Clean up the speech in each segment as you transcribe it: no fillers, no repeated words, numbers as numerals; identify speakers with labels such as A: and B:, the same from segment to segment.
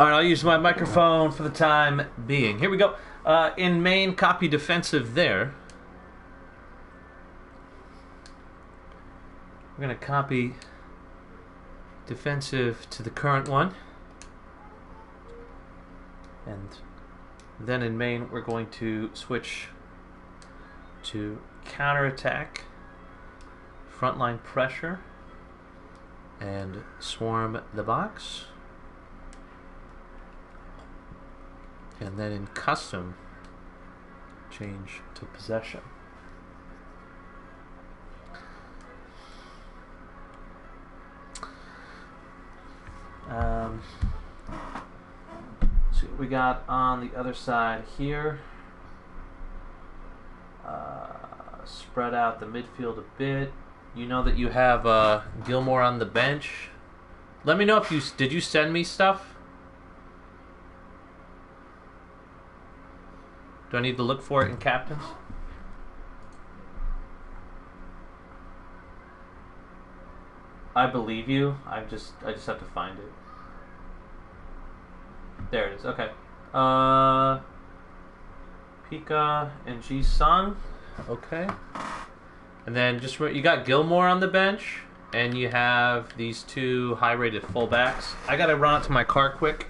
A: Alright, I'll use my microphone for the time being. Here we go. In main, copy defensive there. We're going to copy defensive to the current one. And then in main, we're going to switch to counterattack, frontline pressure, and swarm the box. And then in custom, change to possession. See what we got on the other side here. Spread out the midfield a bit. You know that you have Gilmore on the bench. Let me know if you did you send me stuff? Do I need to look for it in captains? I believe you. I just have to find it. There it is. Okay. Pika and Ji-Sung. Okay. And then just you got Gilmore on the bench, and you have these two high-rated fullbacks. I gotta run out to my car quick.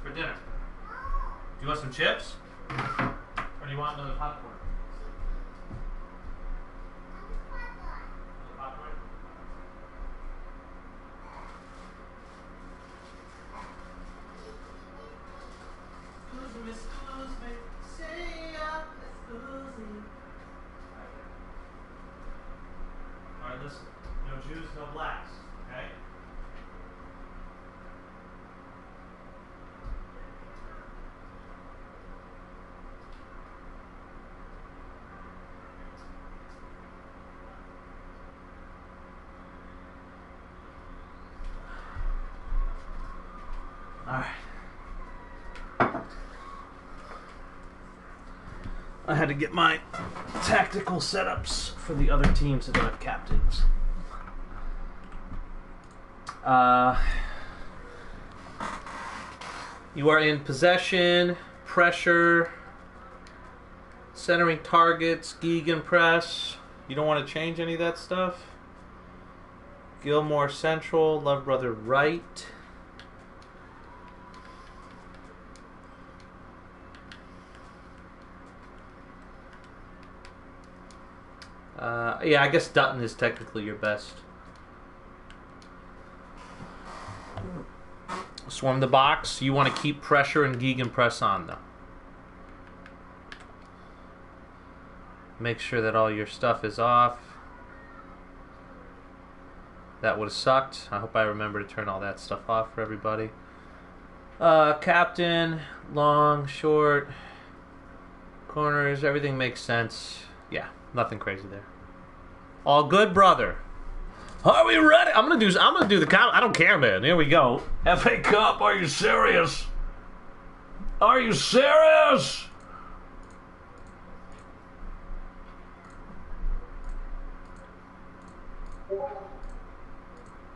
A: For dinner. Do you want some chips? Or do you want another popcorn? Another popcorn? Excuse me, say excuse me. Alright, listen. No Jews, no blacks, okay? Alright. I had to get my tactical setups for the other teams that don't have captains. You are in possession, pressure, centering targets, gegenpress. You don't want to change any of that stuff. Gilmore central, Love Brother right. Yeah, I guess Dutton is technically your best. Swarm the box. You want to keep pressure and gegenpress on, though. Make sure that all your stuff is off. That would have sucked. I hope I remember to turn all that stuff off for everybody. Captain, long, short, corners, everything makes sense. Yeah, nothing crazy there. All good, brother. Are we ready? I'm gonna do the count. I don't care, man. Here we go. FA Cup. Are you serious? Are you serious?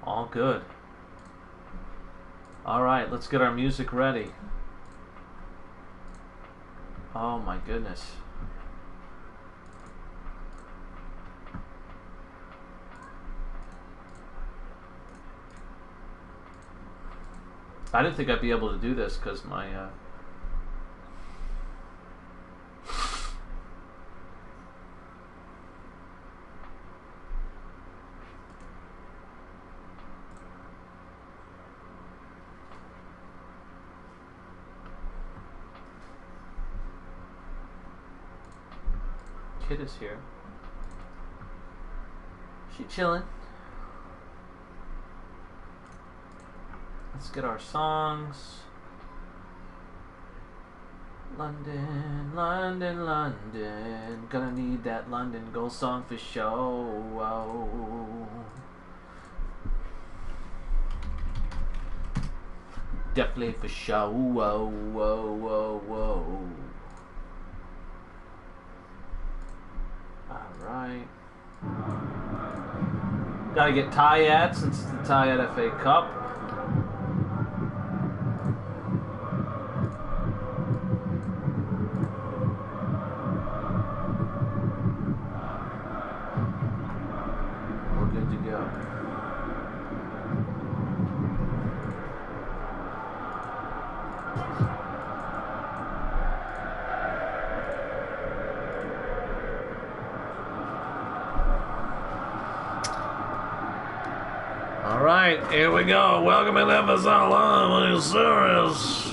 A: All good. All right, let's get our music ready. Oh my goodness. I didn't think I'd be able to do this because my kid is here. She chilling. Let's get our songs. London, London, London. Gonna need that London gold song for show. Definitely for show. Whoa, whoa, whoa, whoa. Alright. Gotta get Tiad since it's the Tiad FA Cup. Alright, here we go. Welcome to FSL Live. Are you serious?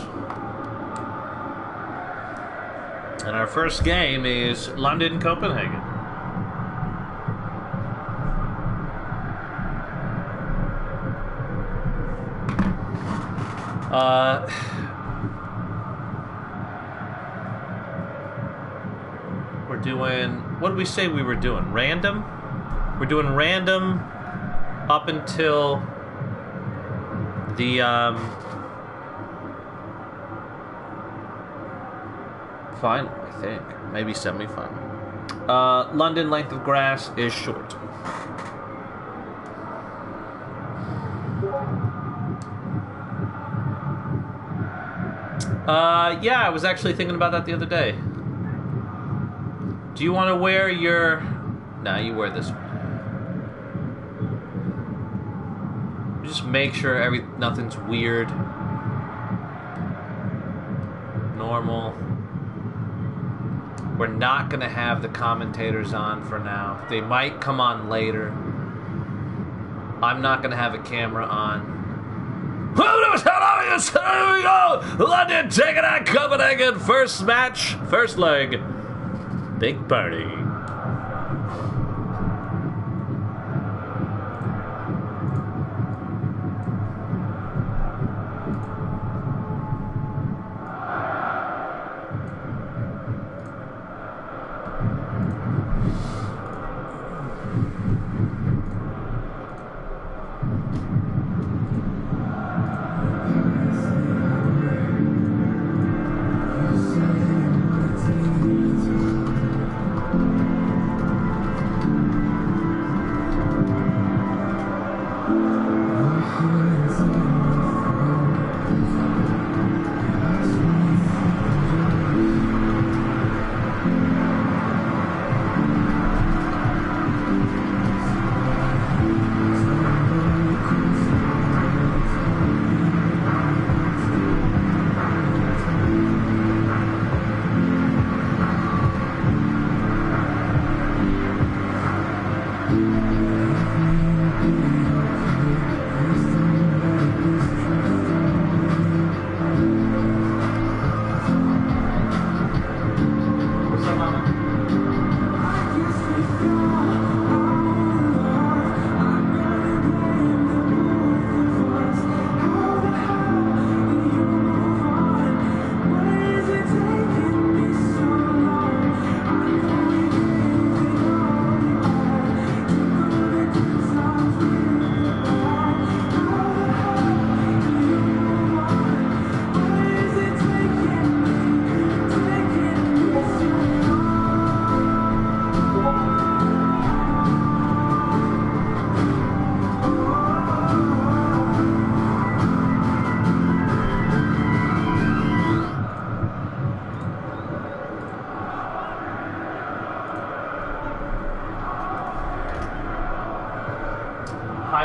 A: And our first game is London, Copenhagen. We're doing... What did we say we were doing? Random? We're doing random... up until the final, I think. Maybe semi-final. London length of grass is short. Yeah, I was actually thinking about that the other day. Do you want to wear your... Nah, you wear this one. Just make sure nothing's weird. Normal. We're not gonna have the commentators on for now. They might come on later. I'm not gonna have a camera on. Here we go! London taking on Copenhagen. First match, first leg. Big party.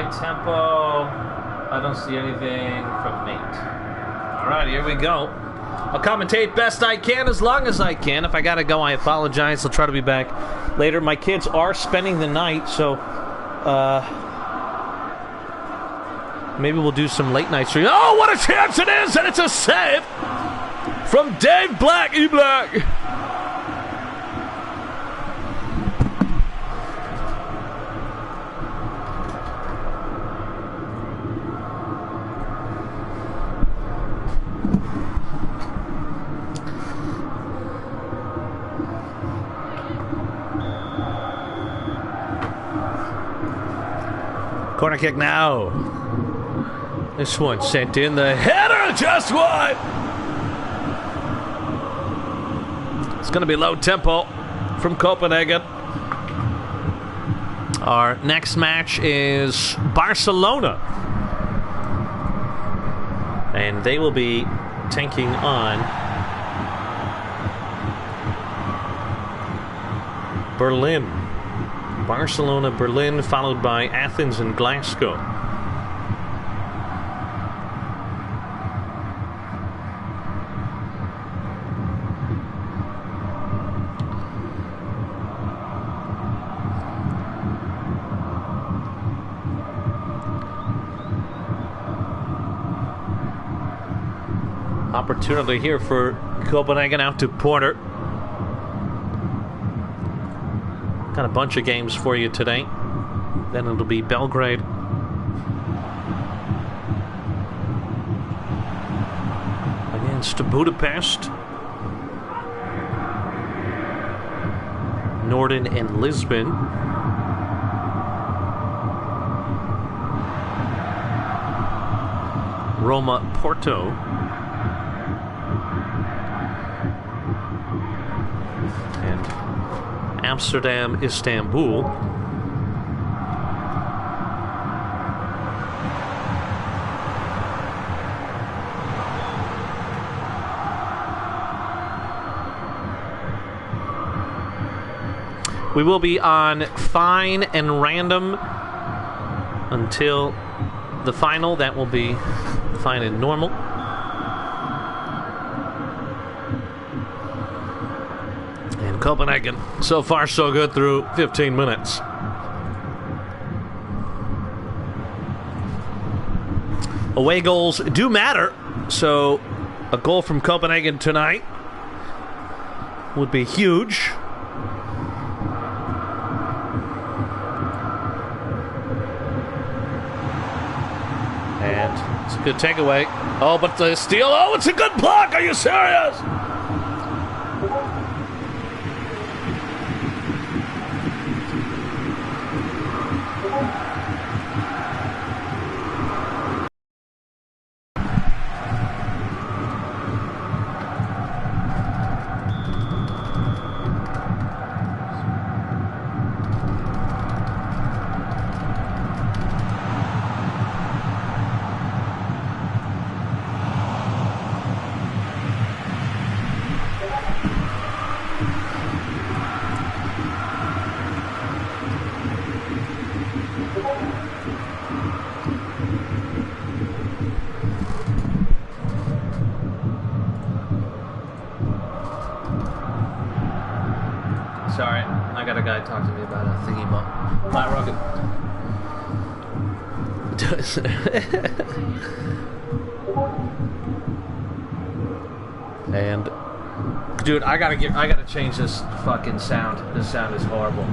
A: high tempo. I don't see anything from Nate. All right, here we go. I'll commentate best I can as long as I can. If I gotta go, I apologize. I'll try to be back later. My kids are spending the night, so maybe we'll do some late night stream. Oh, what a chance it is! And it's a save from Dave Black. E-Black. Corner kick now. This one sent in. The header just wide. It's going to be low tempo from Copenhagen. Our next match is Barcelona. And they will be taking on Berlin. Barcelona, Berlin, followed by Athens and Glasgow. Opportunity here for Copenhagen out to Porter. Got a bunch of games for you today. Then it'll be Belgrade. Against Budapest. Norden and Lisbon. Roma, Porto. And Amsterdam, Istanbul. We will be on fine and random until the final. That will be fine and normal. And Copenhagen, so far so good through 15 minutes. Away goals do matter, so a goal from Copenhagen tonight would be huge. And it's a good takeaway. Oh, but the steal. Oh, it's a good block. Are you serious? Sorry, I got a guy talking to me about a thingy ball. Flat rocket. And dude, I gotta change this fucking sound. This sound is horrible.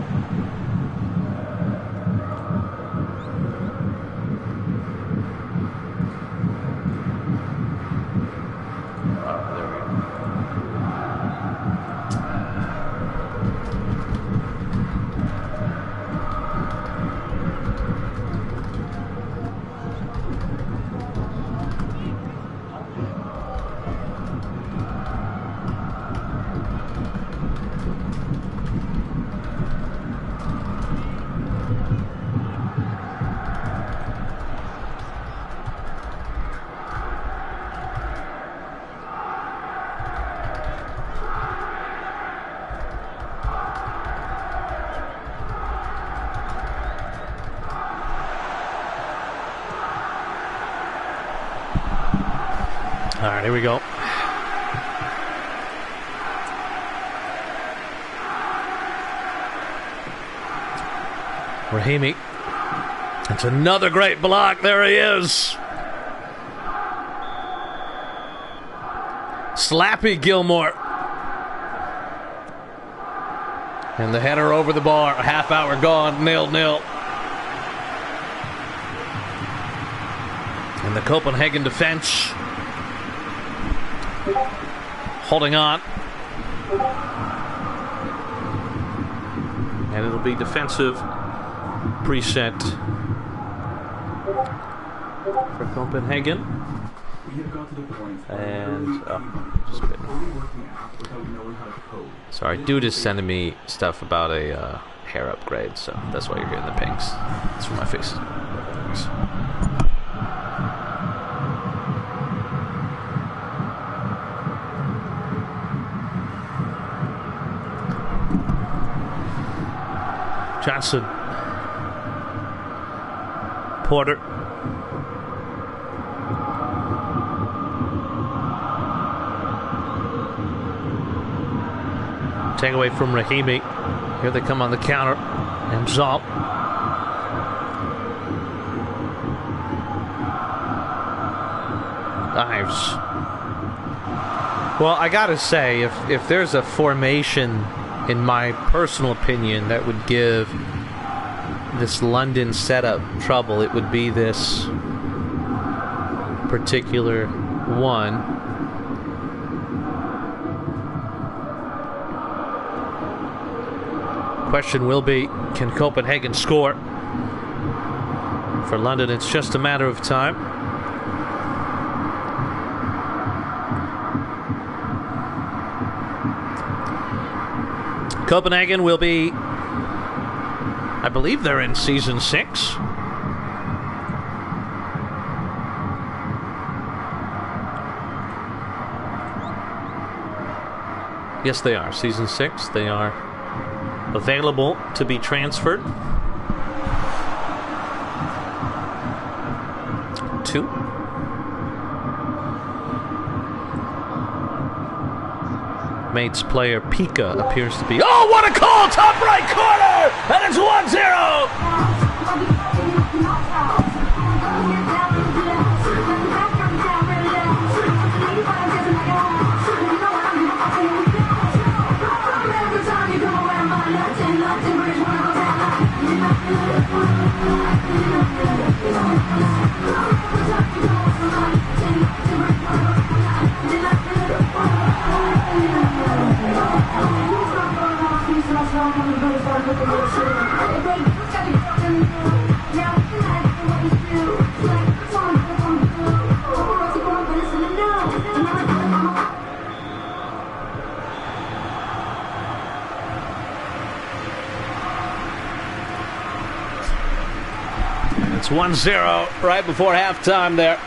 A: right, here we go. Rahimi. It's another great block. There he is. Slappy Gilmore. And the header over the bar. A half hour gone. 0-0. And the Copenhagen defense holding on. And it'll be defensive preset for Copenhagen. And just a bit. Sorry, dude is sending me stuff about a hair upgrade, so that's why you're getting the pings. It's for my face. Johnson. Porter. Take away from Rahimi. Here they come on the counter. And Zalt. Dives. Well, I gotta say, if there's a formation, in my personal opinion, that would give this London setup trouble, it would be this particular one. Question will be, can Copenhagen score? For London, it's just a matter of time. Copenhagen will be, I believe they're in season 6. Yes, they are. Season 6. They are available to be transferred to Mates player Pika appears to be. Oh, what a call! Top right corner! And it's 1-0! It's 1-0 right before halftime there.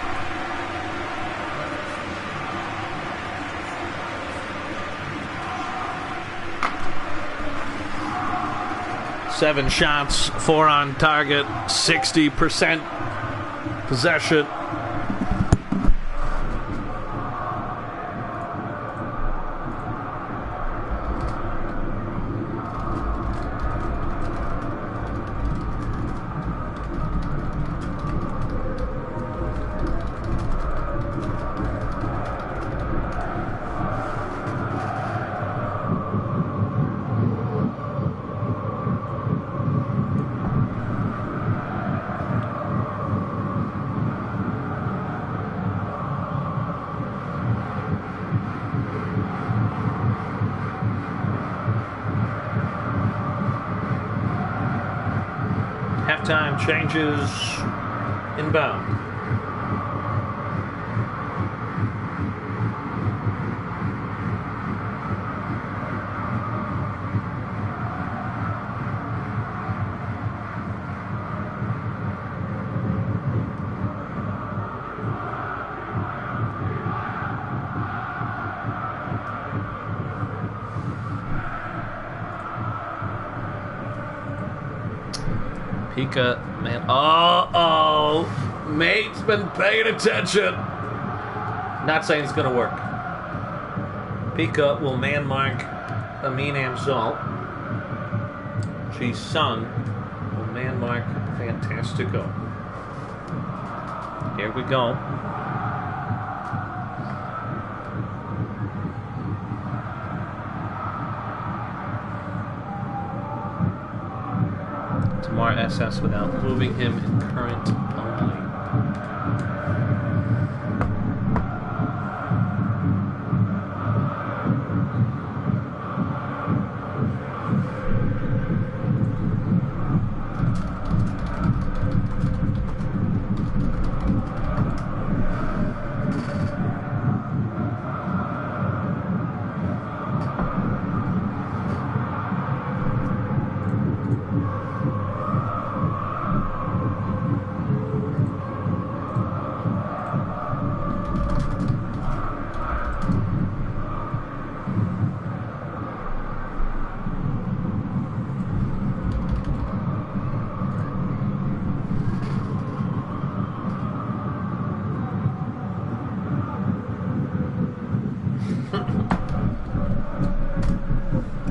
A: Seven shots, 4 on target, 60% possession. Halftime changes inbound. Pika, man. Oh, Mate's been paying attention. Not saying it's going to work. Pika will man mark Amin Amzal. Ji-Sung will man mark Fantastico. Here we go. Tamar SS without moving him in current only.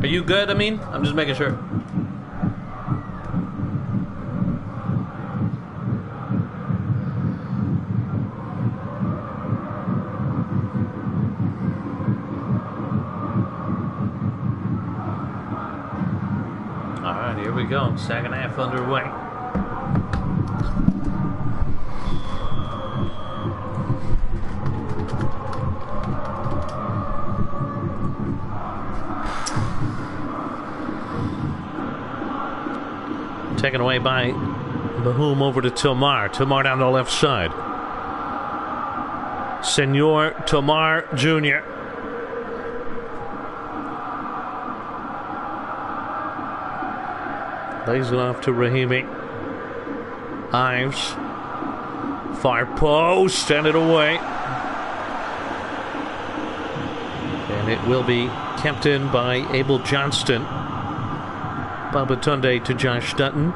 A: Are you good, Amin? I'm just making sure. Alright, here we go. Second half underway. Taken away by Bahoum over to Tomar. Tomar down the left side. Senor Tomar Jr. Lays it off to Rahimi. Ives. Far post. Send it away. And it will be kept in by Abel Johnston. Babatunde to Josh Dutton.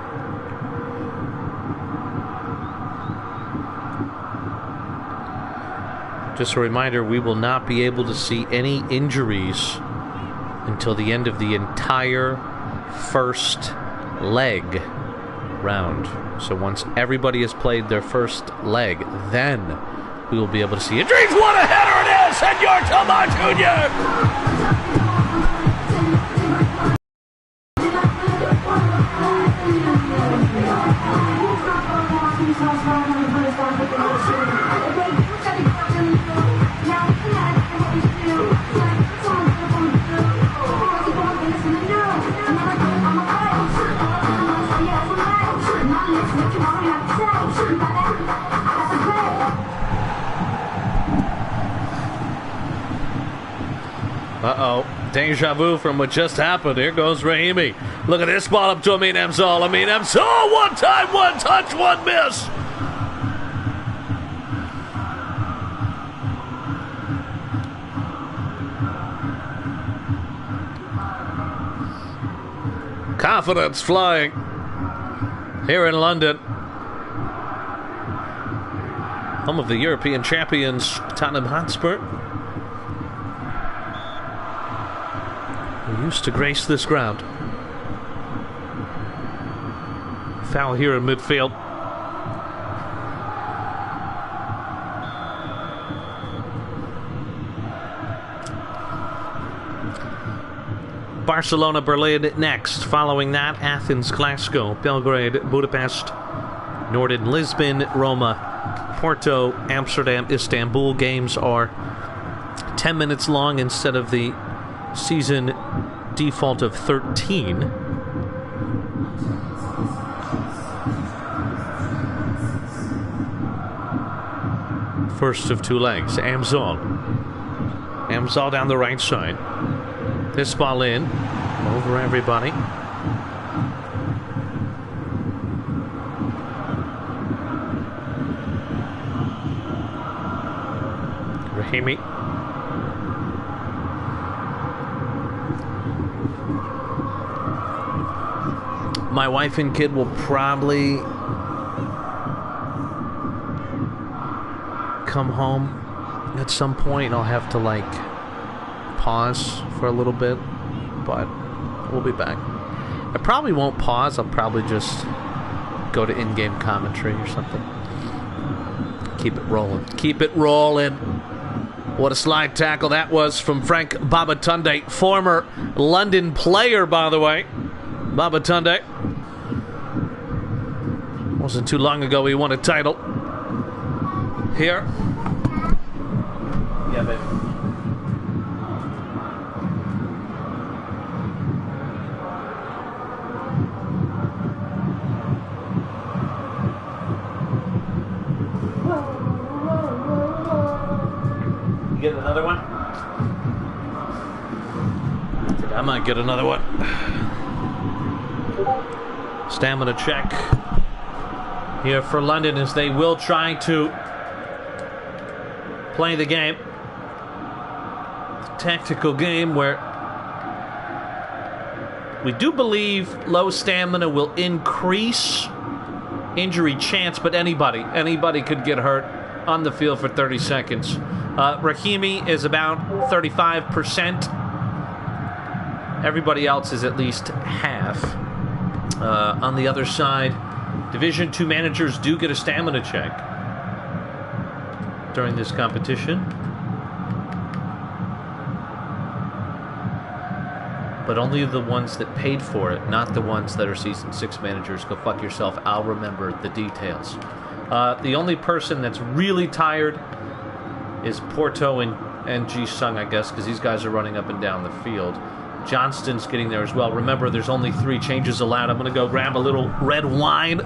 A: Just a reminder, we will not be able to see any injuries until the end of the entire first leg round. So once everybody has played their first leg, then we will be able to see injuries. What a header it is! Senor Tomar Jr. Uh-oh. Deja vu from what just happened. Here goes Rahimi. Look at this ball up to Amin Amzal. Amin Amzal, one time, one touch, one miss. Confidence flying here in London. Home of the European champions, Tottenham Hotspur. We used to grace this ground. Foul here in midfield. Barcelona, Berlin next. Following that, Athens, Glasgow, Belgrade, Budapest, Norden, Lisbon, Roma, Porto, Amsterdam, Istanbul. Games are 10 minutes long instead of the season default of 13. First of two legs. Amzal down the right side. This ball in over everybody. Rahimi. My wife and kid will probably come home at some point I'll have to, like, pause for a little bit, but we'll be back. I probably won't pause. I'll probably just go to in-game commentary or something. Keep it rolling. Keep it rolling. What a slide tackle that was from Frank Babatunde, former London player, by the way. Babatunde. Wasn't too long ago he won a title. Here. Yeah, baby. You get another one? I might get another one. Stamina check here for London as they will try to play the game. Tactical game where we do believe low stamina will increase injury chance, but anybody could get hurt on the field for 30 seconds. Rahimi is about 35%. Everybody else is at least half. On the other side, Division II managers do get a stamina check during this competition. But only the ones that paid for it, not the ones that are Season 6 managers. Go fuck yourself. I'll remember the details. The only person that's really tired is Porto and Ji-Sung, I guess, because these guys are running up and down the field. Johnston's getting there as well. Remember, there's only 3 changes allowed. I'm going to go grab a little red wine.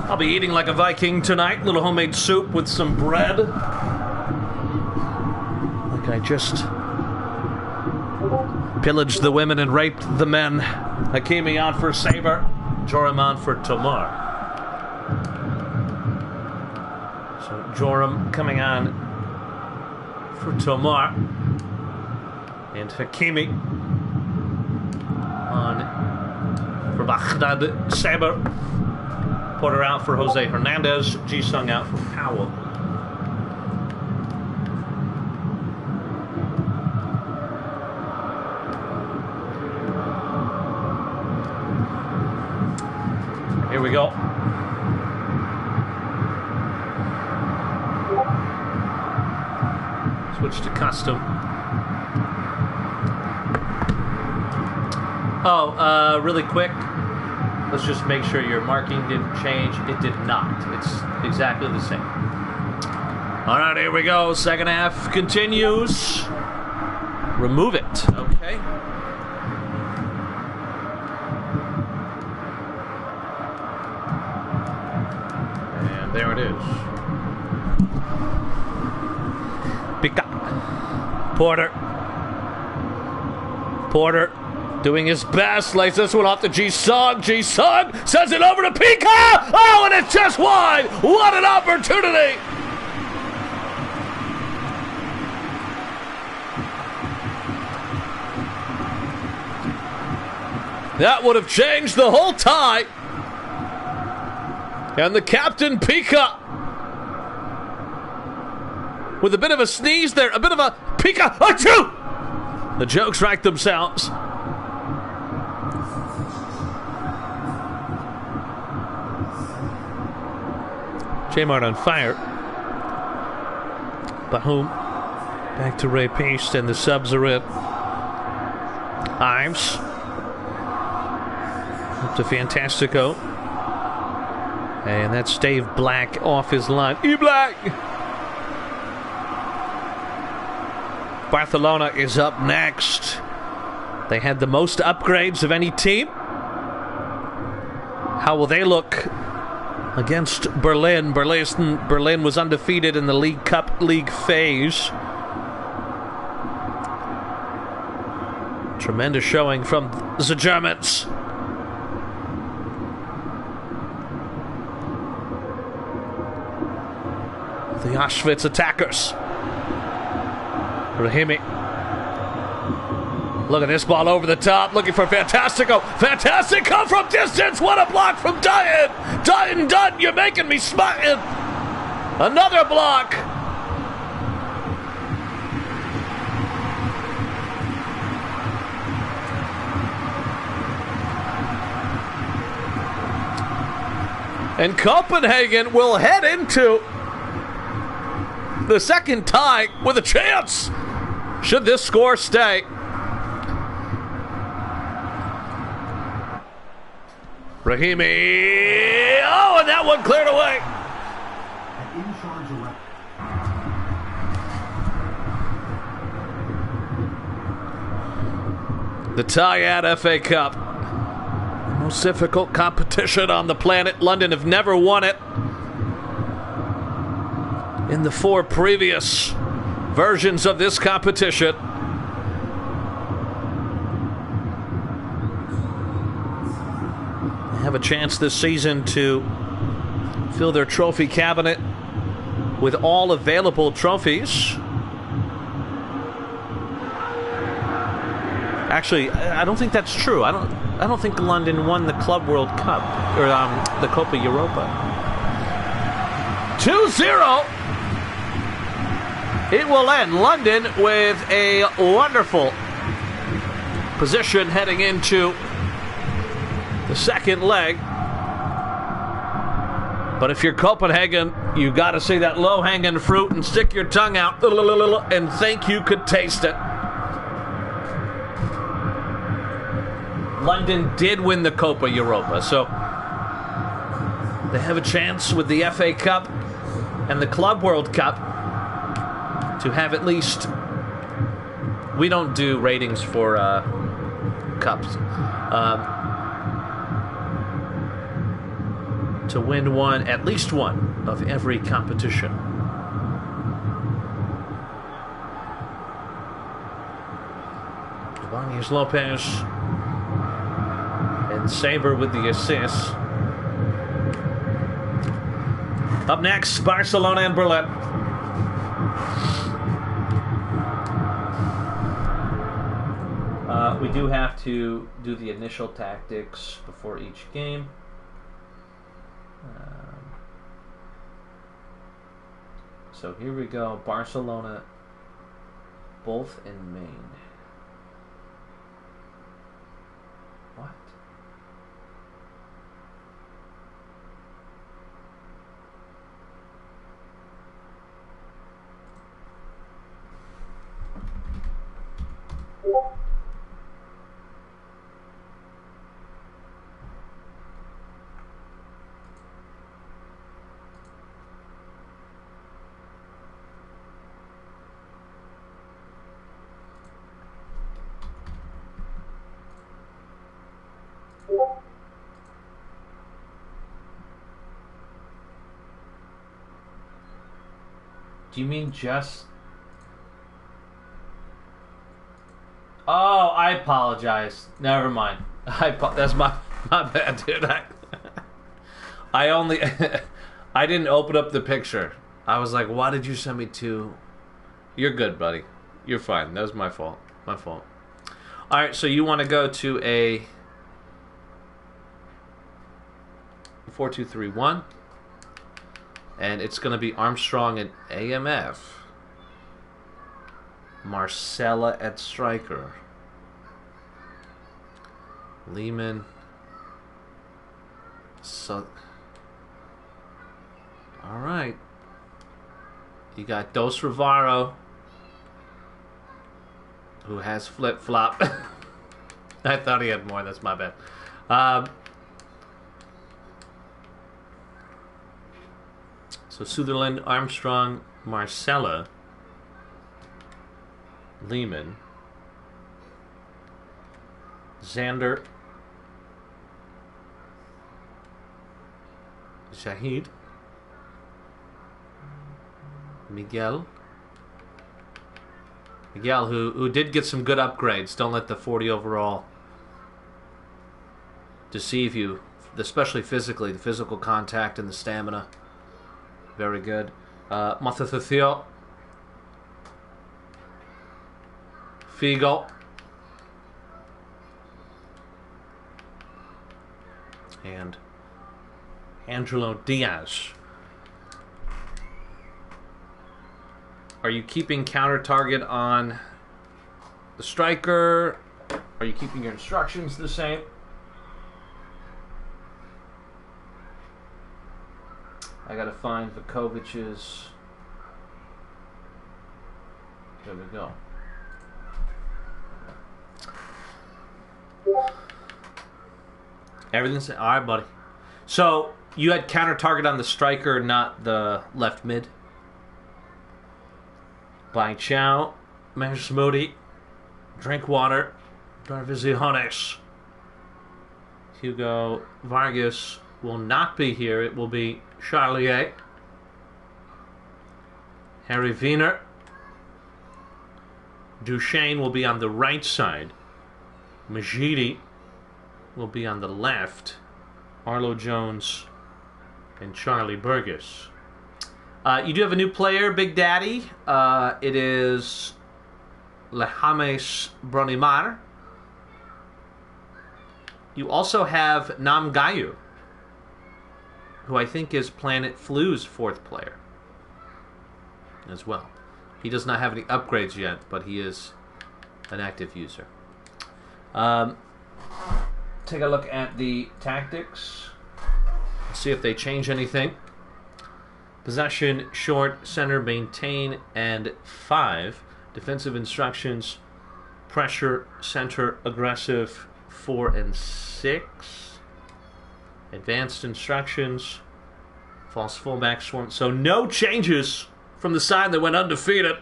A: I'll be eating like a Viking tonight. Little homemade soup with some bread. Like I just pillaged the women and raped the men. Hakimi on for Saber. Joram on for Tomar. So Joram coming on for Tomar. And Hakimi on for Baghdad Saber. Porter out for Jose Hernandez. Ji-Sung out for Powell. Here we go. Switch to custom. Oh, really quick. Let's just make sure your marking didn't change. It did not. It's exactly the same. All right, here we go. Second half continues. Remove it. Okay. And there it is. Pick up. Porter. Doing his best, lays this one off to Ji-Sung. Ji-Sung sends it over to Pika! Oh, and it's just wide! What an opportunity! That would have changed the whole tie. And the captain, Pika, with a bit of a sneeze there, a bit of a Pika, achoo! The jokes write themselves. J-Mart on fire. Bahum. Back to Ray Peast, and the subs are in. Ives. Up to Fantastico. And that's Dave Black off his line. E-Black! Barcelona is up next. They had the most upgrades of any team. How will they look against Berlin. Berlin was undefeated in the League Cup league phase. Tremendous showing from the Germans. The Auschwitz attackers. Rahimi. Look at this ball over the top, looking for Fantastico. Fantastico from distance. What a block from Dutton. Dutton, you're making me smile. Another block. And Copenhagen will head into the second tie with a chance, should this score stay. Rahimi. Oh, and that one cleared away. The Tiad FA Cup. The most difficult competition on the planet. London have never won it in the 4 previous versions of this competition. They have a chance this season to fill their trophy cabinet with all available trophies. Actually, I don't think that's true. I don't think London won the Club World Cup or the Copa Europa. 2-0. It will end. London with a wonderful position heading into the second leg. But if you're Copenhagen, you got to see that low-hanging fruit and stick your tongue out and think you could taste it. London did win the Copa Europa, so they have a chance with the FA Cup and the Club World Cup to have at least... We don't do ratings for cups. To win one, at least one, of every competition. Ibanez Lopez and Saber with the assist. Up next, Barcelona and Berlin. We do have to do the initial tactics before each game. So here we go. Barcelona, both in Maine. What? Do you mean just... Oh, I apologize. Never mind. That's my bad, dude. I only... I didn't open up the picture. I was like, why did you send me to... You're good, buddy. You're fine. That was my fault. My fault. Alright, so you want to go to a... 4-2-3-1. And it's going to be Armstrong and AMF. Marcella at striker. Lehman. So, all right. You got Dos Rivaro, who has flip-flop. I thought he had more. That's my bad. So Sutherland, Armstrong, Marcella, Lehman, Xander, Shahid. Miguel, who did get some good upgrades. Don't let the 40 overall deceive you, especially physically. The physical contact and the stamina. Very good. Mathathathio. Figo. And Angelo Diaz. Are you keeping counter target on the striker? Are you keeping your instructions the same? I gotta find Vukovic's. There we go. Everything's all right, buddy. So you had counter target on the striker, not the left mid. By Chow, Manchmodi, Drinkwater, Darvisiones. Hugo Vargas will not be here. It will be Charlier, Harry Wiener. Duchesne will be on the right side. Majidi will be on the left. Arlo Jones and Charlie Burgess. You do have a new player, Big Daddy. It is Lehames Bronimar. You also have Nam Gayu, who I think is Planet Flu's 4th player as well. He does not have any upgrades yet, but he is an active user. Take a look at the tactics. See if they change anything. Possession, short, center, maintain, and 5. Defensive instructions, pressure, center, aggressive, 4 and 6. Advanced instructions, false fullback, swarm. So no changes from the side that went undefeated.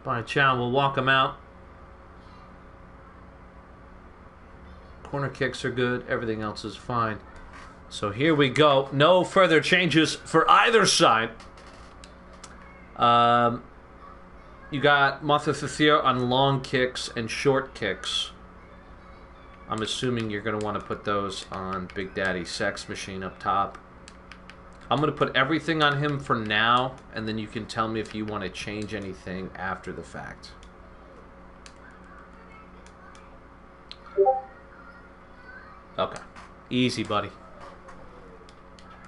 A: By Chow will walk him out. Corner kicks are good. Everything else is fine. So here we go. No further changes for either side. You got Mathathathio on long kicks and short kicks. I'm assuming you're going to want to put those on Big Daddy Sex Machine up top. I'm going to put everything on him for now, and then you can tell me if you want to change anything after the fact. Okay. Easy, buddy.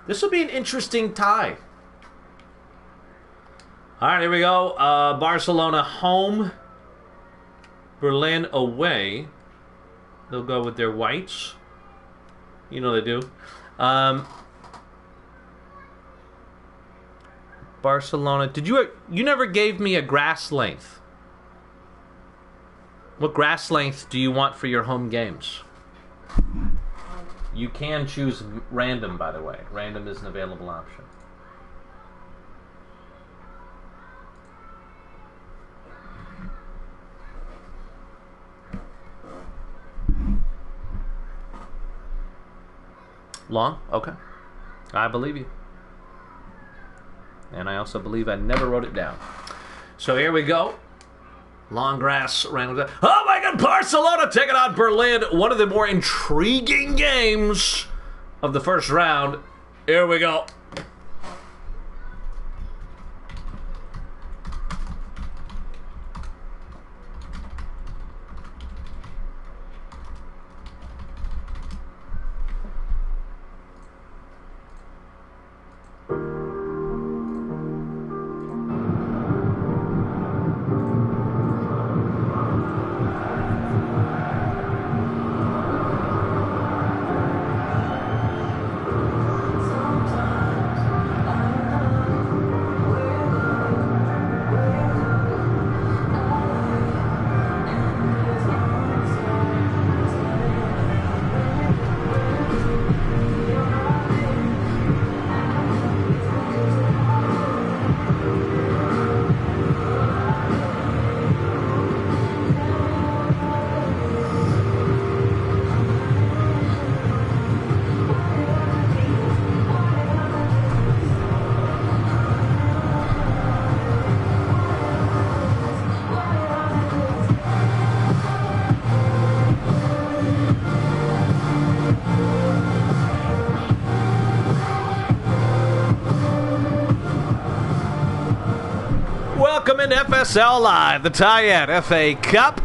A: This will be an interesting tie. All right, here we go. Barcelona home. Berlin away. They'll go with their whites. You know they do. Barcelona. You never gave me a grass length. What grass length do you want for your home games? You can choose random, by the way. Random is an available option. Long? Okay. I believe you. And I also believe I never wrote it down. So here we go. Long grass, random. Oh my God, Barcelona taking on Berlin. One of the more intriguing games of the first round. Here we go. Welcome into FSL Live, the tie-in FA Cup,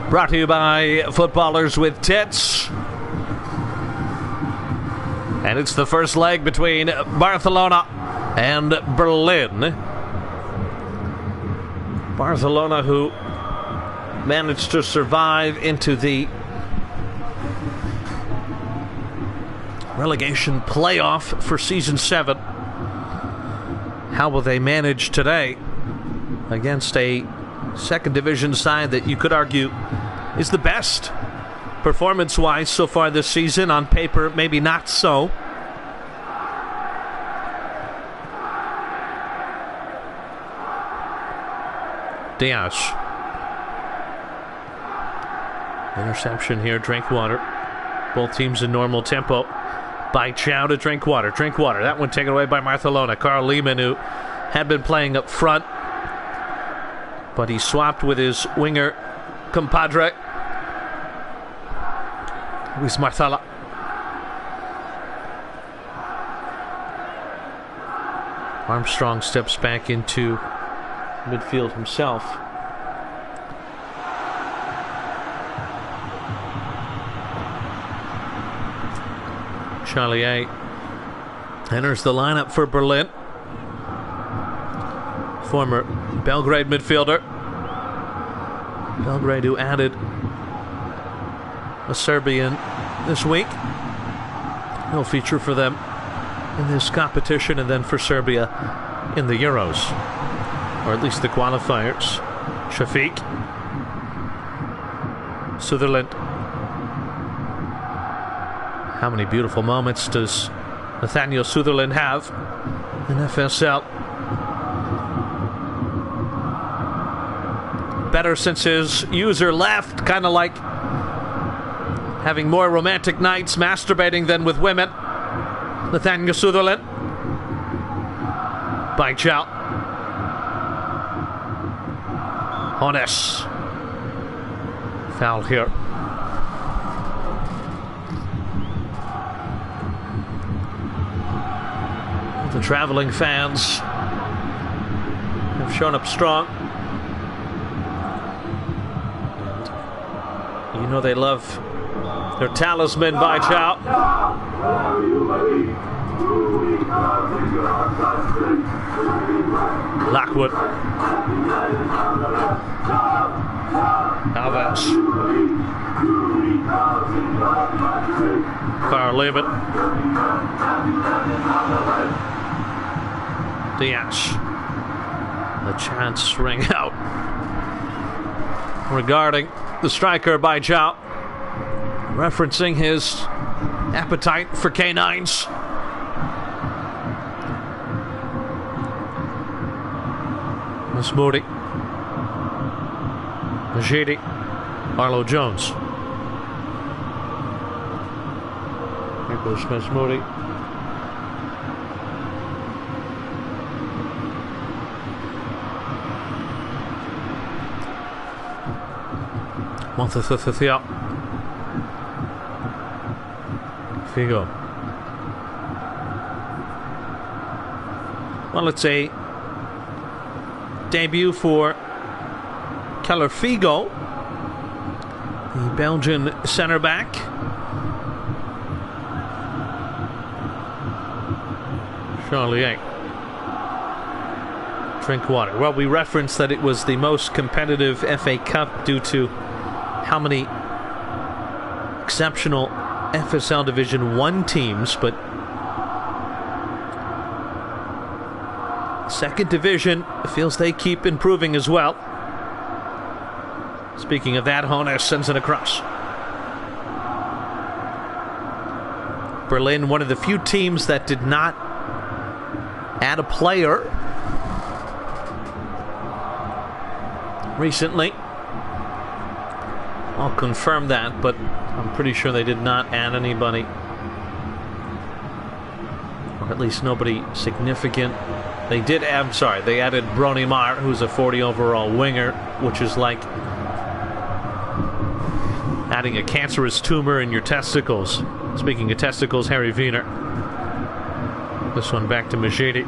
A: brought to you by Footballers With Tits. And it's the first leg between Barcelona and Berlin. Barcelona, who managed to survive into the relegation playoff for Season 7. How will they manage today against a second division side that you could argue is the best performance-wise so far this season? On paper, maybe not so. Diaz. Interception here, Drinkwater. Both teams in normal tempo. By Chow to Drinkwater. Drinkwater, that one taken away by Barcelona. Carl Lehmann, who had been playing up front, but he swapped with his winger compadre, Luis Marthala. Armstrong steps back into midfield himself. Charlier enters the lineup for Berlin. Former Belgrade midfielder. Belgrade, who added a Serbian this week. No feature for them in this competition, and then for Serbia in the Euros, or at least the qualifiers. Shafiq. Sutherland. How many beautiful moments does Nathaniel Sutherland have in FSL? Better since his user left, kind of like having more romantic nights masturbating than with women. Nathaniel Sutherland. By Chow. Hones. Foul here. The traveling fans have shown up strong. And you know they love their talisman by Chow. Lockwood. Alves. Carl Lehmann. Diaz. The chance ring out regarding the striker by Chow, referencing his appetite for canines. Masmoudi. Majidi. Arlo Jones. Here goes Masmoudi. Montefiore. Figo. Well, it's a debut for Keller Figo, the Belgian center back. Charlier. Drinkwater. Well, we referenced that it was the most competitive FA Cup due to how many exceptional FSL Division 1 teams, but second division feels they keep improving as well. Speaking of that, Hones sends it across. Berlin, one of the few teams that did not add a player recently. I'll confirm that, but I'm pretty sure they did not add anybody, or at least nobody significant. They did add, they added Brony Mar, who's a 40 overall winger, which is like adding a cancerous tumor in your testicles. Speaking of testicles, Harry Wiener. This one back to Majidi.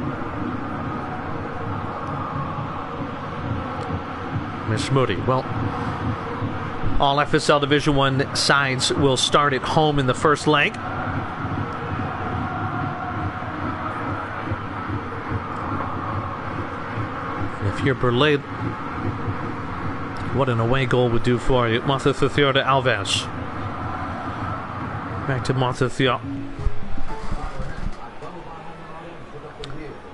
A: Miss Moody. Well, all FSL Division 1 sides will start at home in the first leg. If you're Berlin, what an away goal would do for you. Montefiore de Alves. Back to Montefiore.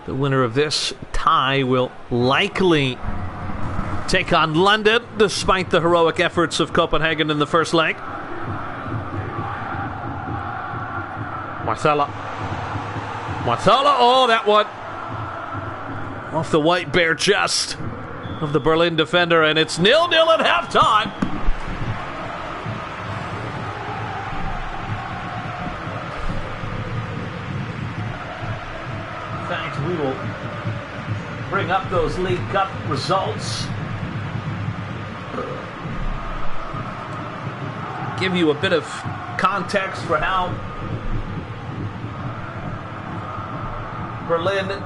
A: The winner of this tie will likely take on London, despite the heroic efforts of Copenhagen in the first leg. Marcella. Oh, that one off the white bare chest of the Berlin defender, and it's 0-0 at halftime. In fact, we will bring up those League Cup results. Give you a bit of context for how Berlin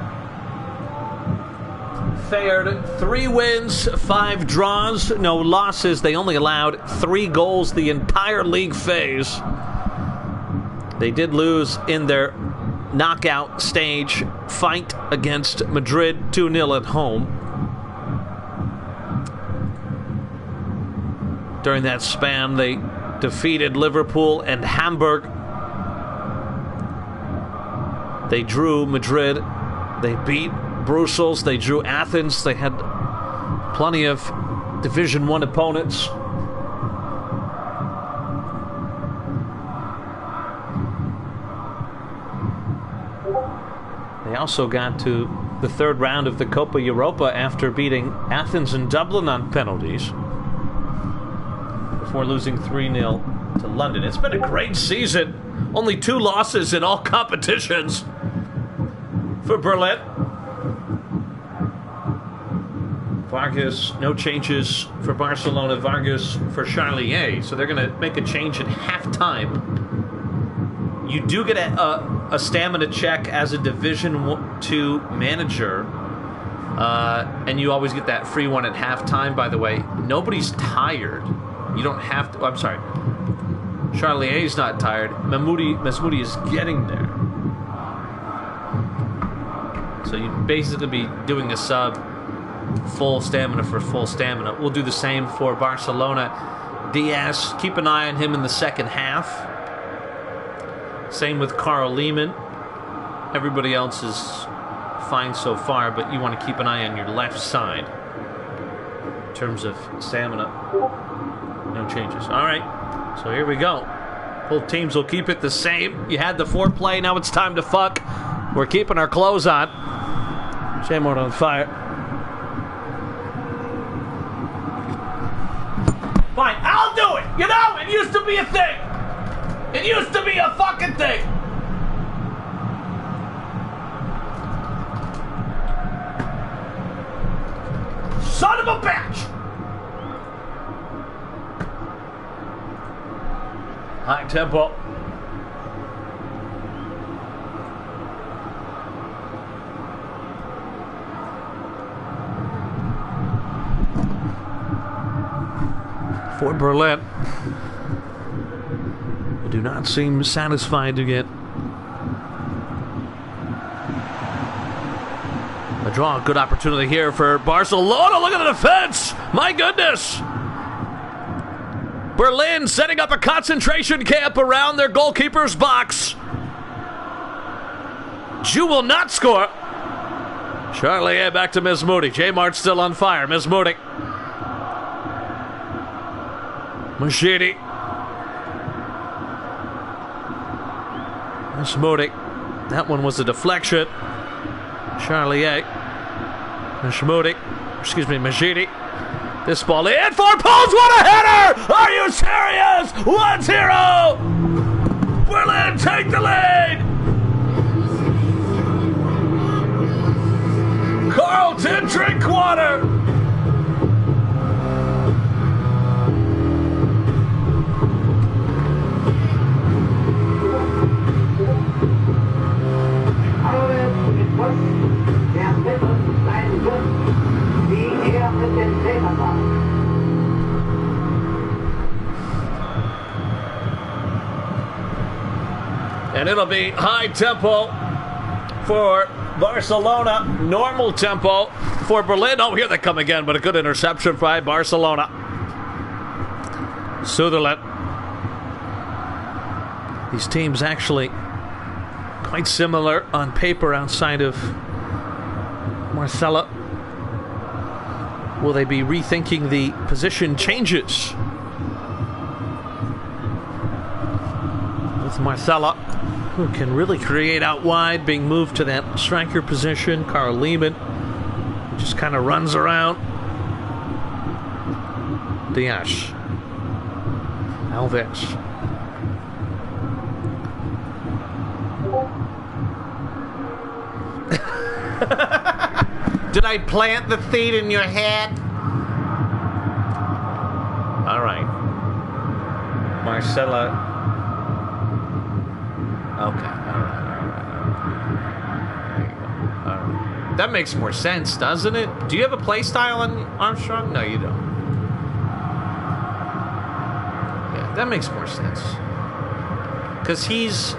A: fared. 3 wins, 5 draws, no losses. They only allowed 3 goals the entire league phase. They did lose in their knockout stage fight against Madrid 2-0 at home. During that span, they defeated Liverpool and Hamburg. They drew Madrid. They beat Brussels. They drew Athens. They had plenty of Division 1 opponents. They also got to the 3rd round of the Copa Europa after beating Athens and Dublin on penalties, before losing 3-0 to London. It's been a great season. Only 2 losses in all competitions for Berlin. Vargas, no changes for Barcelona. Vargas for Charlier. So they're going to make a change at halftime. You do get a stamina check as a Division 2 manager. And you always get that free one at halftime, by the way. Nobody's tired. You don't have to. I'm sorry. Charlier's not tired. Mesmoudi is getting there. So you'd basically be doing a sub, full stamina for full stamina. We'll do the same for Barcelona. Diaz, keep an eye on him in the second half. Same with Carl Lehmann. Everybody else is fine so far, but you want to keep an eye on your left side in terms of stamina. No changes. All right, so here we go. Both teams will keep it the same. You had the foreplay, now it's time to fuck. We're keeping our clothes on. Jamord on fire. Fine, I'll do it. You know, it used to be a thing. It used to be a fucking thing. Son of a bitch. High tempo. For Berlin, they do not seem satisfied to get a draw. Good opportunity here for Barcelona. Look at the defense. My goodness. Berlin setting up a concentration camp around their goalkeeper's box. Jew will not score. Charlier back to Mesmoudi. J Mart still on fire. Mesmoudi. Machidi. Mesmoudi. That one was a deflection. Charlier. Mesmoudi. Excuse me, Machidi. This ball in for Pauls. What a header! Are you serious? 1-0. Berlin take the lead. Carlton Drinkwater.
B: Der Mittel sein Glück, wie er mit den Trainer war.
A: it'll be high tempo for Barcelona, normal tempo for Berlin. Oh, here they come again, but a good interception by Barcelona. Sutherland. These teams actually quite similar on paper outside of Marcella. Will they be rethinking the position changes? With Marcella, who can really create out wide, being moved to that striker position. Carl Lehman, who just kind of runs around. Diaz. Alves. Did I plant the seed in your head? All right. Marcella. Okay. All right. That makes more sense, doesn't it? Do you have a play style on Armstrong? No, you don't. Yeah, that makes more sense. Because he's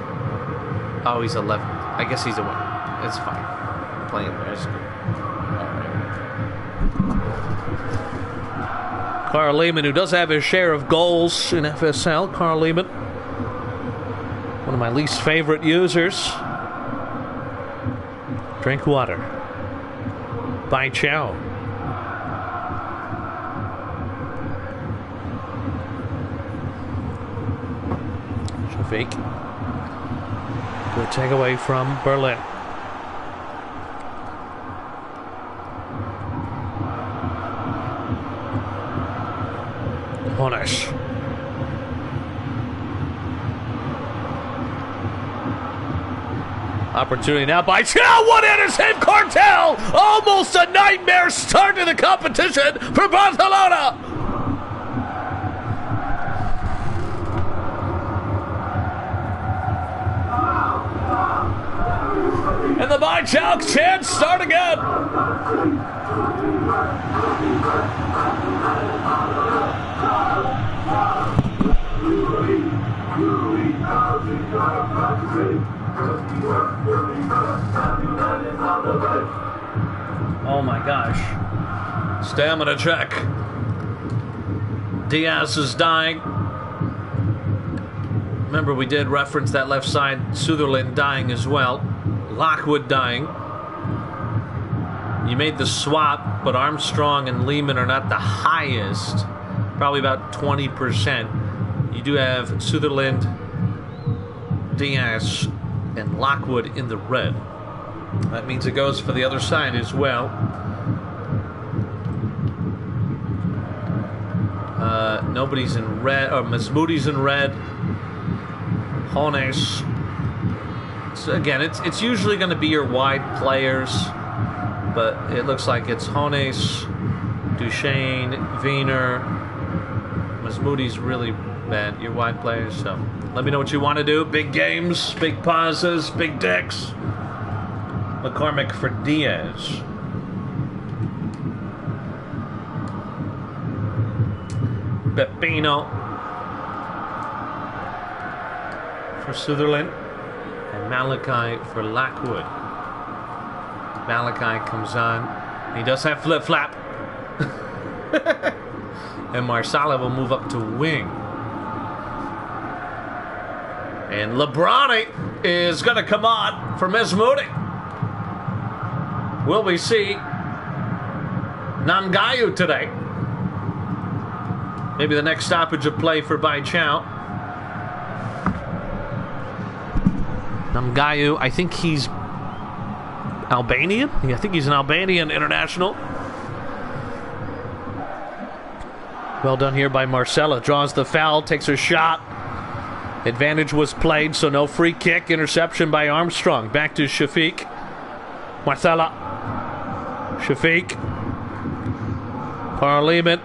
A: 11. I guess he's a winner. It's fine. Playing there is good. Carl Lehman, who does have his share of goals in FSL. Carl Lehman, one of my least favorite users. Drink water. Bai Chow. Shafiq. Good takeaway from Berlin. Honest. Opportunity now by Chow. One in and save Cartel. Almost a nightmare start to the competition for Barcelona. And the Bai Chow chance start again. Oh my gosh. Stamina check. Diaz is dying. Remember, we did reference that left side. Sutherland dying as well. Lockwood dying. You made the swap, but Armstrong and Lehman are not the highest. Probably about 20%. You do have Sutherland, Diaz, and Lockwood in the red. That means it goes for the other side as well. Nobody's in red. Or Masmoudi's in red. Hones. So again, it's usually going to be your wide players, but it looks like it's Hones, Duchesne, Wiener. Masmoudi's really bad. Your wide players. So let me know what you want to do. Big games, big pauses, big dicks. McCormick for Diaz. Pepino for Sutherland. And Malachi for Lockwood. Malachi comes on. He does have flip-flap. And Marsala will move up to wing. And Lebrani is going to come on for Mesmoudi. Will we see Nangayu today? Maybe the next stoppage of play for Bai Chow. Nangayu, I think he's Albanian? Yeah, I think he's an Albanian international. Well done here by Marcella. Draws the foul, takes her shot. Advantage was played, so no free kick. Interception by Armstrong. Back to Shafiq. Marcella. Shafiq. Carl Lehman.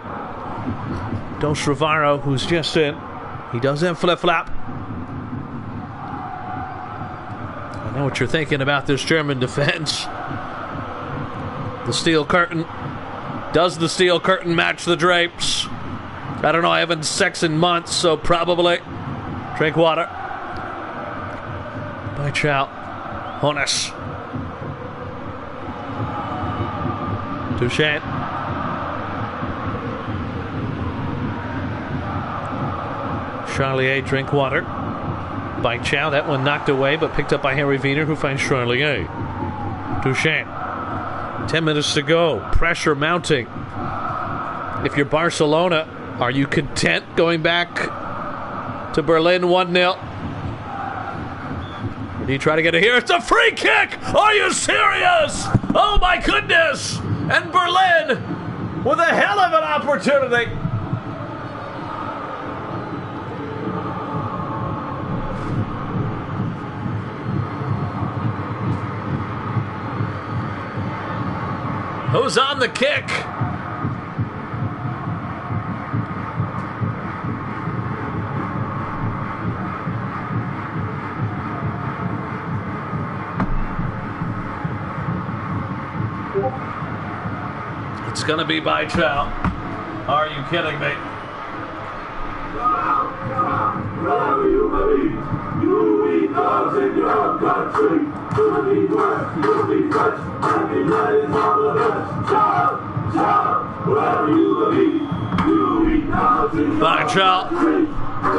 A: Dos Rivaro, who's just in. He does have flip-flap. I know what you're thinking about this German defense. The steel curtain. Does the steel curtain match the drapes? I don't know. I haven't had sex in months, so probably. Drink water. by Chow. Honus. Duchesne. Charlier, Drinkwater. By Chow, that one knocked away, but picked up by Harry Wiener, who finds Charlier. Duchesne. 10 minutes to go. Pressure mounting. If you're Barcelona, are you content going back to Berlin 1-0? Or do you try to get it here? It's a free kick! Are you serious? Oh my goodness! And Berlin with a hell of an opportunity. Who's on the kick? It's going to be by Chow. Are you kidding me? You eat dogs in your country. You'll be worse, you'll be fresh. Every night is all the best. Chow, chow, wherever you eat. You eat dogs in your country.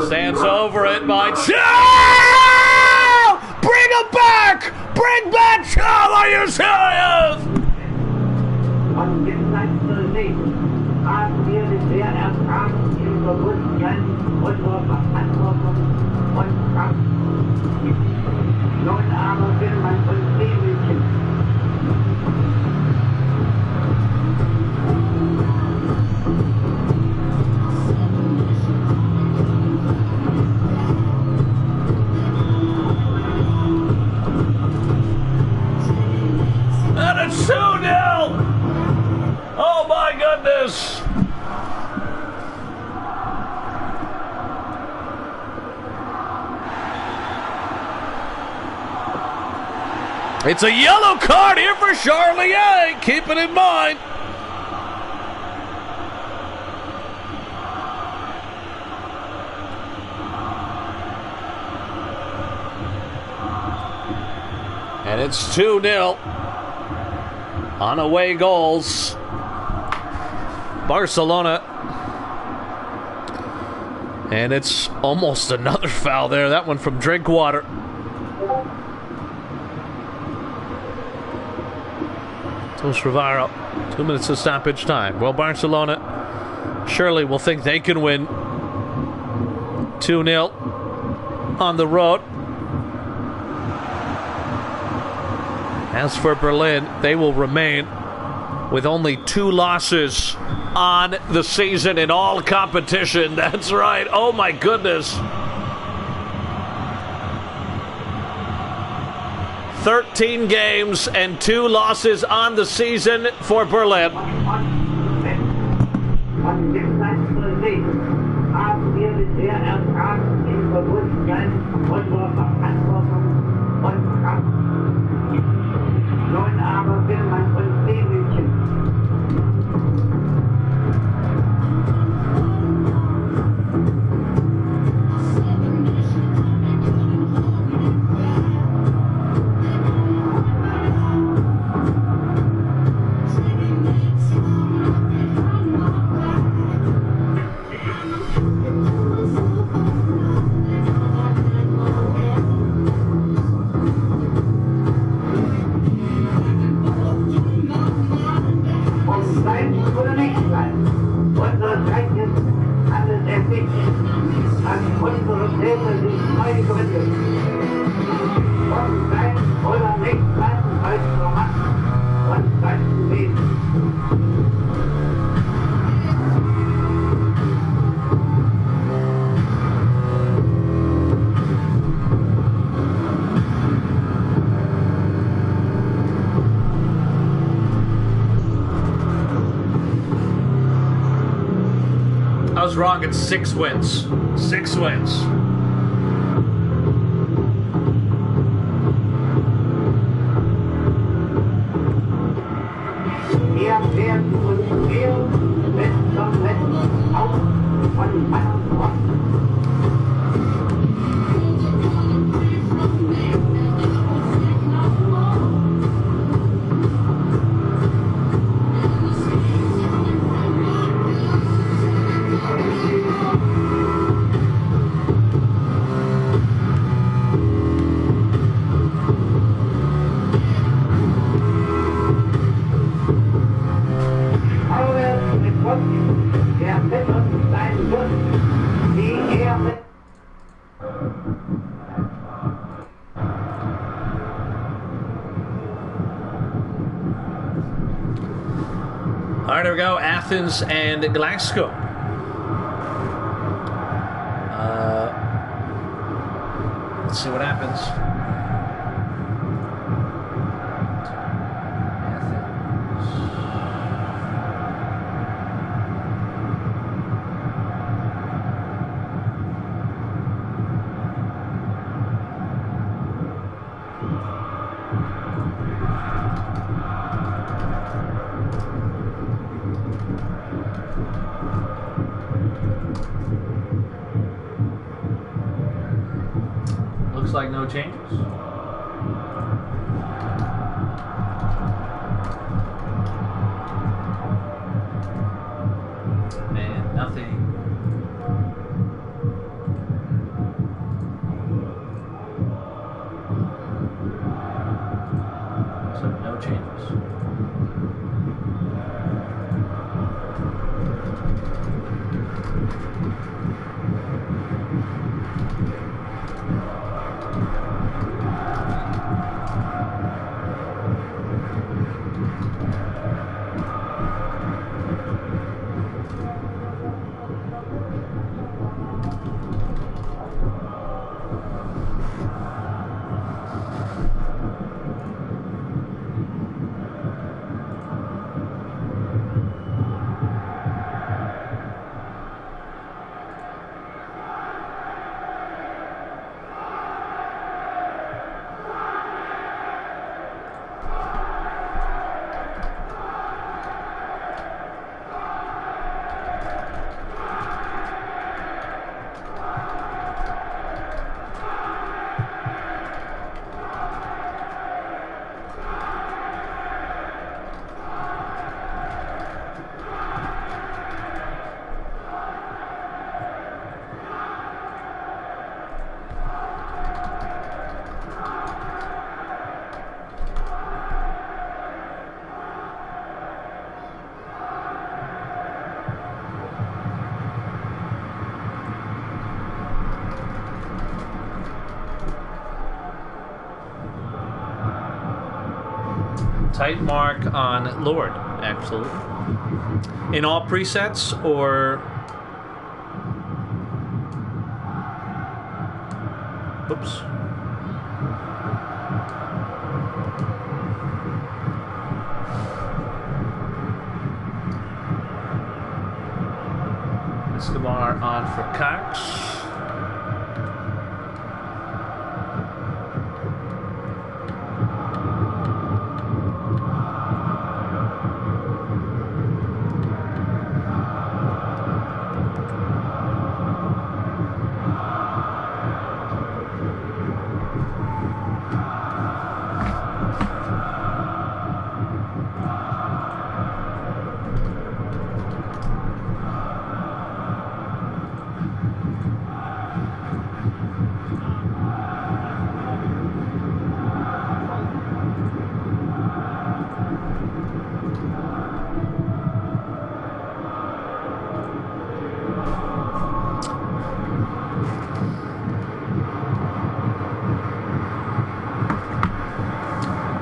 A: Stands over it by Chow! Bring him back! Bring back Chow! Are you serious?
B: Und im letzten Leben haben wir bisher ertragen im Bewusstsein unserer Verantwortung und Kraft. Nun aber will man uns demütigen.
A: And it's 2-0! Oh my goodness! It's a yellow card here for Charlier. Keep it in mind. And it's 2-0 on away goals. Barcelona. And it's almost another foul there. That one from Drinkwater. Tomas Rivaro. 2 minutes of stoppage time. Well, Barcelona surely will think they can win 2-0 on the road. As for Berlin, they will remain with only 2 losses on the season in all competition. That's right. Oh, my goodness. 13 games and 2 losses on the season for Berlin.
B: Und im letzten Leben haben wir bisher ertragen im Bewusstsein unserer Verantwortung und Kraft. Nun aber will man uns demütigen.
A: I was wrong. It's 6 wins. 6 wins.
B: Wir werden uns wehren bis zum letzten Auf von Antwort.
A: Athens and Glasgow. Let's see what happens. Looks like no changes. And nothing. So no changes. Tight mark on Lord, absolutely. In all presets, or... Oops. Escobar on for Cox.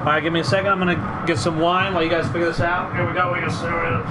A: Alright, give me a second. I'm going to get some wine while you guys figure this out. Here we go. We can see where it is.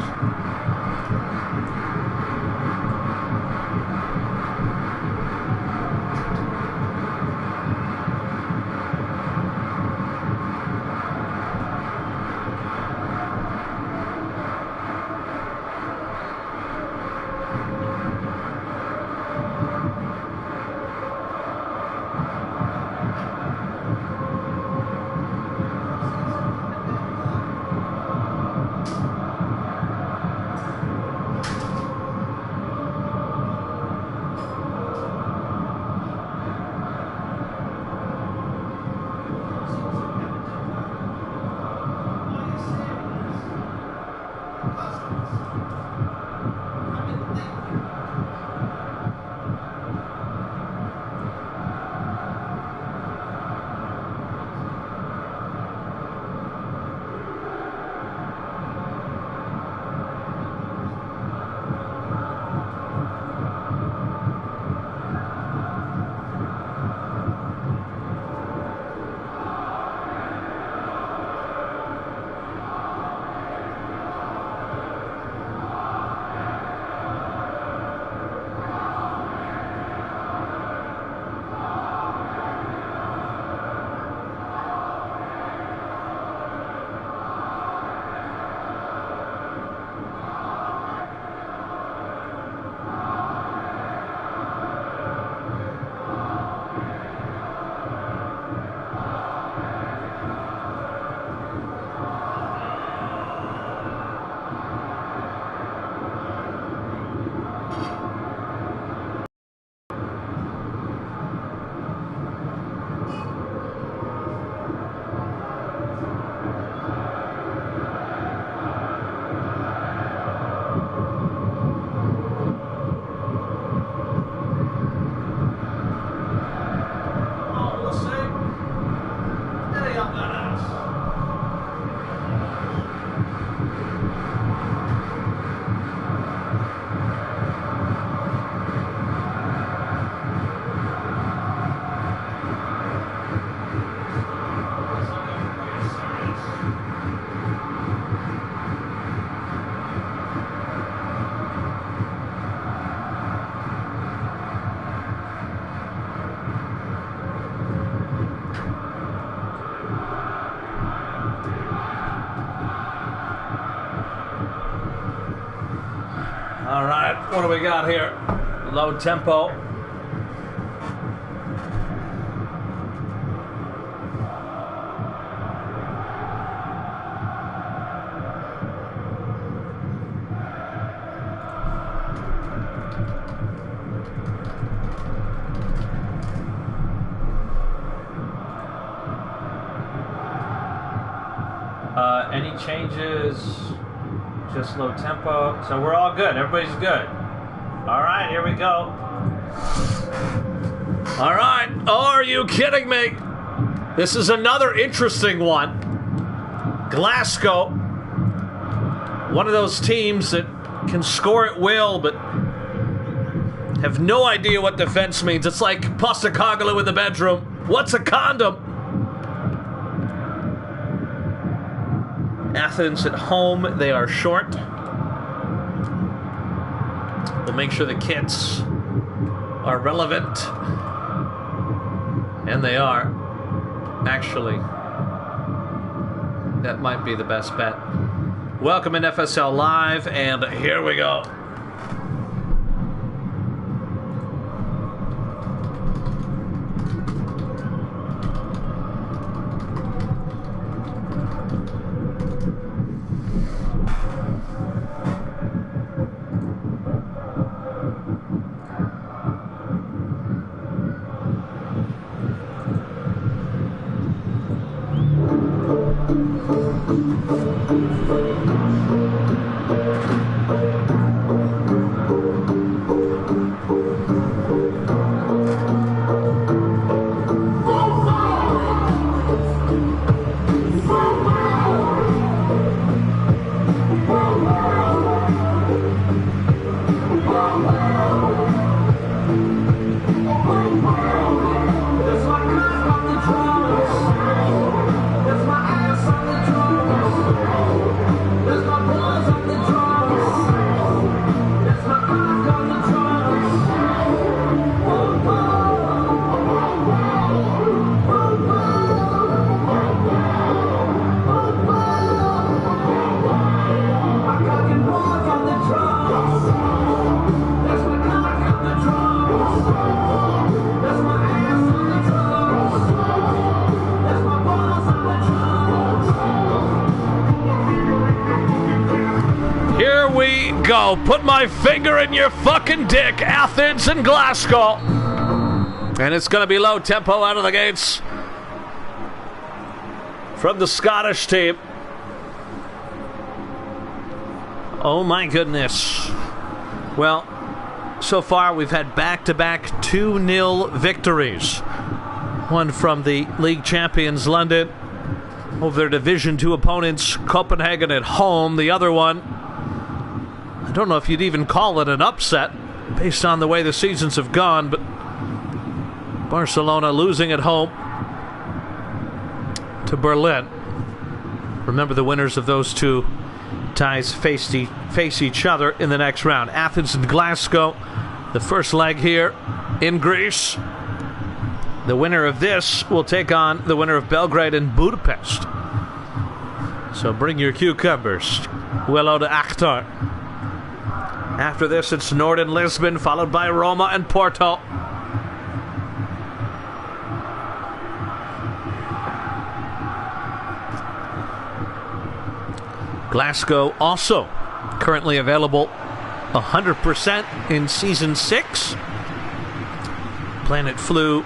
A: we got here? Low tempo. Any changes? Just low tempo. So we're all good. Everybody's good. All right, here we go. All right. Oh, are you kidding me? This is another interesting one. Glasgow. One of those teams that can score at will, but have no idea what defense means. It's like Postecoglou in the bedroom. What's a condom? Athens at home, they are short. We'll make sure the kits are relevant. And they are. Actually, that might be the best bet. Welcome in FSL Live, and here we go. Go. Put my finger in your fucking dick, Athens and Glasgow. And it's going to be low tempo out of the gates from the Scottish team. Oh my goodness. Well, so far we've had back-to-back 2-0 victories. One from the league champions London over their Division 2 opponents Copenhagen at home. The other one, I don't know if you'd even call it an upset based on the way the seasons have gone, but Barcelona losing at home to Berlin. Remember, the winners of those two ties face each other in the next round. Athens and Glasgow, the first leg here in Greece. The winner of this will take on the winner of Belgrade and Budapest. So bring your cucumbers. Willow to Akhtar. After this, it's Nord and Lisbon, followed by Roma and Porto. Glasgow also currently available 100% in Season 6. Planet Flu,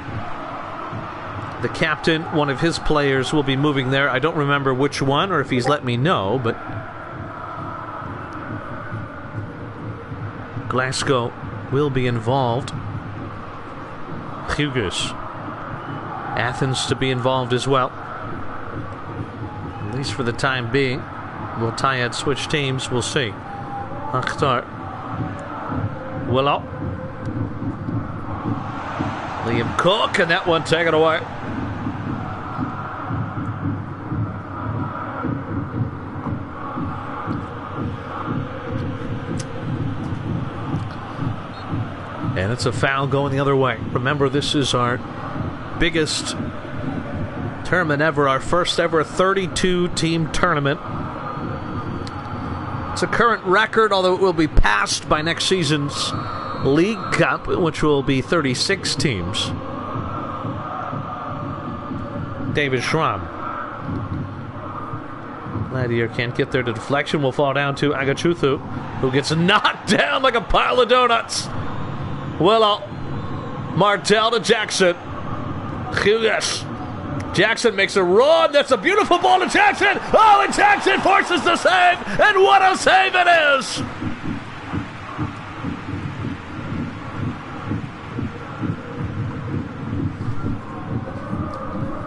A: the captain, one of his players will be moving there. I don't remember which one or if he's let me know, but Glasgow will be involved. Hughes. Athens to be involved as well. At least for the time being. Will Tayed switch teams? We'll see. Akhtar. Willow. Liam Cook, and that one taken away. And it's a foul going the other way. Remember, this is our biggest tournament ever, our first ever 32-team tournament.
C: It's a current record, although it will be passed by next season's League Cup, which will be 36 teams. David Schramm. Gladiator can't get there. The deflection will fall down to Agachuthu, who gets knocked down like a pile of donuts. Willow. Martel to Jackson. Hughes. Jackson makes a run. That's a beautiful ball to Jackson. Oh, and Jackson forces the save. And what a save it is.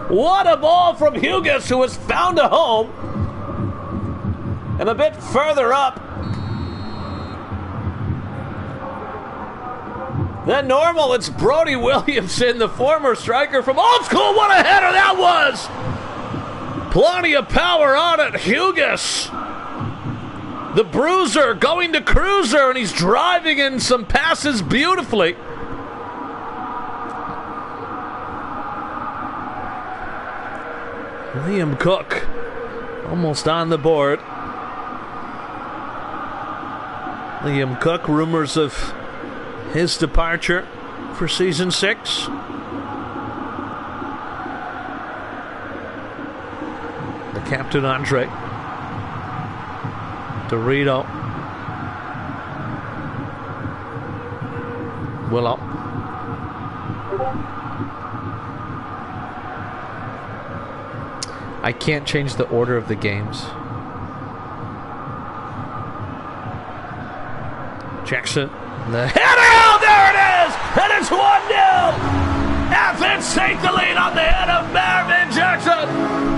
C: What a ball from Hughes, who has found a home. And a bit further up than normal, it's Brody Williamson, the former striker from Old School. What a header that was! Plenty of power on it. Hughes, the bruiser, going to cruiser, and he's driving in some passes beautifully. Liam Cook almost on the board. Liam Cook, rumors of his departure for season 6. The captain, Andre Dorito. Willow. I can't change the order of the games. Jackson. The header! Oh, there it is! And it's 1-0! Athens take the lead on the head of Marvin Jackson!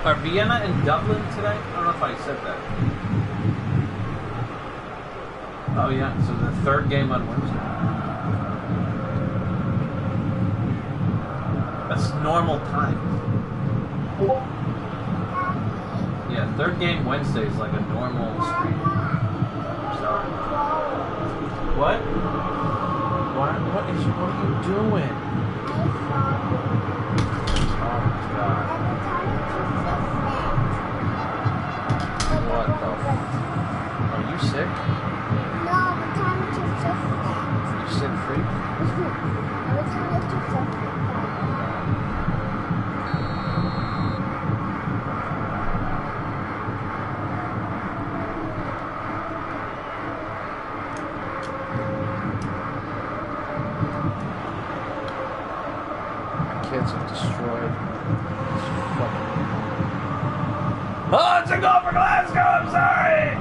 A: Are Vienna and Dublin today? I don't know if I said that. Oh yeah, so the third game on Wednesday. That's normal time. Yeah, third game Wednesday is like a normal stream. So, what? What are you doing? Oh my god. What the Are you sick?
D: No, I'm trying to
A: Are you sick free?
D: I'm trying to
A: Kids are destroyed. Oh, it's a goal for Glasgow! I'm sorry!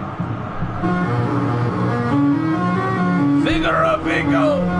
A: Figaro bingo!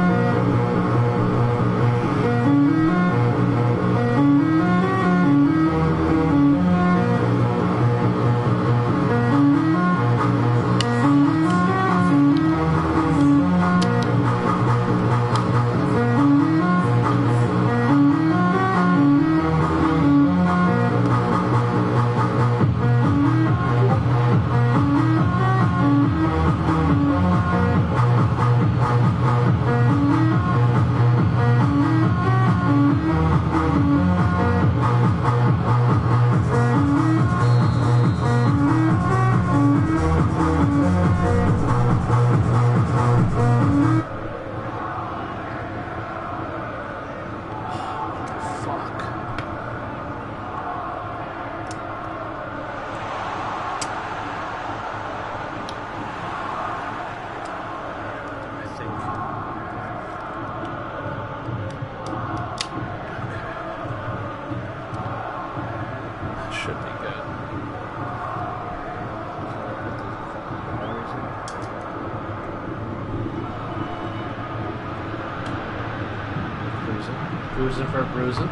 A: Boozing for bruising. I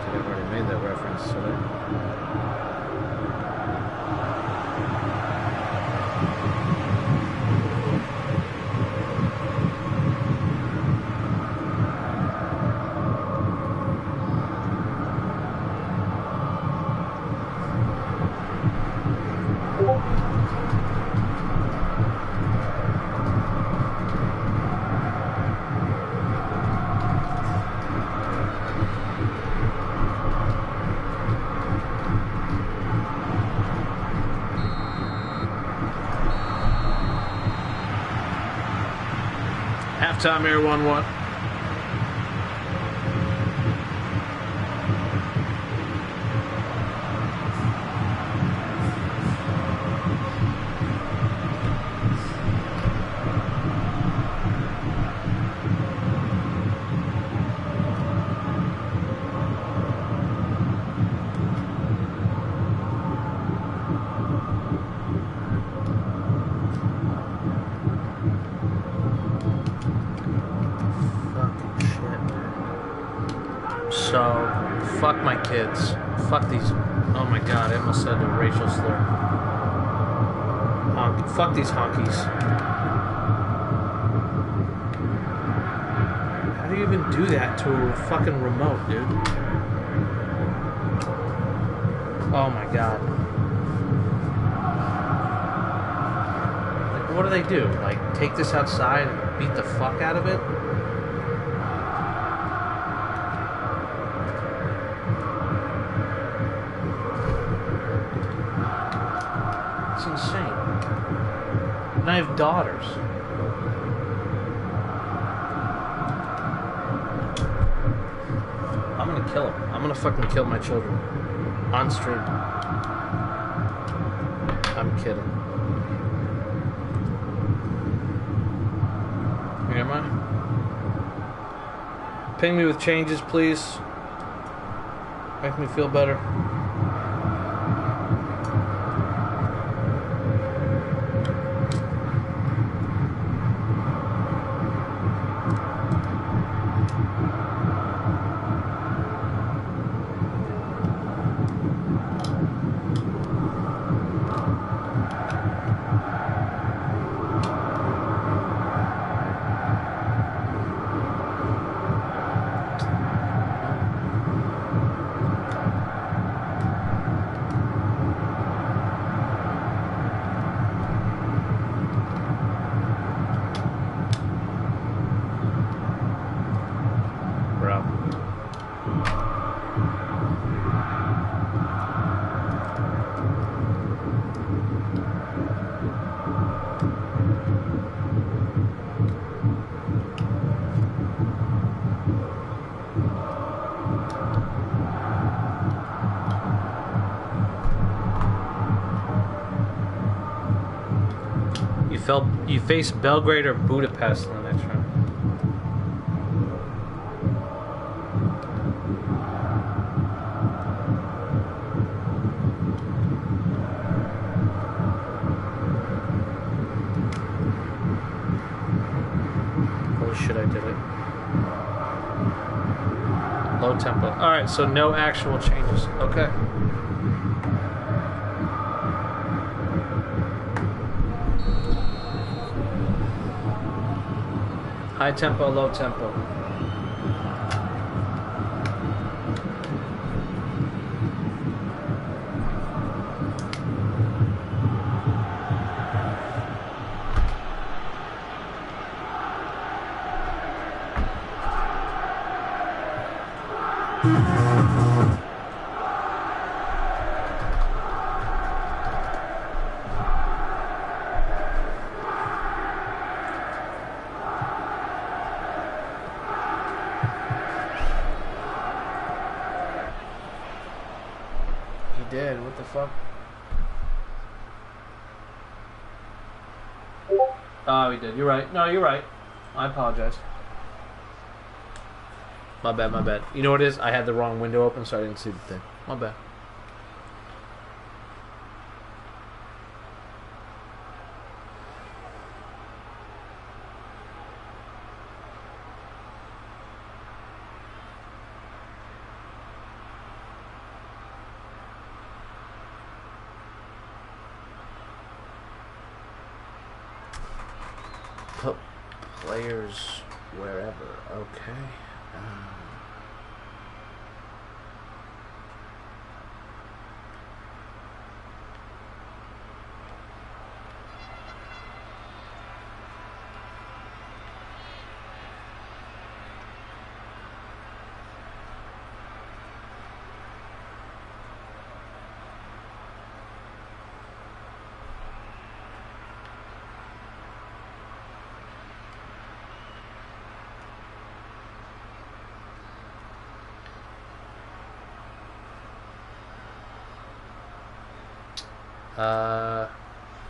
A: think I've already made that reference today. Halftime here, 1-1. So, fuck my kids. Fuck these. Oh my god, I almost said a racial slur. Fuck these honkies. How do you even do that to a fucking remote, dude? Oh my god. Like, what do they do? Like, take this outside and beat the fuck out of it? Insane. And I have daughters. I'm gonna kill them. I'm gonna fucking kill my children. On stream. I'm kidding. Am I? Ping me with changes, please. Make me feel better. You face Belgrade or Budapest in the next round. Holy shit, I did it. Low tempo. Alright, so no actual changes. Okay. High tempo, low tempo. Did what the fuck? Oh, he did. You're right. No, you're right. I apologize. My bad, my bad. You know what it is? I had the wrong window open, so I didn't see the thing. My bad.
C: Put players wherever. Okay.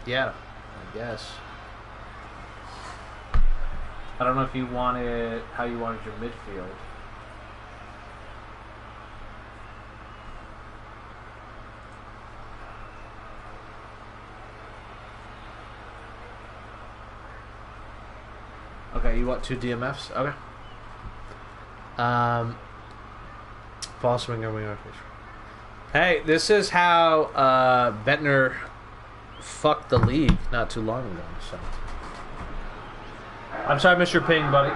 C: Yeah, I guess.
A: I don't know if you wanted how you wanted your midfield.
C: Okay, you want 2 DMFs? Okay. Ball swinger, winger. Hey, this is how Bentner fucked the league not too long ago. So,
A: I'm sorry, Mr. Ping, buddy.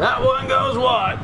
C: that one goes wide.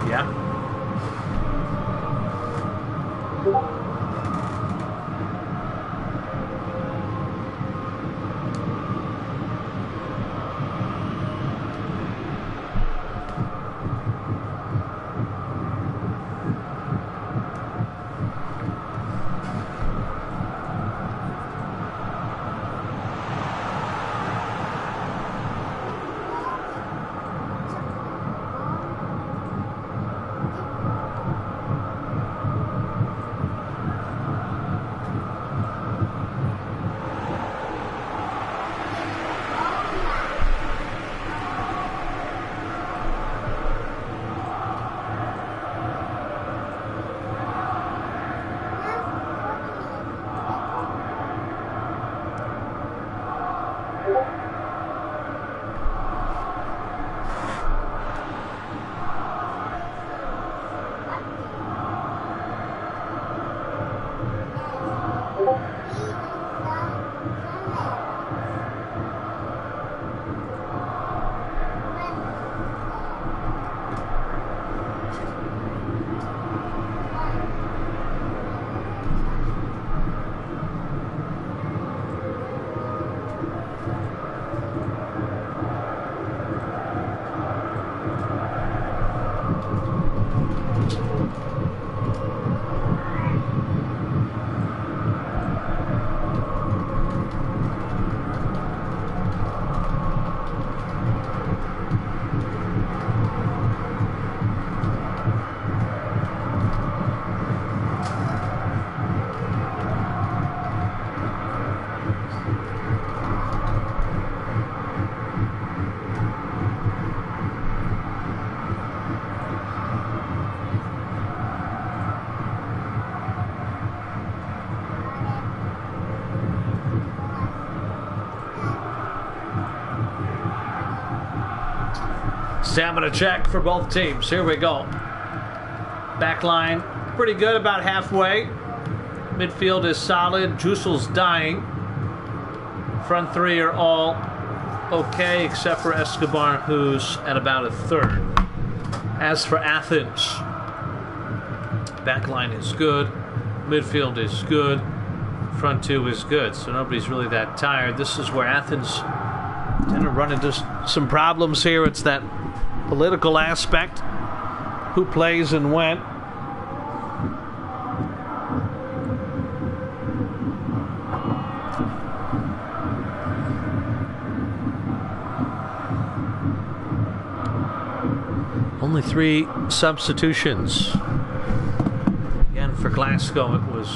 A: Yeah.
C: Stamina check for both teams. Here we go. Back line, pretty good, about halfway. Midfield is solid. Jusel's dying. Front three are all okay, except for Escobar, who's at about a third. As for Athens, back line is good. Midfield is good. Front two is good, so nobody's really that tired. This is where Athens tend to run into some problems here. It's that political aspect. Who plays and when. Only 3 substitutions. Again, for Glasgow, it was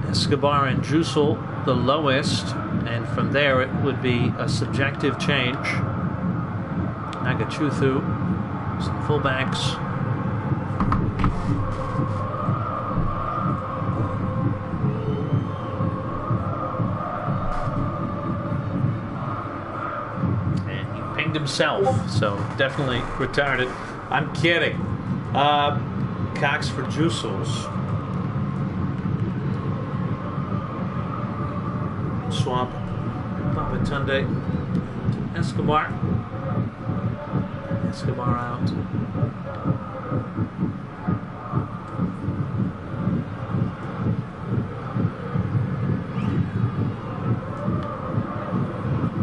C: Escobar and Jusel, the lowest, and from there it would be a subjective change. Agachuthu, some fullbacks. And he pinged himself, so definitely retarded. I'm kidding. Cox for Jusels. Swamp, Papatunde, Escobar. Escobar out.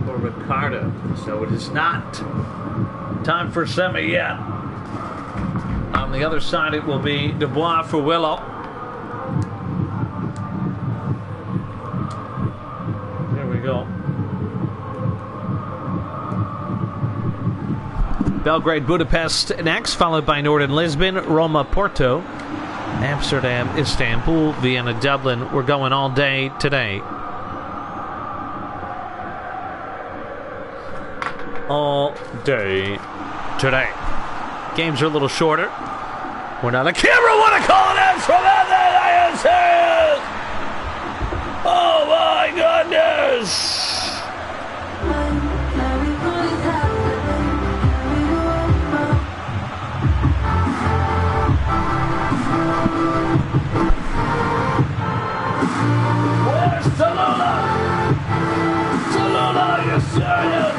C: For Ricardo. So it is not time for semi yet. On the other side, it will be Dubois for Willow. Go. Belgrade, Budapest next, followed by Northern Lisbon, Roma, Porto, Amsterdam, Istanbul, Vienna, Dublin. We're going all day today. All day today. Games are a little shorter. We're not a camera. What a call it is from Athens! Oh my goodness! Where's Tallulah? Tallulah, you serious?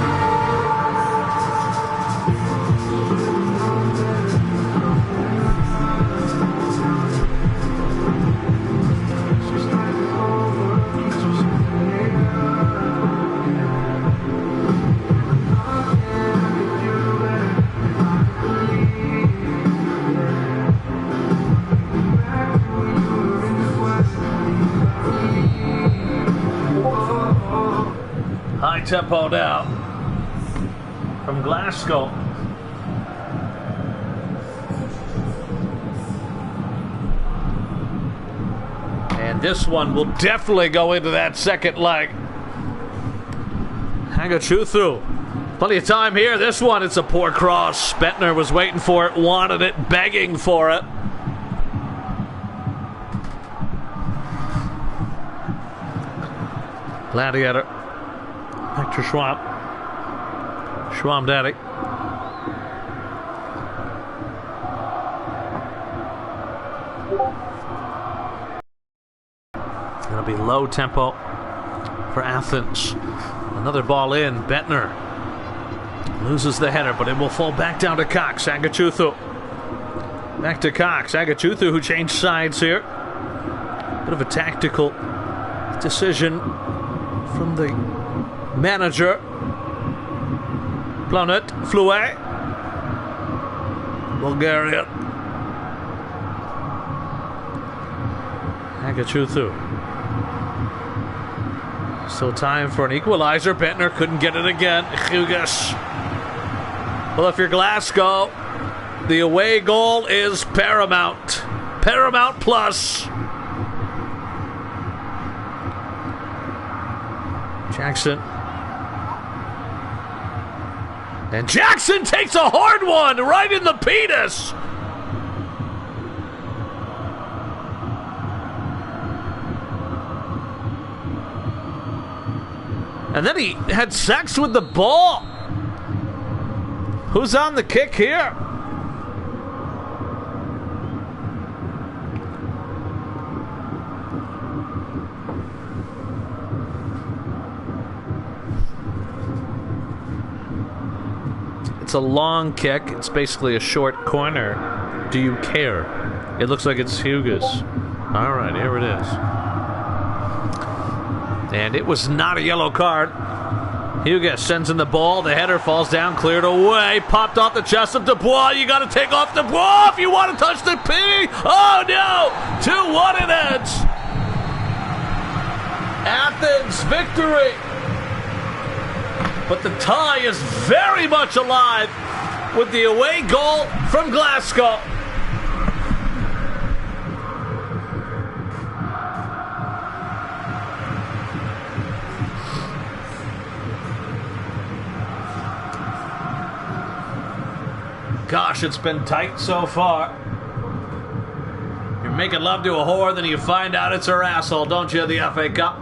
C: High tempo now from Glasgow. And this one will definitely go into that second leg. Agachuthu. Plenty of time here. This one, it's a poor cross. Bettner was waiting for it, wanted it, begging for it. Gladiator. Hector Schwab. Schwab Daddy. It's going to be low tempo for Athens. Another ball in. Bettner loses the header, but it will fall back down to Cox. Agachuthu. Back to Cox. Agachuthu, who changed sides here. Bit of a tactical decision from the manager. Planet Flouet. Bulgaria. Agachuthu. Still time for an equalizer. Bettner couldn't get it again. Hugas. Well, if you're Glasgow, the away goal is paramount. Paramount plus. Jackson. And Jackson takes a hard one right in the penis. And then he had sex with the ball. Who's on the kick here? It's a long kick. It's basically a short corner. Do you care? It looks like it's Hugas. All right, here it is. And it was not a yellow card. Hugas sends in the ball. The header falls down, cleared away, popped off the chest of Dubois. You got to take off Dubois if you want to touch the P. Oh, no! 2-1 it ends. Athens victory. But the tie is very much alive with the away goal from Glasgow. Gosh, it's been tight so far. You're making love to a whore, then you find out it's her asshole, don't you, the FA Cup?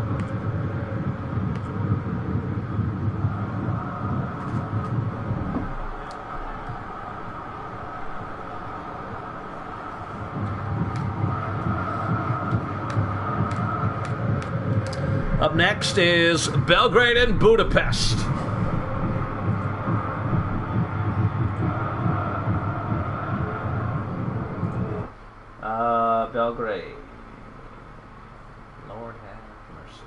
C: Up next is Belgrade and Budapest. Belgrade. Lord have mercy.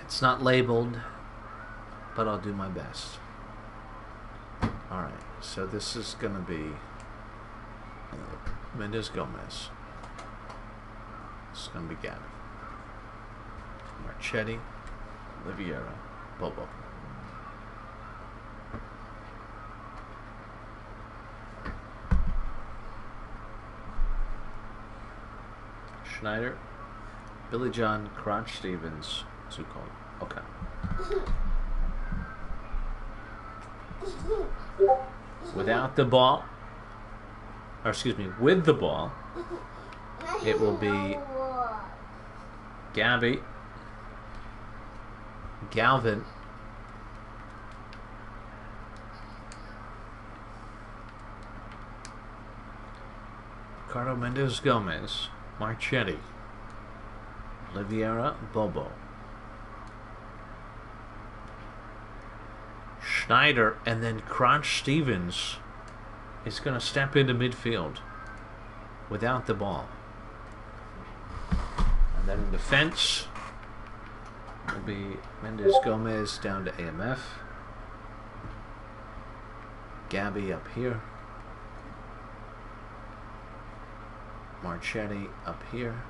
C: It's not labeled, but I'll do my best. Alright, so this is going to be Mendes Gomez. This is going to be Gavin. Marchetti, Oliveira, Bobo. Schneider, Billy John, Crotch Stevens, Zucco. Okay. Without the ball, or excuse me, with the ball, it will be Gabby, Galvin, Ricardo Mendes Gomez, Marchetti, Oliveira, Bobo, Schneider, and then Crunch Stevens is going to step into midfield without the ball. And then in defense will be Mendes Gomez down to AMF. Gabby up here. Marchetti up here.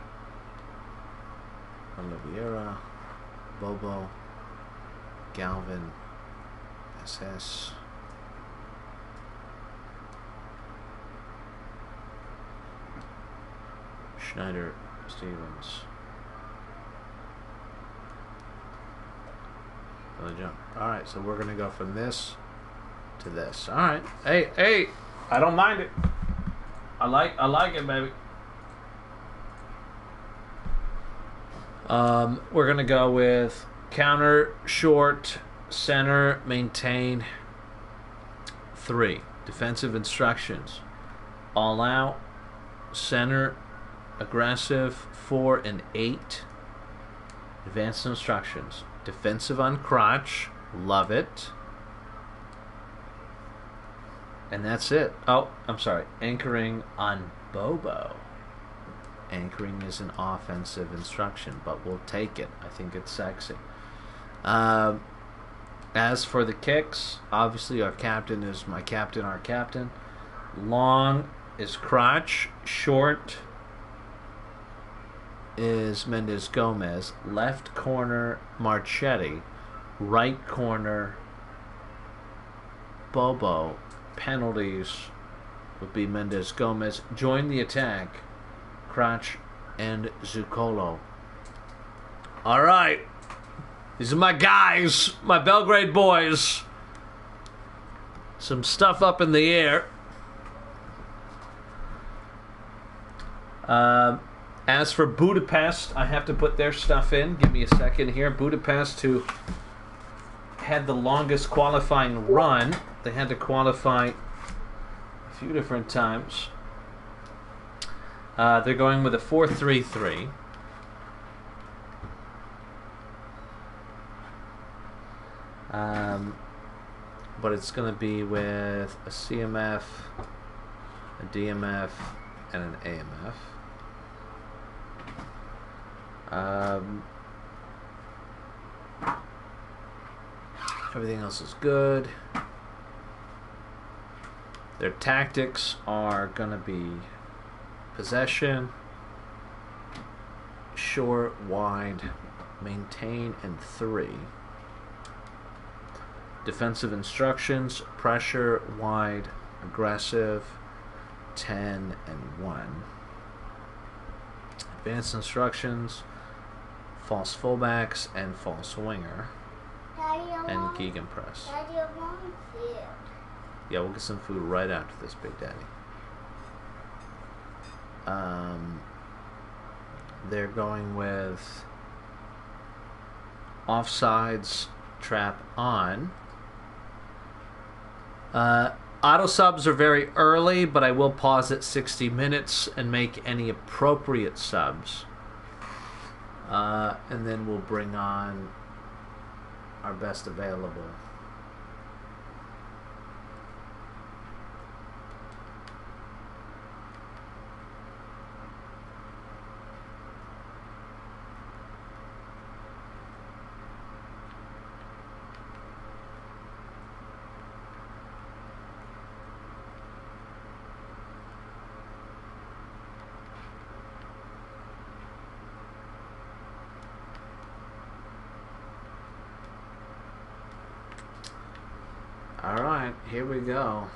C: Oliveira, Bobo, Galvin, SS. Schneider, Stevens. Alright, so we're going to go from this to this. Alright. Hey, I don't mind it. I like it, baby. We're going to go with counter, short, center, maintain. 3. Defensive instructions. All out, center, aggressive. 4 and 8. Advanced instructions. Defensive on crotch. Love it. And that's it. Oh, I'm sorry. Anchoring on Bobo. Anchoring is an offensive instruction, but we'll take it. I think it's sexy. As for the kicks, obviously our captain is my captain, our captain. Long is crotch. Short is Mendes Gomez. Left corner, Marchetti. Right corner, Bobo. Penalties, would be Mendes Gomez. Join the attack, Crotch and Zucolo. All right. These are my guys, my Belgrade boys. Some stuff up in the air. As for Budapest, I have to put their stuff in. Give me a second here. Budapest, who had the longest qualifying run. They had to qualify a few different times. They're going with a 4-3-3. But it's going to be with a CMF, a DMF, and an AMF. Everything else is good. Their tactics are going to be possession, short, wide, maintain, and 3. Defensive instructions, pressure, wide, aggressive, 10, and 1. Advanced instructions, false fullbacks, and false winger. And gegenpress.
D: Daddy, I want food.
C: Yeah, we'll get some food right after this, Big Daddy. They're going with offsides, trap on. Auto subs are very early, but I will pause at 60 minutes and make any appropriate subs. And then we'll bring on our best available. Alright, here we go.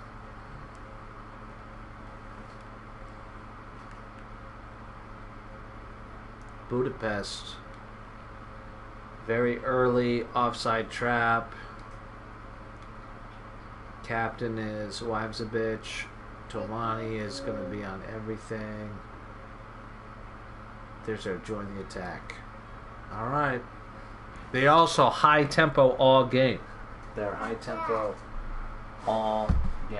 C: Budapest. Very early offside trap. Captain is Wives a Bitch. Tomani is going to be on everything. There's our join the attack. Alright. They also high tempo all game. They're high tempo all game.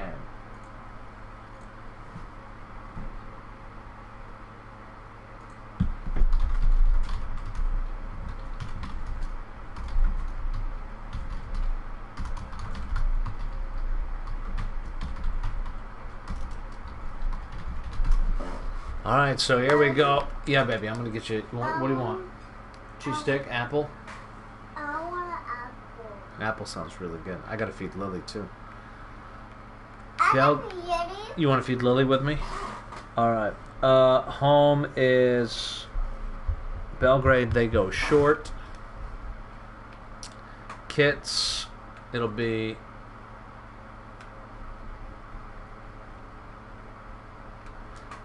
C: All right, so here we go. Yeah, baby, I'm gonna get you. What do you want? Cheese stick, apple.
D: I want an apple.
C: Apple sounds really good. I gotta feed Lily too.
D: I
C: You want to feed Lily with me? All right. Home is Belgrade. They go short. Kits. It'll be.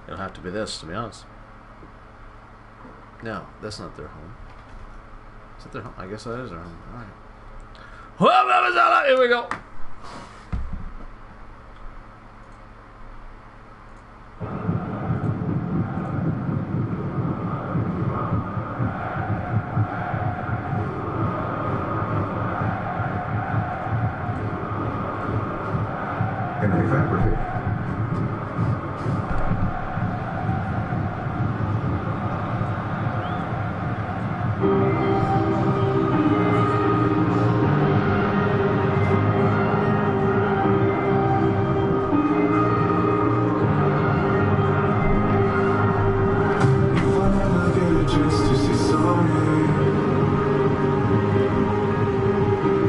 C: It'll have to be this, to be honest. No, that's not their home. Is that their home? I guess that is their home. All right. Here we go.
E: And they fabricate.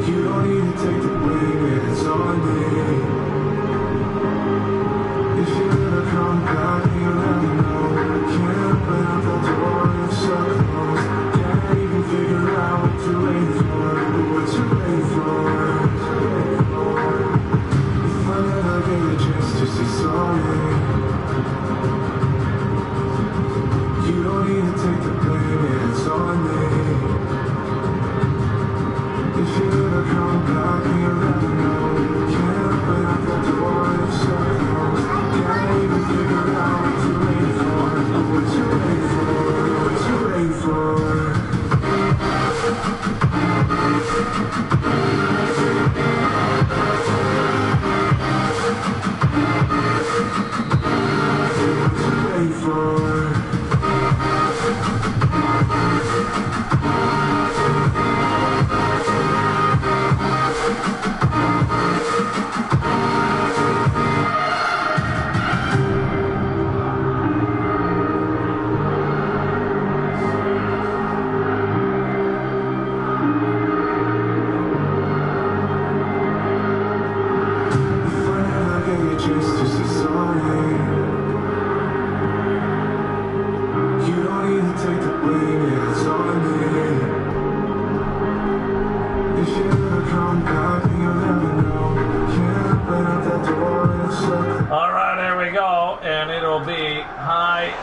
E: You don't need to take the blame, it's on me.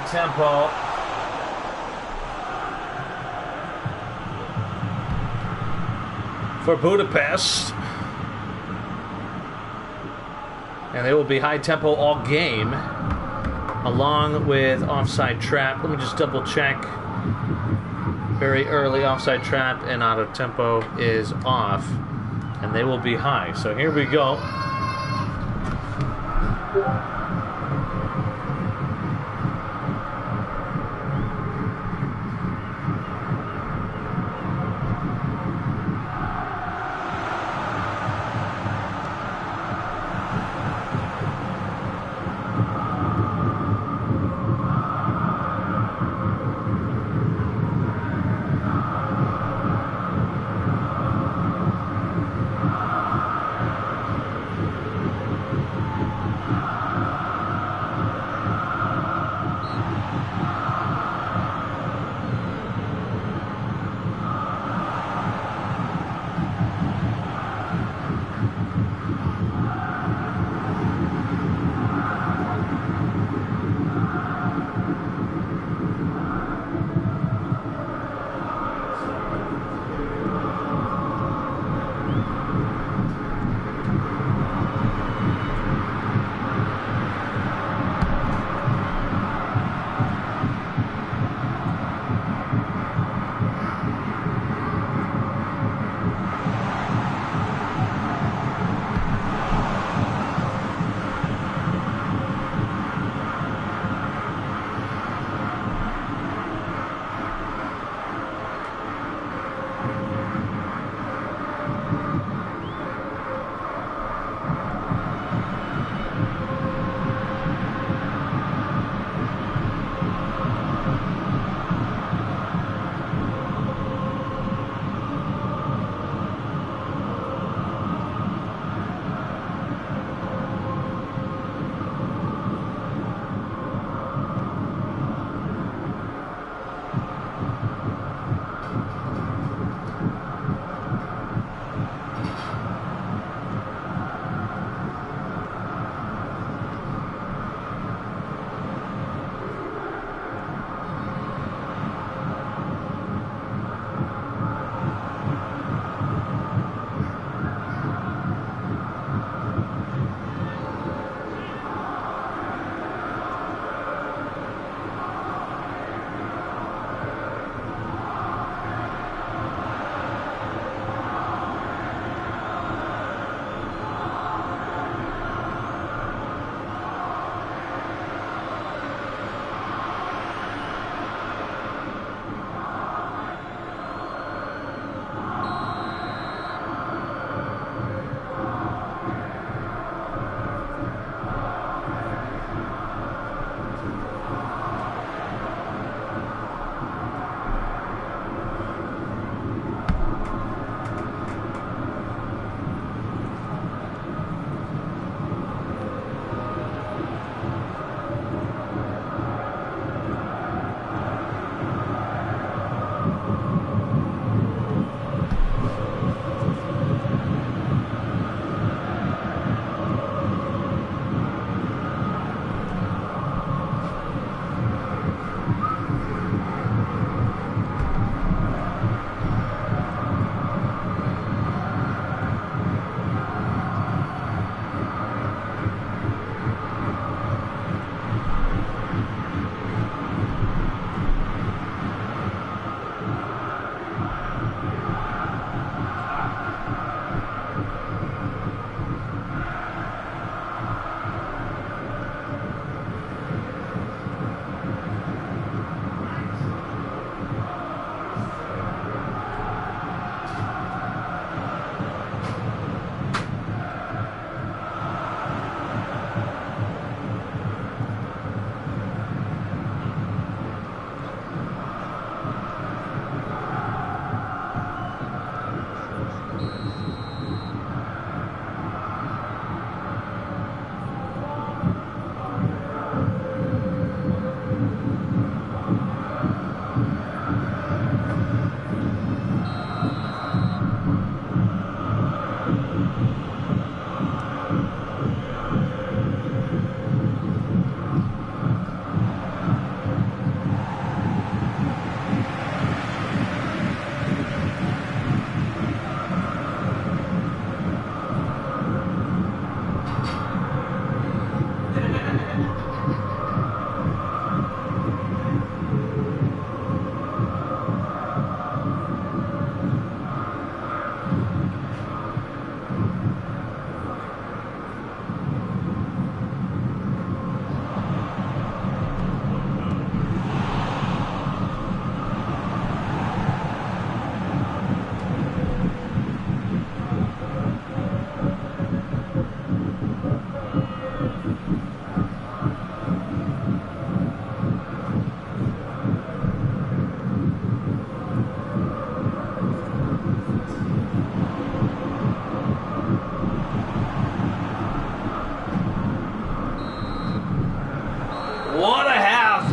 A: tempo.
C: For Budapest. And they will be high tempo all game, along with offside trap. Let me just double check. Very early offside trap and out of tempo is off, and they will be high. So here we go.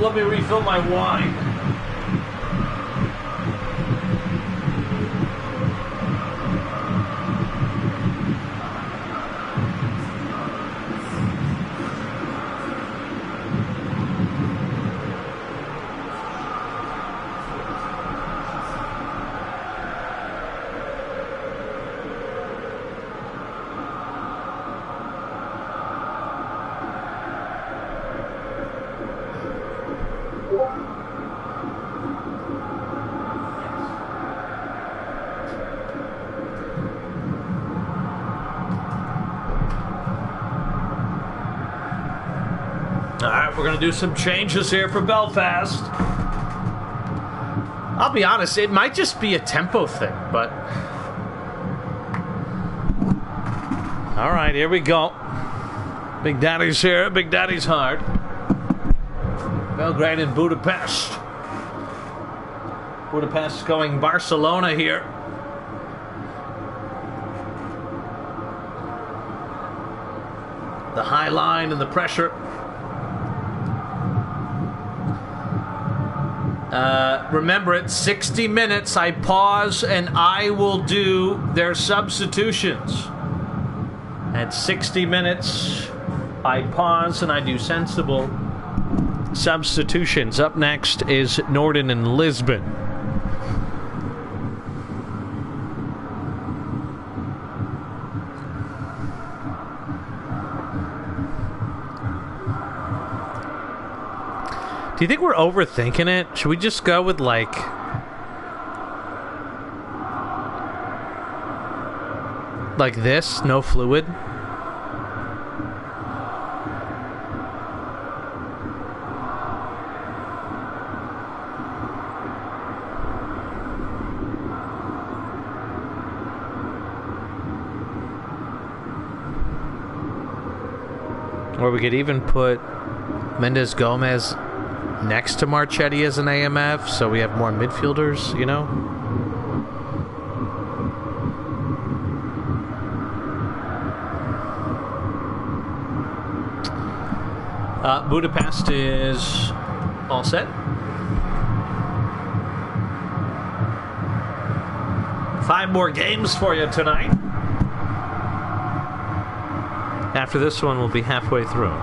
C: let me refill my wine. Alright, we're going to do some changes here for Belfast. I'll be honest, it might just be a tempo thing, but... Alright, here we go. Big Daddy's here, Big Daddy's hard. Belgrade and Budapest. Budapest going Barcelona here. The high line and the pressure. Remember, it's 60 minutes. I pause and I will do their substitutions. At 60 minutes, I pause and I do sensible substitutions. Up next is Norden and Lisbon. Do you think we're overthinking it? Should we just go with like this, no fluid? Or we could even put Mendes Gomez next to Marchetti as an AMF, so we have more midfielders, you know? Budapest is all set. Five more games for you tonight. After this one, we'll be halfway through.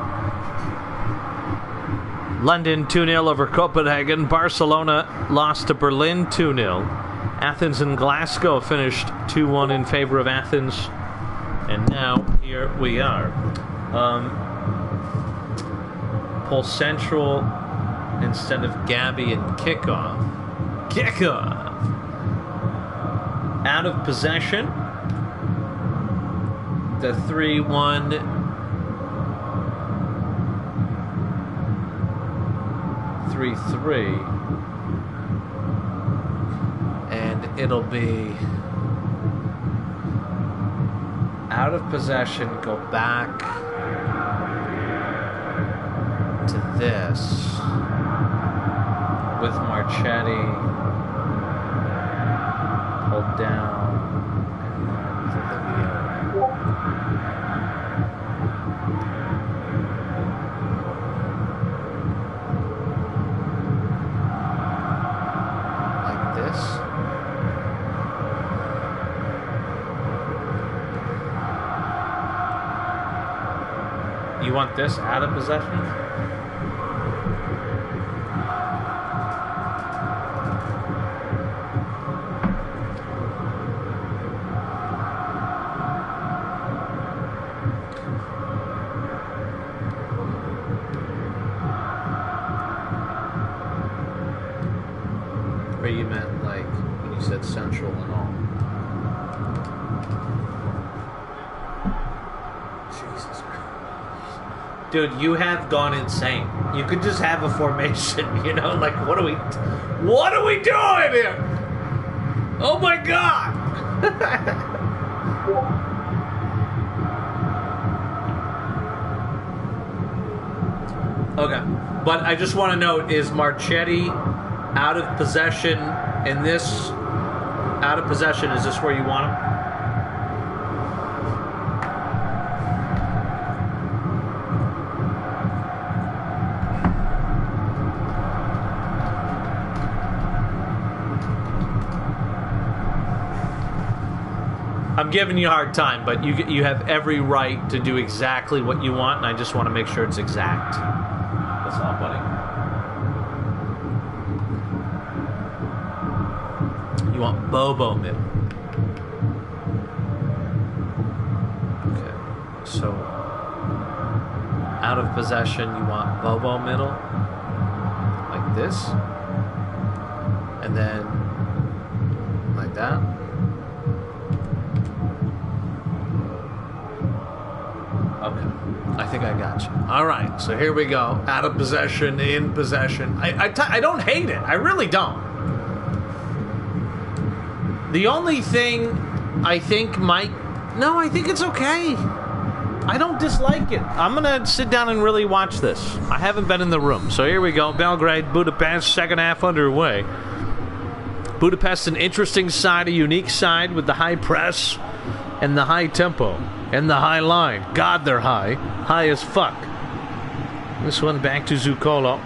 C: London 2-0 over Copenhagen. Barcelona lost to Berlin 2-0. Athens and Glasgow finished 2-1 in favor of Athens. And now, here we are. Pull Central instead of Gabby and Kickoff. Kickoff! Out of possession. The 3-1... 3-3, and it'll be out of possession, go back to this with Marchetti, hold down, and then to Livio. You want this out of possession? Or you meant like when you said central and all? Jesus Christ. Dude, you have gone insane. You could just have a formation, you know? Like, what are we doing here? Oh my God! Okay, but I just want to note, is Marchetti out of possession in this? Out of possession, is this where you want him?
A: I'm giving you a hard time, but you have every right to do exactly what you want, and I just want to make sure it's exact. That's all, buddy. You want Bobo middle. Okay, so out of possession, you want Bobo middle, like this, and then like that. Okay, I think I got you. All right, so here we go. Out of possession, in possession. I don't hate it. I really don't. The only thing I think might... No, I think it's okay. I don't dislike it. I'm going to sit down and really watch this. I haven't been in the room. So here we go. Belgrade, Budapest, second half underway. Budapest, an interesting side, a unique side with the high press and the high tempo and the high line. God, they're high. High as fuck. This one back to Zuccolo.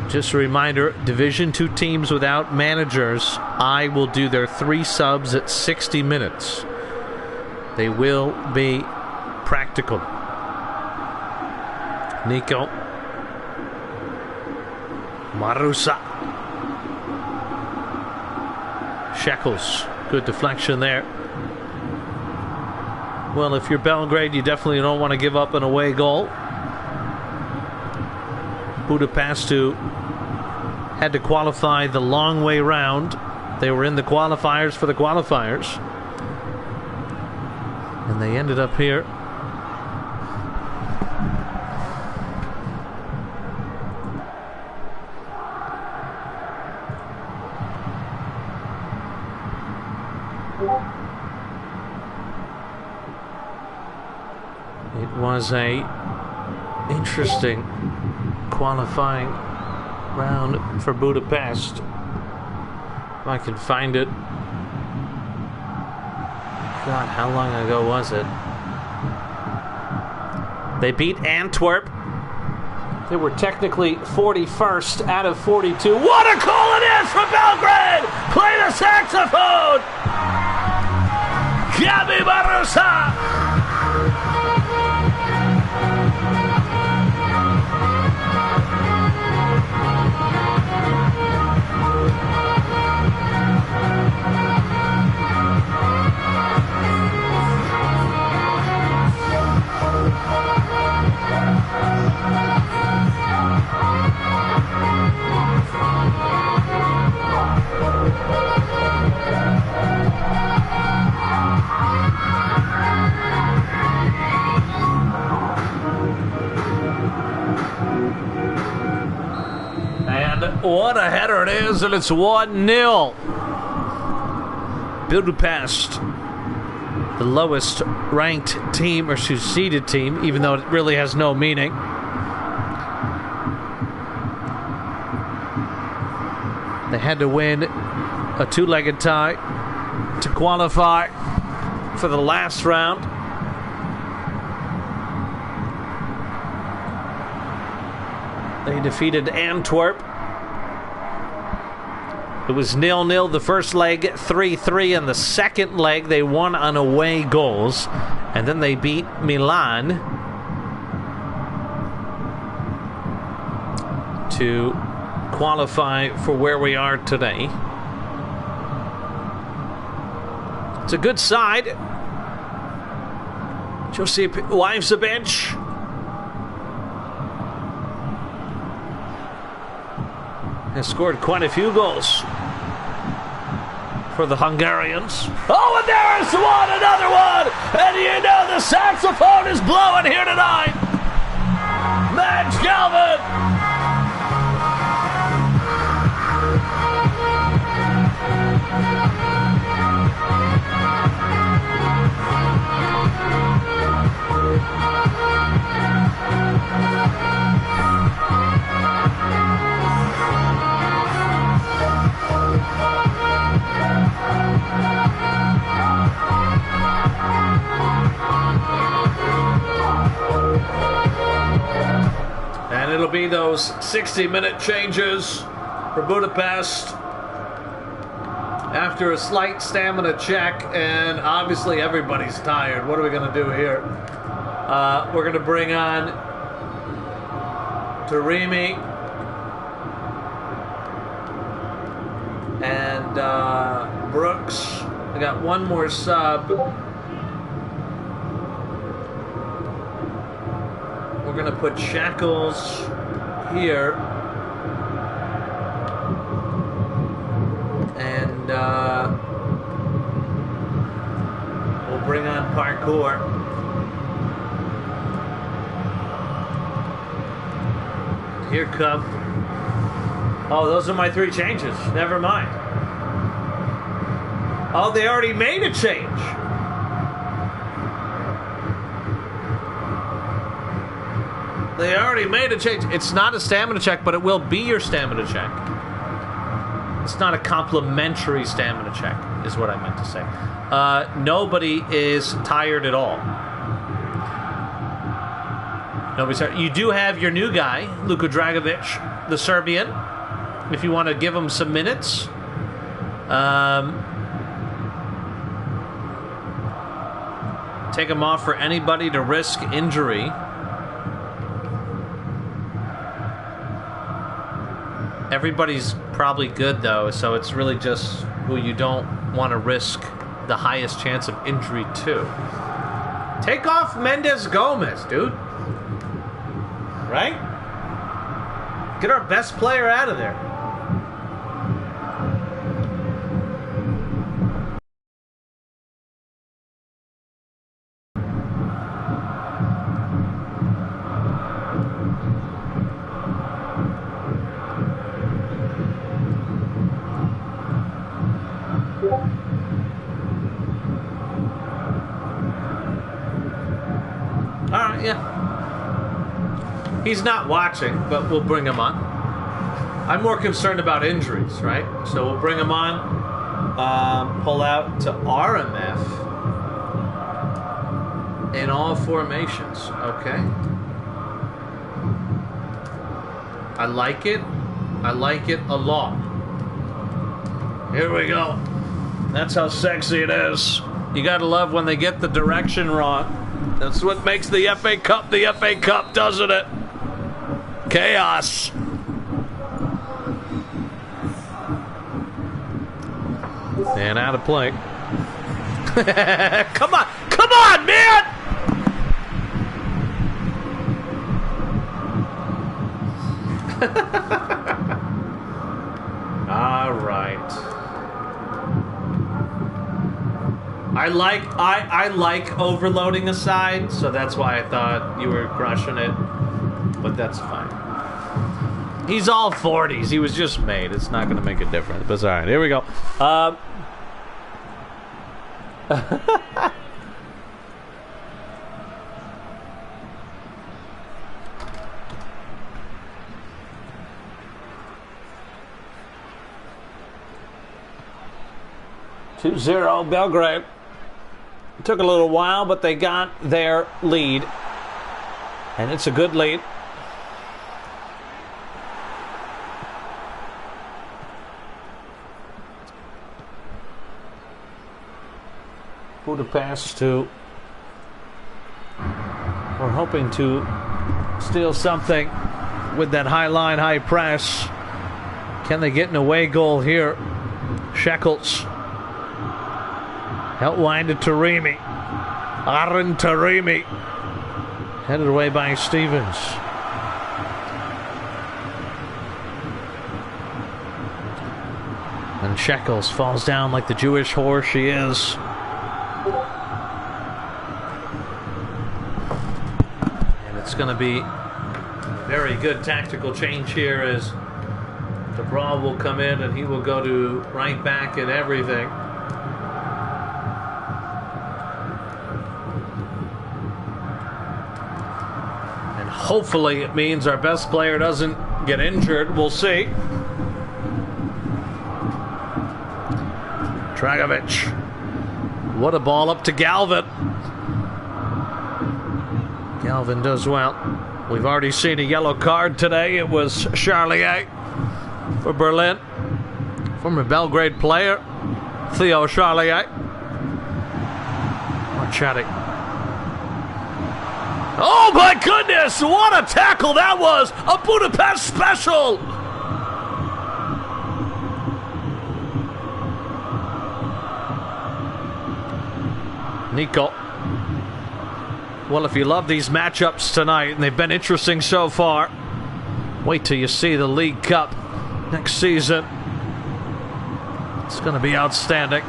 A: Just a reminder, Division 2 teams without managers, I will do their 3 subs at 60 minutes. They will be practical. Nico. Marusa. Shekels. Good deflection there. Well, if you're Belgrade, you definitely don't want to give up an away goal. Budapest, who had to qualify the long way round. They were in the qualifiers for the qualifiers. And they ended up here. It was a interesting qualifying round for Budapest. If I can find it. God, how long ago was it? They beat Antwerp. They were technically 41st out of 42. What a call it is from Belgrade! Play the saxophone! Gabi Marusa! What a header it is, and it's 1-0. Budapest, the lowest ranked team, or seeded team, even though it really has no meaning. They had to win a 2-legged tie to qualify for the last round. They defeated Antwerp. It was 0-0 the first leg, 3-3 in the second leg. They won on away goals. And then they beat Milan to qualify for where we are today. It's a good side. Josip wives the bench. Has scored quite a few goals for the Hungarians. Oh, and there is one, another one! And you know the saxophone is blowing here tonight! Madge Galvin! And it'll be those 60-minute changes for Budapest
C: after a slight stamina check, and obviously everybody's tired. What are we going to do here? We're going to bring on Tarimi and Brooks. We got one more sub. We're going to put Shackles here. And we'll bring on Parkour. Here come. Oh, those are my 3 changes. Never mind. Oh, they already made a change. They already made a change. It's not a stamina check, but it will be your stamina check. It's not a complimentary stamina check, is what I meant to say. Nobody is tired at all. Nobody's tired. You do have your new guy, Luka Dragovic, the Serbian, if you want to give him some minutes. Take him off for anybody to risk injury. Everybody's probably good, though, so it's really just who you don't want to risk the highest chance of injury to. Take off Mendes Gomez, dude. Right? Get our best player out of there. He's not watching, but we'll bring him on. I'm more concerned about injuries, right? So we'll bring him on. Pull out to RMF in all formations. Okay. I like it. I like it a lot. Here we go. That's how sexy it is. You gotta love when they get the direction wrong. That's what makes the FA Cup, doesn't it? Chaos. And out of play. Come on, man! All right. I like overloading a side, so that's why I thought you were crushing it. But that's fine. He's all 40s. He was just made. It's not going to make a difference. But it's all right. Here we go. 2-0 Belgrade. It took a little while, but they got their lead. And it's a good lead. Budapest to... We're hoping to steal something with that high line, high press. Can they get an away goal here? Shekels. Outlined to Tarimi. Aaron Tarimi. Headed away by Stevens. And Shekels falls down like the Jewish whore she is. And it's going to be a very good tactical change here as DeBraw will come in and he will go to right back and everything. And hopefully it means our best player doesn't get injured. We'll see. Dragovic. What a ball up to Galvin. Galvin does well. We've already seen a yellow card today. It was Charlier for Berlin. Former Belgrade player. Theo Charlier. Marchetti. Oh my goodness! What a tackle that was! A Budapest special! Nico. Well, if you love these matchups tonight, and they've been interesting so far, wait till you see the League Cup next season. It's going to be outstanding.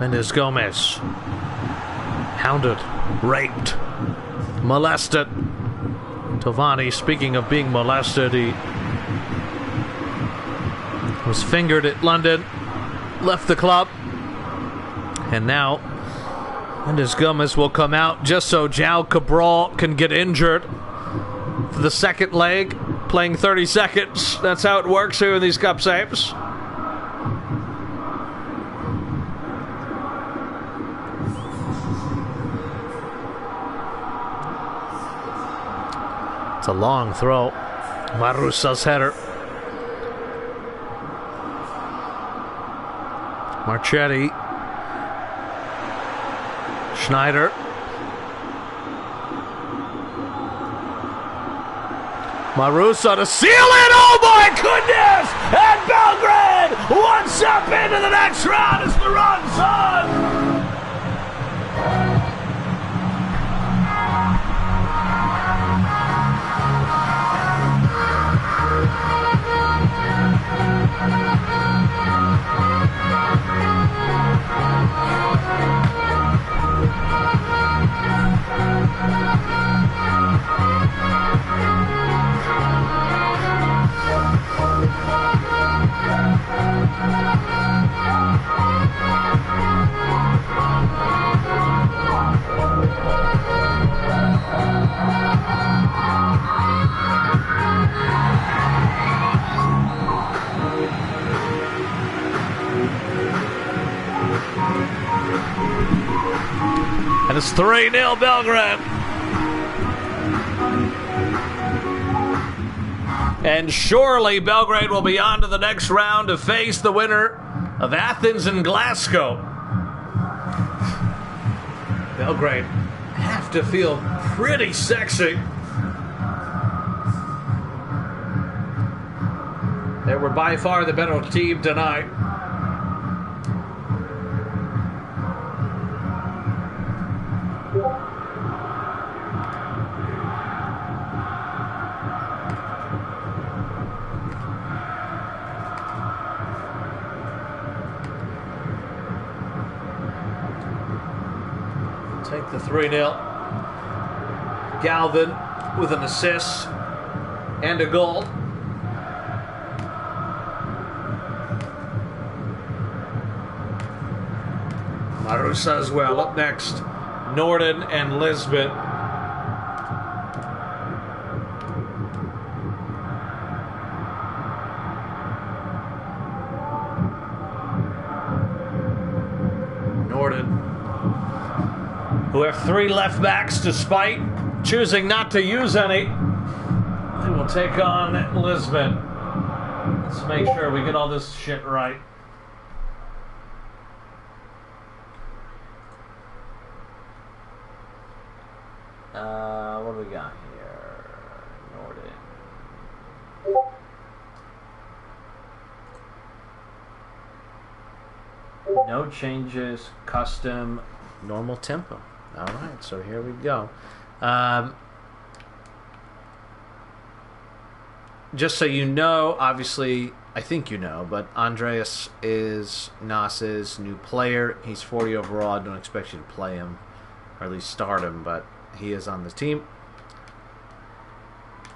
C: Mendes Gomez. Hounded. Raped. Molested. Tovani, speaking of being molested, he was fingered at London, left the club, and now Mendes Gomez will come out just so João Cabral can get injured for the second leg, playing 30 seconds. That's how it works here in these cup saves. It's a long throw. Marusa's header. Marchetti. Schneider. Marusa to seal it. Oh my goodness! And Belgrade one step into the next round as the run's on. And it's 3-0 Belgrade. And surely Belgrade will be on to the next round to face the winner of Athens and Glasgow. Belgrade have to feel pretty sexy. They were by far the better team tonight. Take the 3-0. Galvin with an assist and a goal. Marusa as well. Up next, Norden and Lisbon. Norden, who have 3 left backs despite choosing not to use any. They will take on Lisbon. Let's make sure we get all this shit right. What do we got here? Norden. No changes, custom, normal tempo. All right, so here we go. Just so you know, obviously, I think you know, but Andreas is Nas's new player. He's 40 overall. I don't expect you to play him, or at least start him, but he is on the team.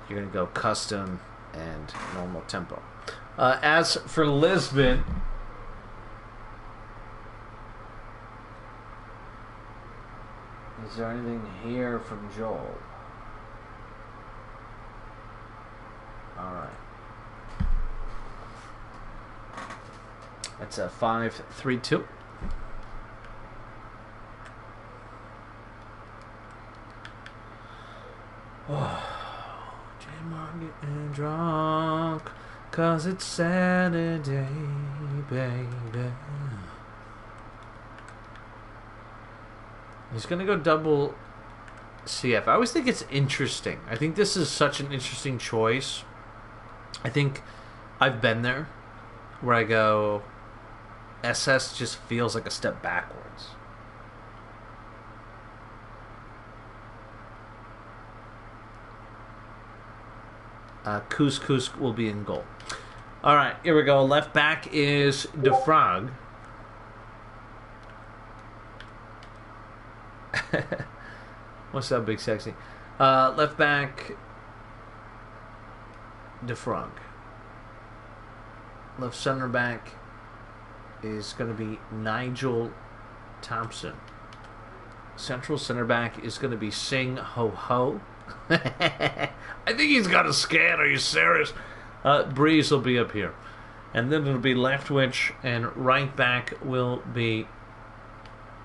C: You're going to go custom and normal tempo. As for Lisbon, is there anything here from Joel? All right. That's a 5-3-2. Oh. 'Cause it's Saturday, baby. He's gonna go double CF. I always think it's interesting. I think this is such an interesting choice. I think I've been there where I go, SS just feels like a step backwards. Couscous will be in goal. All right, here we go. Left back is DeFrog. What's up, big sexy? Left back, DeFrog. Left center back is going to be Nigel Thompson. Central center back is going to be Sing Ho Ho. I think he's got a scan. Are you serious? Breeze will be up here. And then it'll be left witch, and right back will be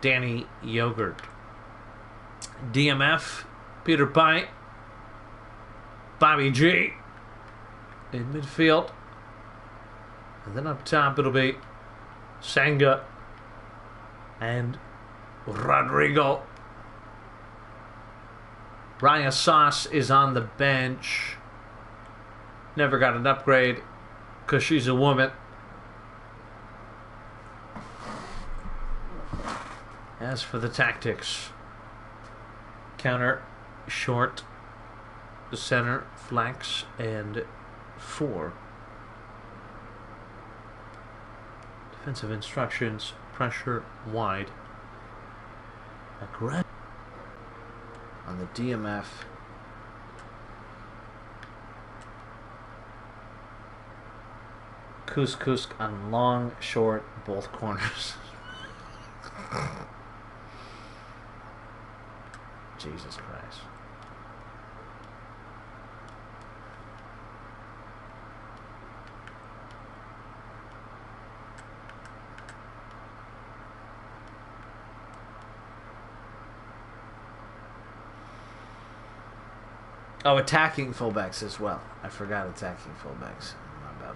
C: Danny Yogurt. DMF, Peter Pie, Bobby G in midfield. And then up top it'll be Sanga and Rodrigo. Raya Sauce is on the bench. Never got an upgrade because she's a woman. As for the tactics, counter, short, center, flanks, and 4. Defensive instructions, pressure, wide, aggressive. On the DMF, Couscous on long, short, both corners. Jesus Christ. Oh, attacking fullbacks as well. I forgot attacking fullbacks. My bad.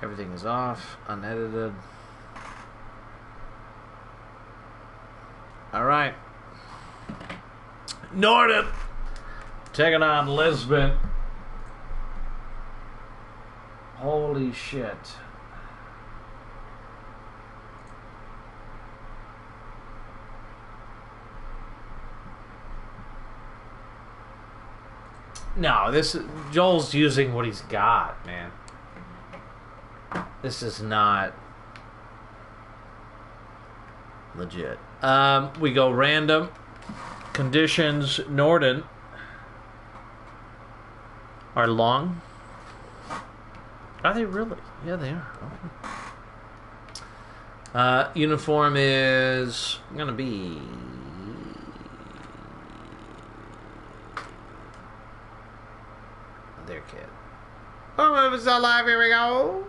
C: Everything is off, unedited. All right. Norden taking on Lisbon. Holy shit. No, this Joel's using what he's got, man. This is not legit. We go random. Conditions, Norden are long. Are they really? Yeah, they are. Okay. Uniform is going to be their kid. Oh, if it's alive, here we go.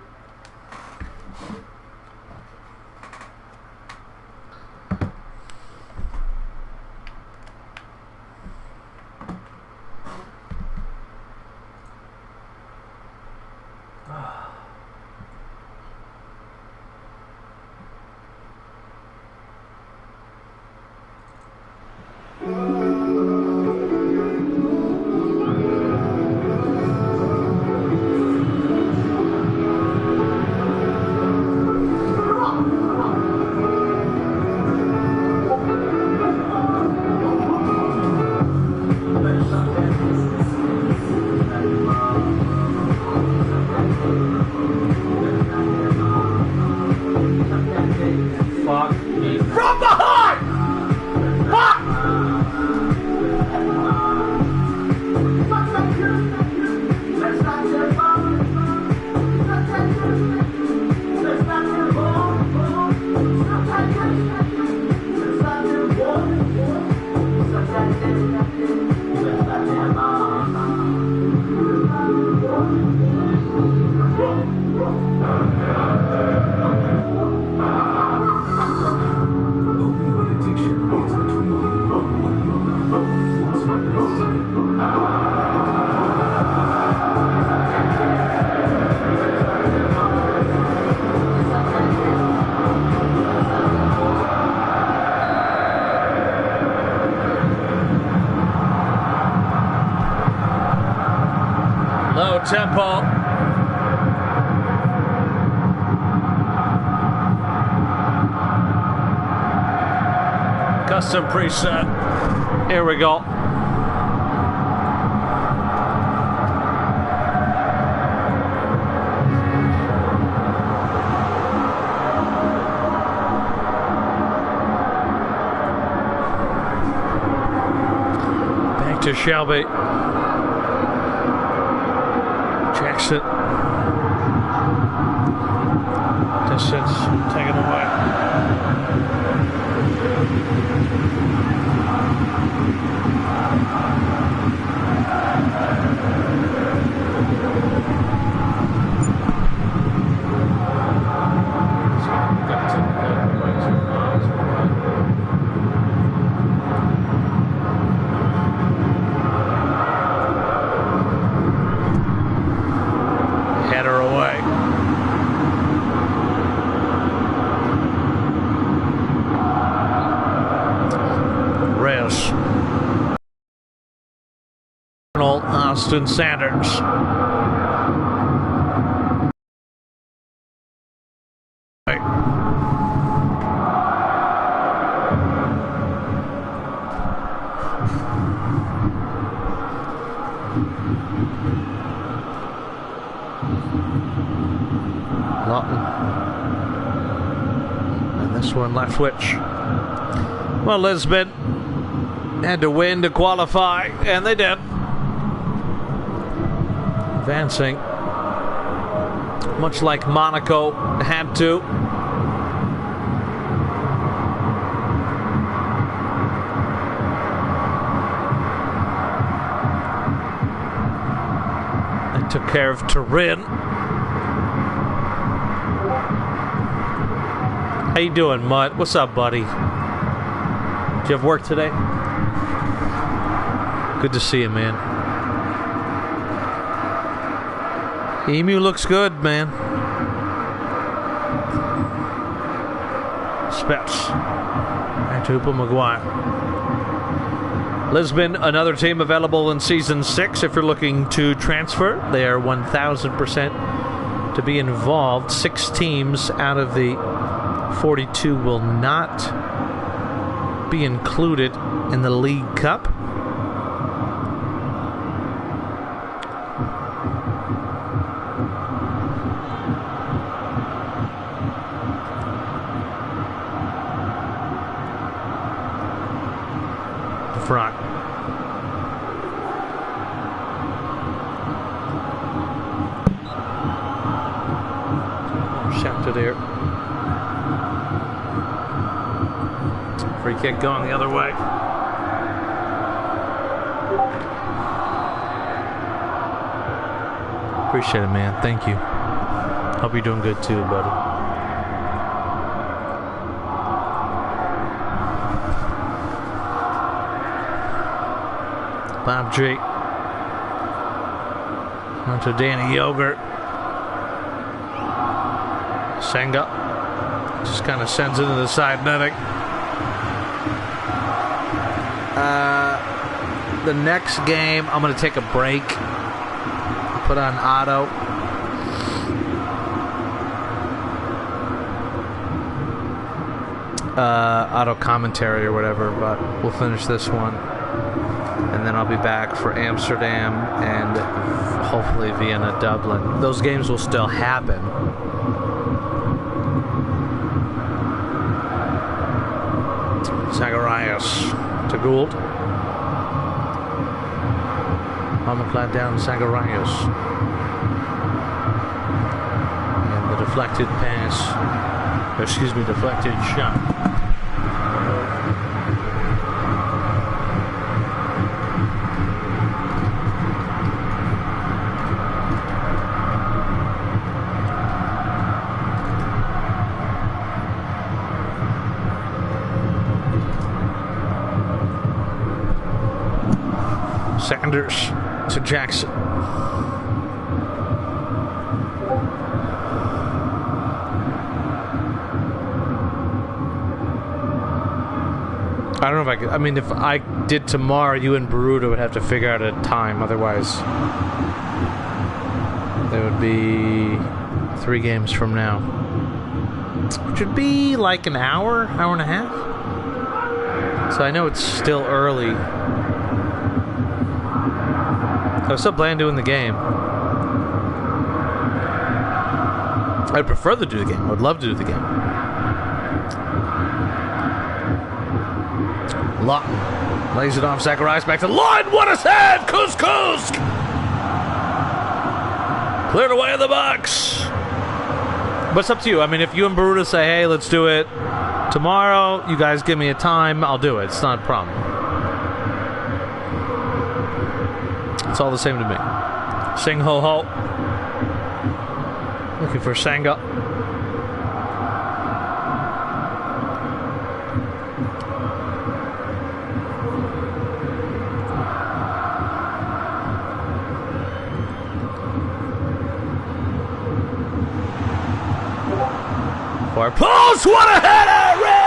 C: custom preset. Here we go. Back to Shelby. Jackson. Distance taken away. Header away. Reyes. Austin Sanders. Lawton. And this one left switch. Well, Lisbon had to win to qualify, and they did. Advancing, much like Monaco had to. They took care of Turin. How you doing, Mutt? What's up, buddy? Did you have work today? Good to see you, man. Emu looks good, man. Spets. Back to Hooper Maguire. Lisbon, another team available in Season 6 if you're looking to transfer. They are 1,000% to be involved. 6 teams out of the 42 will not be included in the League Cup. Front. Shanked it here. Free kick going the other way. Appreciate it, man. Thank you. Hope you're doing good too, buddy. Bob G. Onto Danny Yogurt. Senga. Just kind of sends it to the side netting. The next game, I'm going to take a break. Put on auto. Auto commentary or whatever, but we'll finish this one. And then I'll be back for Amsterdam and hopefully Vienna, Dublin. Those games will still happen. Zacharias to Gould. Hammerclad down Zacharias. And the deflected pass. Deflected shot. Sanders to Jackson. I don't know if I could. I mean, if I did tomorrow, you and Baruta would have to figure out a time. Otherwise, there would be 3 games from now, which would be like an hour and a half. So I know it's still early. I was still planning doing the game. I'd prefer to do the game. I would love to do the game. Lawton lays it off. Zacharias back to the line. What a save! Kusk! Cleared away in the box. But it's up to you. I mean, if you and Baruta say, hey, let's do it tomorrow, you guys give me a time, I'll do it. It's not a problem. It's all the same to me. Sing ho ho. Looking for Sanga. Far post, what a header! Reds!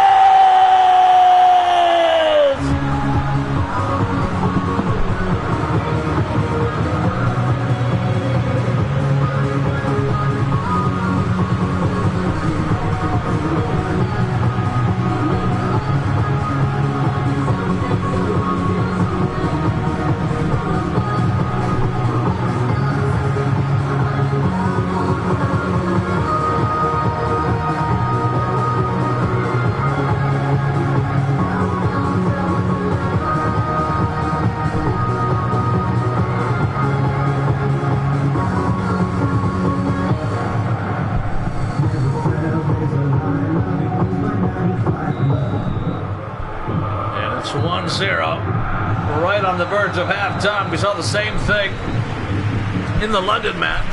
C: And it's 1-0. Right on the verge of halftime. We saw the same thing in the London match.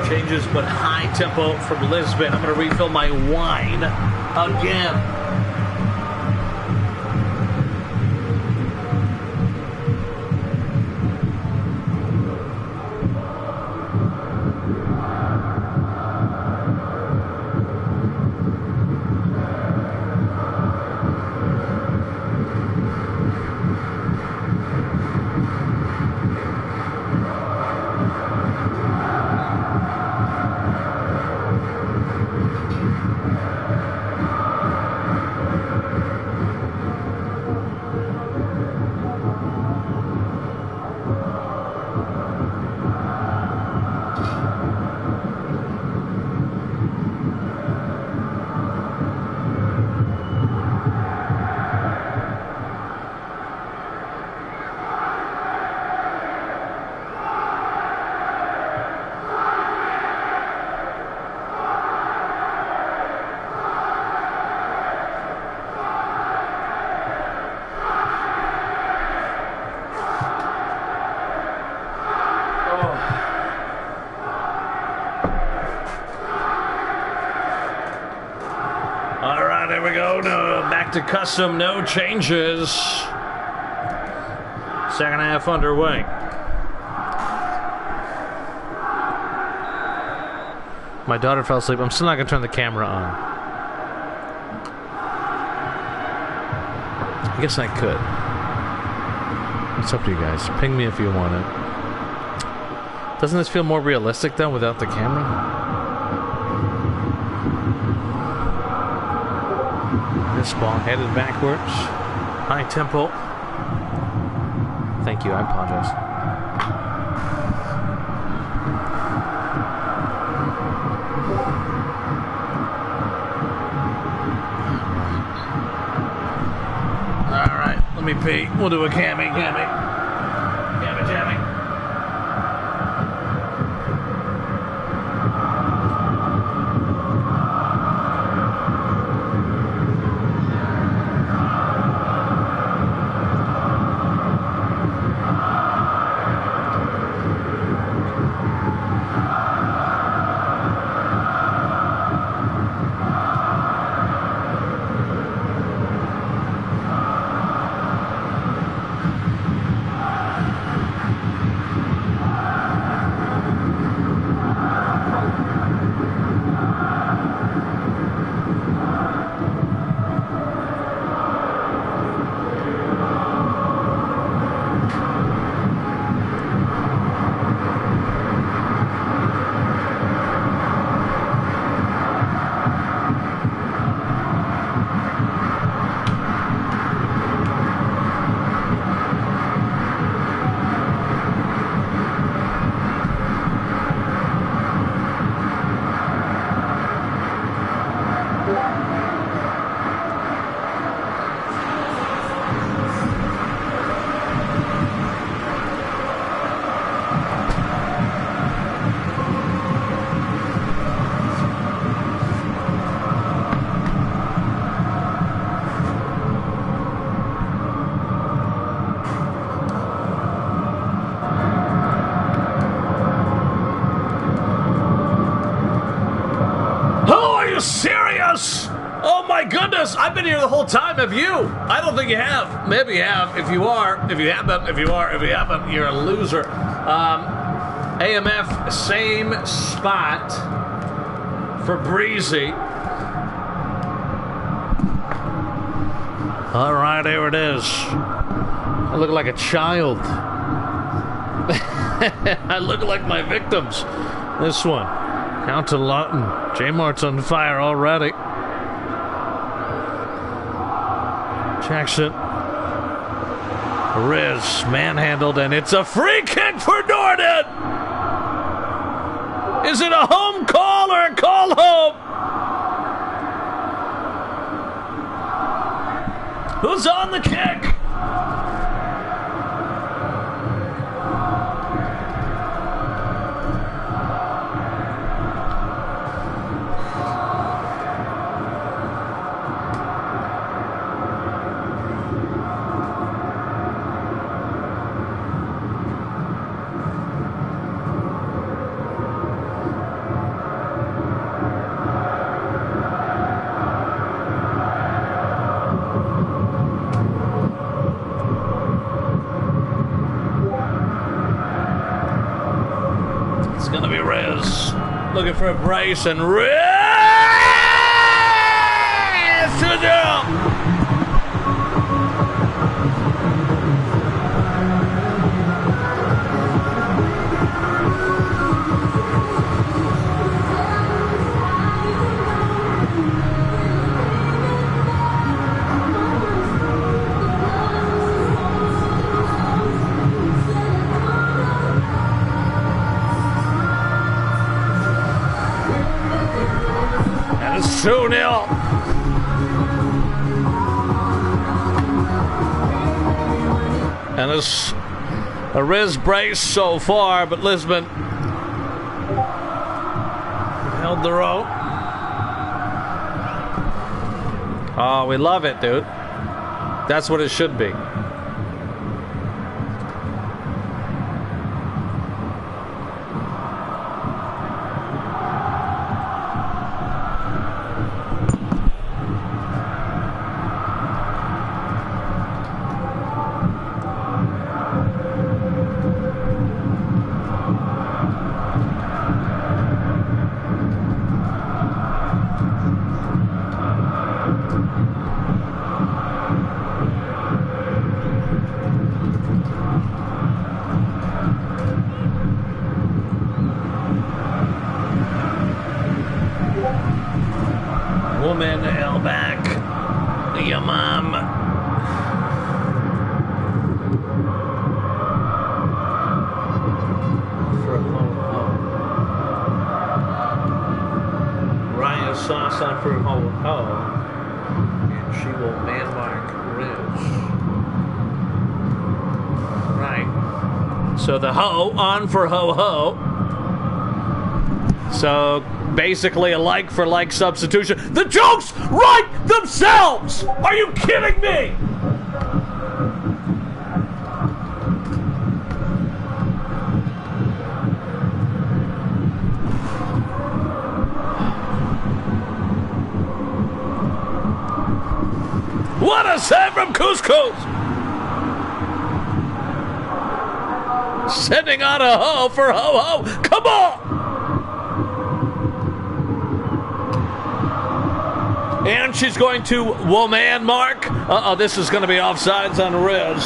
C: Changes, but high tempo from Lisbon. I'm going to refill my wine again. There we go. No, back to custom. No changes. Second half underway. My daughter fell asleep. I'm still not going to turn the camera on. I guess I could. It's up to you guys. Ping me if you want it. Doesn't this feel more realistic, though, without the camera? This ball headed backwards. High tempo. Thank you, I apologize. Alright, let me pee. We'll do a cammy. Jammy. Chris, I've been here the whole time. Have you? I don't think you have. Maybe you have. If you haven't, you're a loser. AMF, same spot for Breezy. All right, here it is. I look like a child. I look like my victims. This one. Count to Lawton. J-Mart's on fire already. Jackson. Riz manhandled, and it's a free kick for Norden. Is it a home call or a call home? Who's on the kick? Looking for a brace and Riz to the drum. It's 2-0. And it's a Riz brace so far, but Lisbon held the rope. Oh, we love it, dude. That's what it should be. Woman, L back. Your mom. For a ho-ho. Ryan sauce on for a ho-ho. And she will man-mark Riz. Right. So the ho on for ho-ho. So basically a like-for-like substitution. The jokes write themselves! Are you kidding me? What a save from Couscous! Sending on a ho for ho-ho. Come on! And she's going to woman mark. Uh-oh, this is going to be offsides on Riz.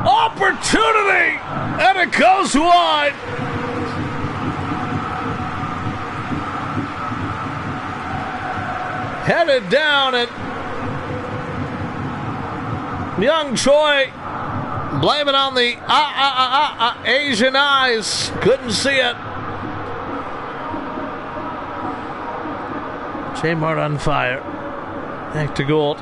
C: Opportunity! And it goes wide. Headed down at young Choi. Blame it on the Asian eyes. Couldn't see it. J-Mart on fire. Back to Gould.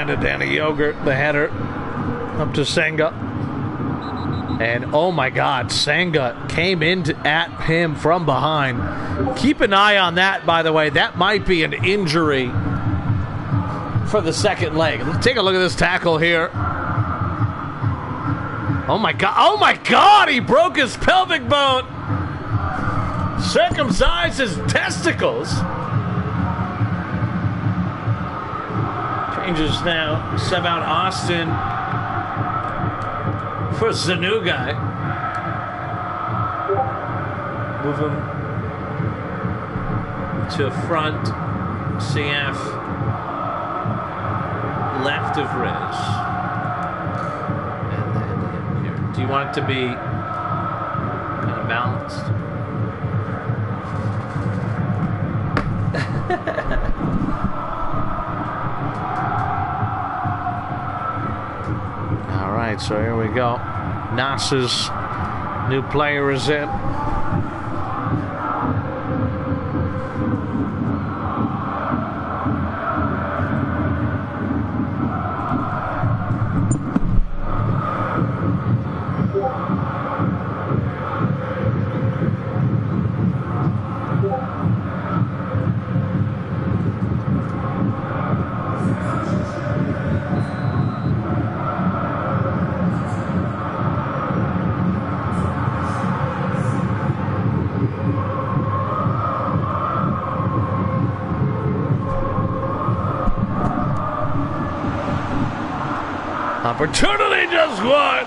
C: to Danny Yogurt, the header, up to Senga. And oh my God, Senga came at him from behind. Keep an eye on that, by the way. That might be an injury for the second leg. Let's take a look at this tackle here. Oh my God, he broke his pelvic bone. Circumcised his testicles. Changes now. Sub out Austin for Zanugai. Move him to front. CF left of Riz. And then him here. Do you want it to be kind of balanced? All right, so here we go. Nas's new player is in. Opportunity just won.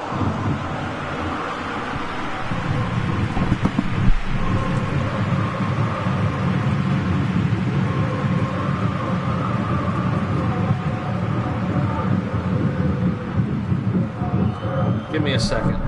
C: Give me a second.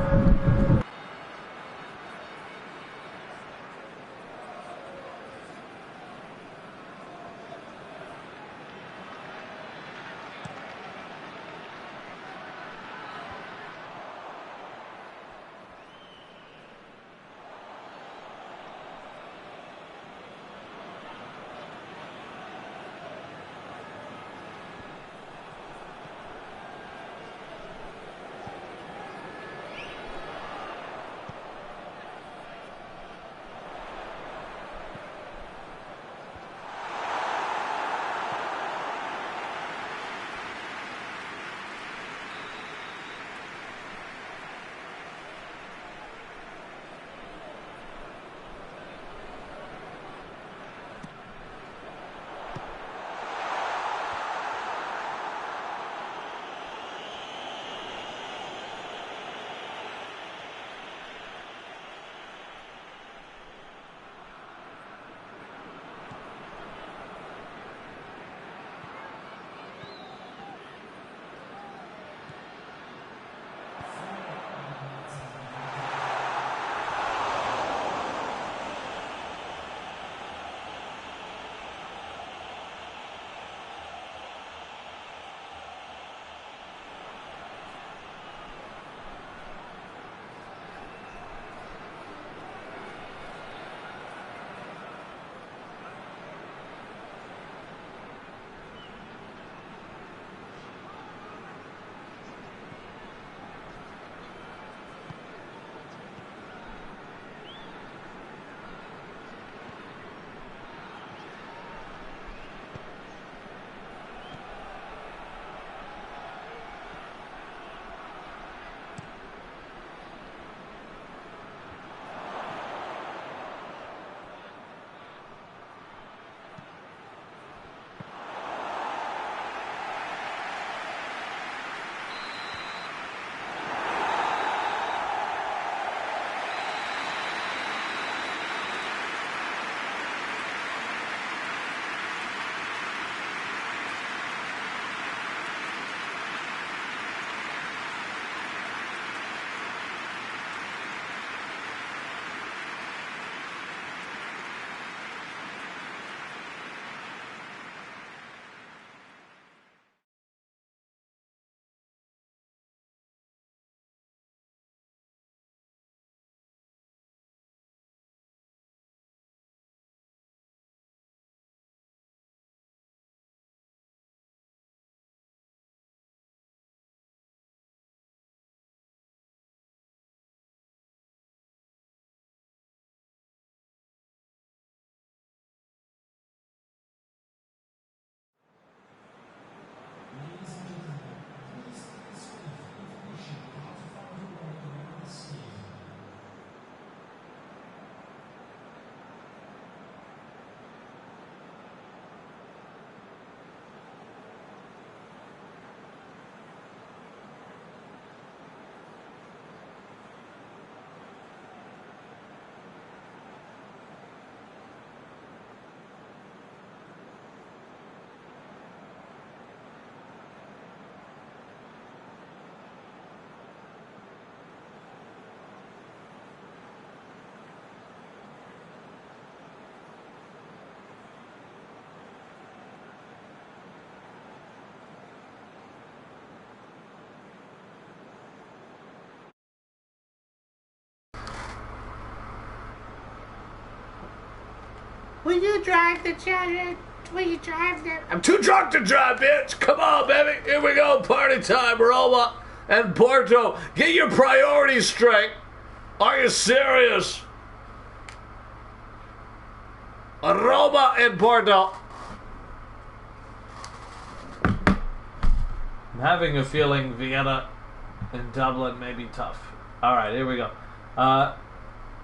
A: Will you drive the chariot? Will you drive the...
C: I'm too drunk to drive, bitch. Come on, baby. Here we go. Party time. Roma and Porto. Get your priorities straight. Are you serious? Roma and Porto.
A: I'm having a feeling Vienna and Dublin may be tough. All right, here we go.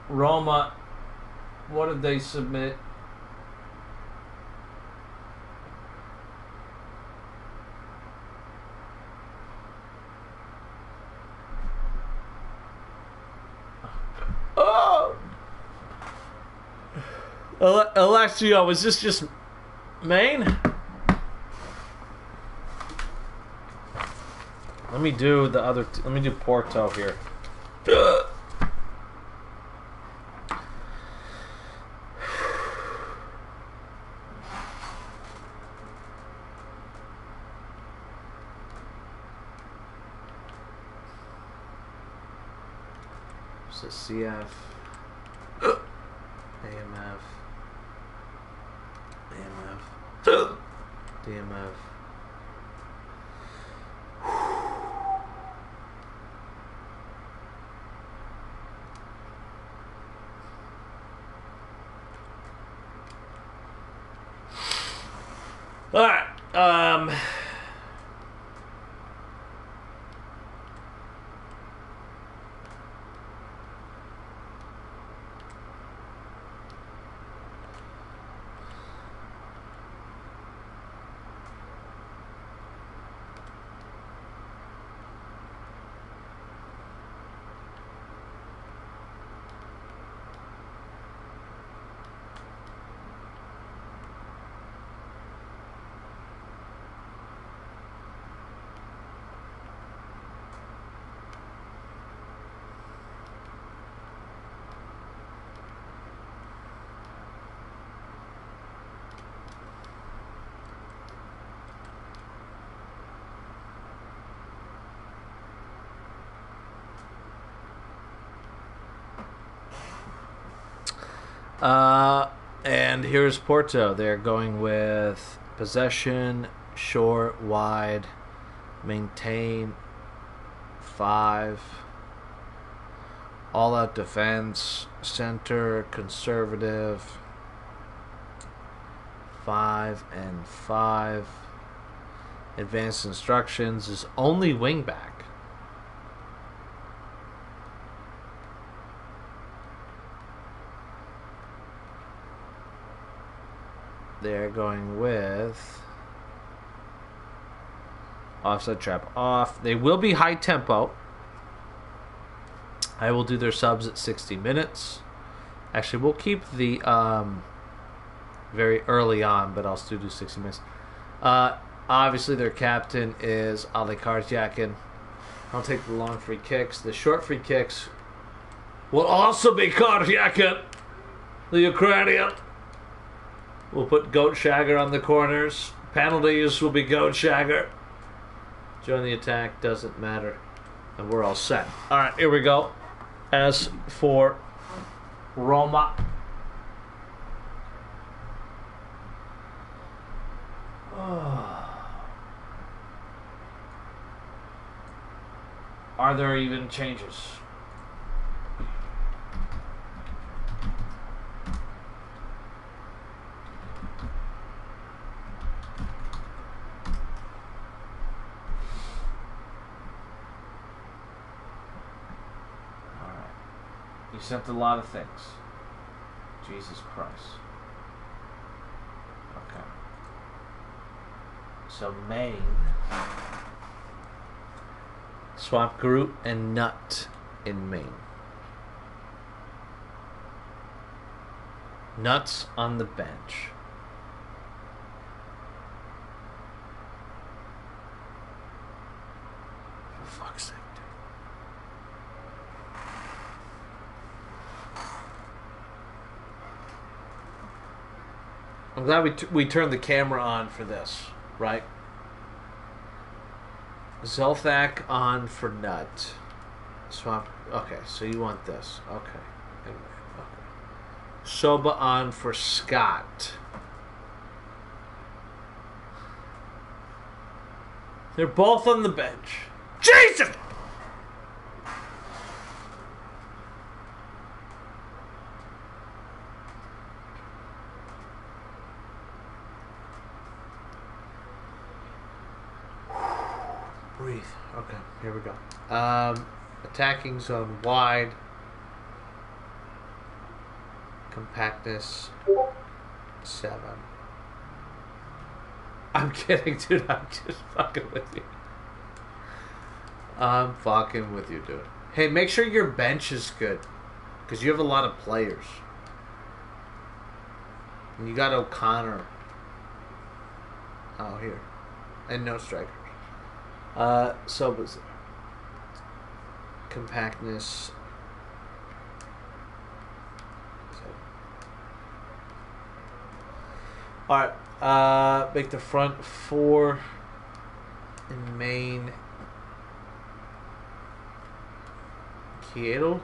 A: Roma, what did they submit?
C: Oh! Alexio, was this just Maine?
A: Let me do the other. Let me do Porto here. So CF, AMF, DMF.
C: All right.
A: And here's Porto. They're going with possession, short, wide, maintain, 5, all-out defense, center, conservative, 5 and 5. Advanced instructions is only wingback. They're going with offset trap off. They will be high tempo. I will do their subs at 60 minutes. Actually, we'll keep the very early on, but I'll still do 60 minutes. Obviously, their captain is Ali Kartyakin. I'll take the long free kicks. The short free kicks will also be Kartyakin, the Ukrainian. We'll put Goat Shagger on the corners. Penalties will be Goat Shagger. Join the attack, doesn't matter. And we're all set. All right, here we go. As for Roma. Are there even changes? You sent a lot of things. Jesus Christ. Okay. So Maine. Swap Group and Nut in Maine. Nuts on the bench. For fuck's sake. I'm glad we turned the camera on for this, right? Zelthak on for Nut. Swap. Okay, so you want this. Okay. Okay.
C: Soba on for Scott. They're both on the bench. Jesus! Breathe. Okay, here we go. Attacking zone wide. Compactness 7. I'm kidding, dude. I'm just fucking with you. I'm fucking with you, dude. Hey, make sure your bench is good, because you have a lot of players. And you got O'Connor. Oh, here. And no strikers. So was compactness. Alright, make the front 4 in main. Kieto.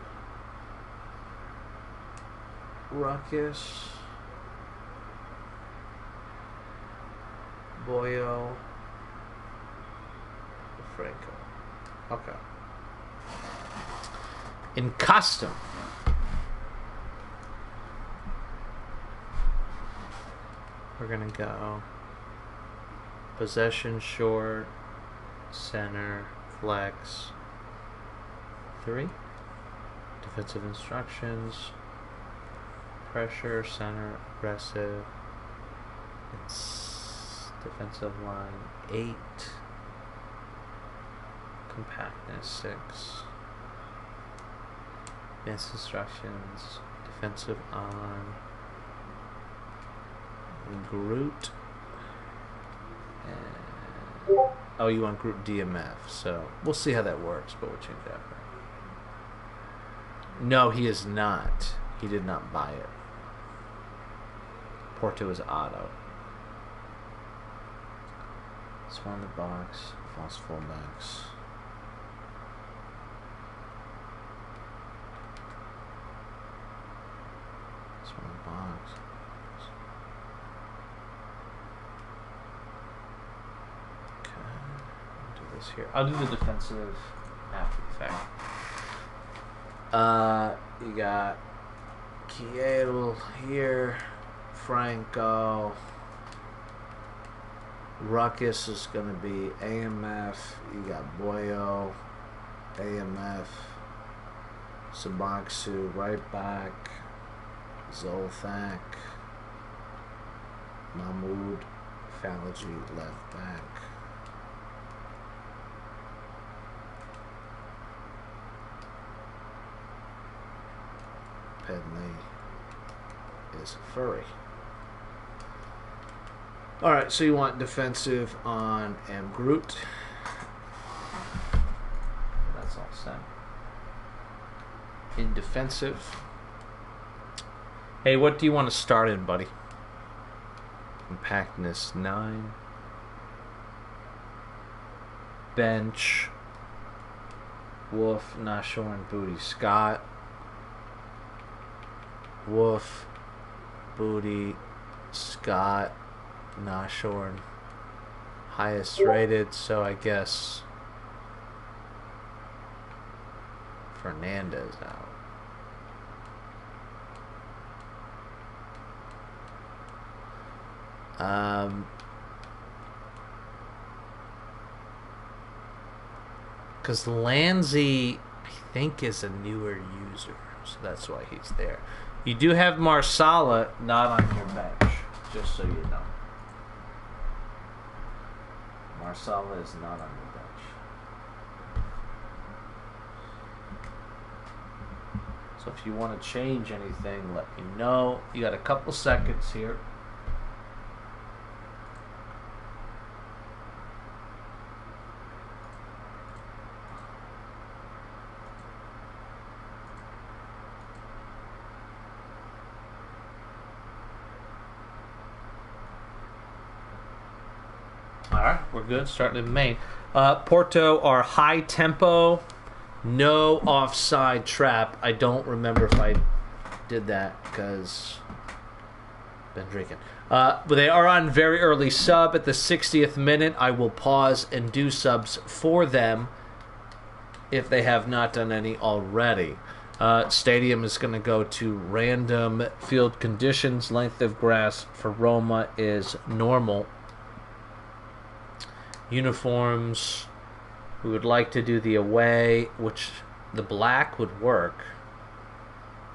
C: Ruckus. Boyo. Franco. Okay. In custom. We're gonna go possession short, center, flex, 3. Defensive instructions, pressure, center, aggressive. It's defensive line 8. Compactness 6. Advanced instructions, defensive on Groot. And, oh, you want Groot DMF, so we'll see how that works, but we'll change that. No, he is not. He did not buy it. Porto is auto. Swan the box, false fullbacks. Swan the box. Here. I'll do the defensive after the fact. You got Kieto here, Franco. Ruckus is going to be AMF. You got Boyo, AMF. Suboxu right back. Zolthak. Mahmoud Falaji left back. Pedley is furry. Alright, so you want defensive on M. Groot. That's all set. In defensive. Hey, what do you want to start in, buddy? Compactness 9. Bench. Wolf, Nashorn, Booty, Scott. Wolf, Booty, Scott, Nashorn, highest rated, so I guess Fernandez out. Because Lanzi, I think, is a newer user, so that's why he's there. You do have Marsala not on your bench, just so you know. Marsala is not on your bench. So if you want to change anything, let me know. You got a couple seconds here. We're good. Starting in main. Porto are high tempo, no offside trap. I don't remember if I did that because been drinking. But they are on very early sub. At the 60th minute, I will pause and do subs for them if they have not done any already. Stadium is going to go to random field conditions. Length of grass for Roma is normal. Uniforms, we would like to do the away, which the black would work,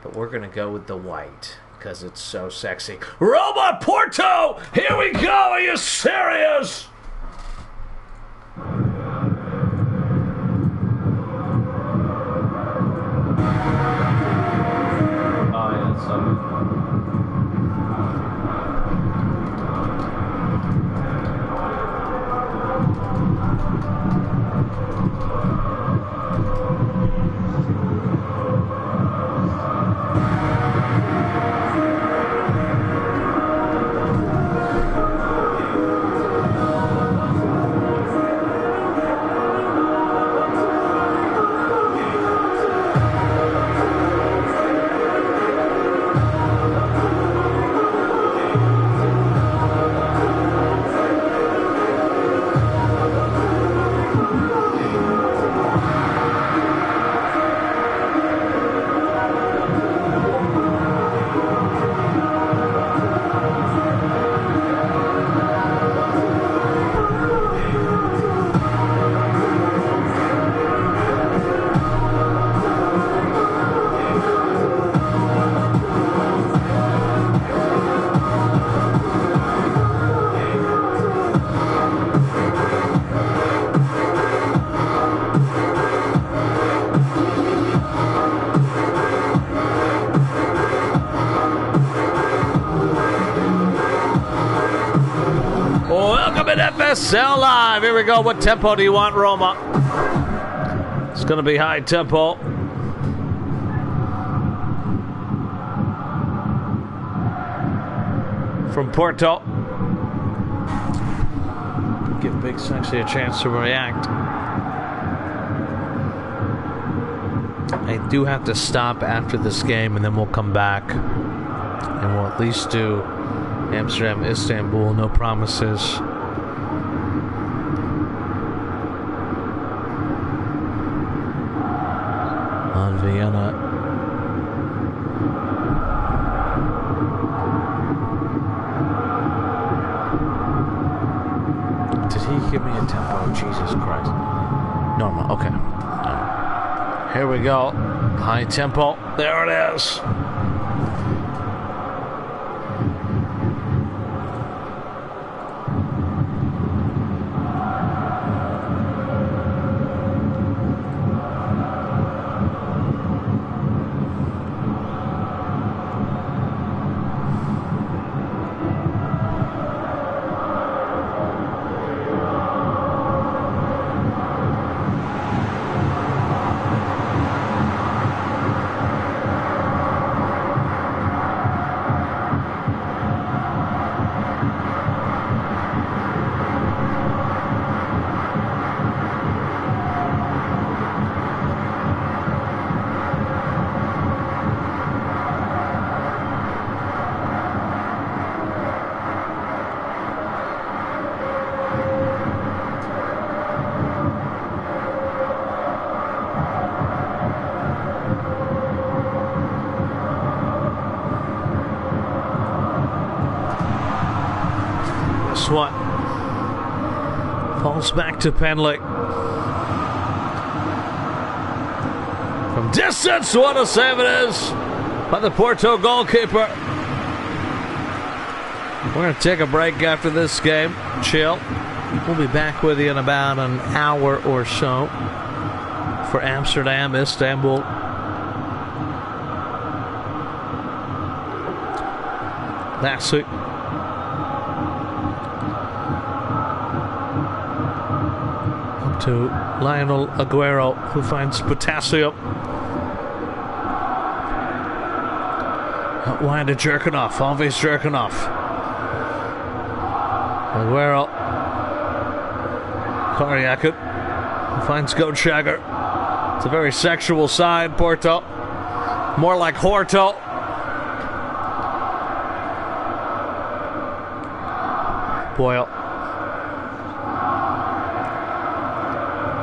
C: but we're going to go with the white because it's so sexy. Roma Porto! Here we go! Are you serious? FSL Live. Here we go. What tempo do you want, Roma? It's going to be high tempo. From Porto. Give Big Sexy a chance to react. I do have to stop after this game and then we'll come back. And we'll at least do Amsterdam, Istanbul. No promises. On Vienna. Did he give me a tempo? Jesus Christ. Normal, okay. Right. Here we go. High tempo. There it is. What falls back to Penley from distance. What a save it is by the Porto goalkeeper. We're going to take a break after this game. Chill. We'll be back with you in about an hour or so for Amsterdam, Istanbul. Last week. To Lionel Aguero, who finds potassium. Out wide to Jerkinoff, always Jerkinoff. Aguero. Kariakin finds Goatshagger. It's a very sexual side, Porto. More like Horto. Boyle.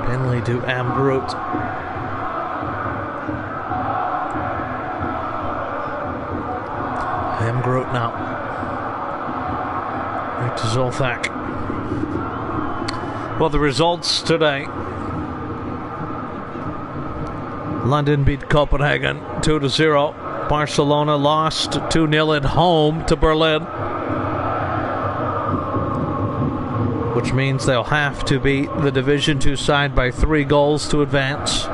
C: Penley to Amgroot. Amgroot now. Right to Zolthak. Well, the results today. London beat Copenhagen 2-0. Barcelona lost 2-0 at home to Berlin, which means they'll have to beat the Division 2 side by 3 goals to advance.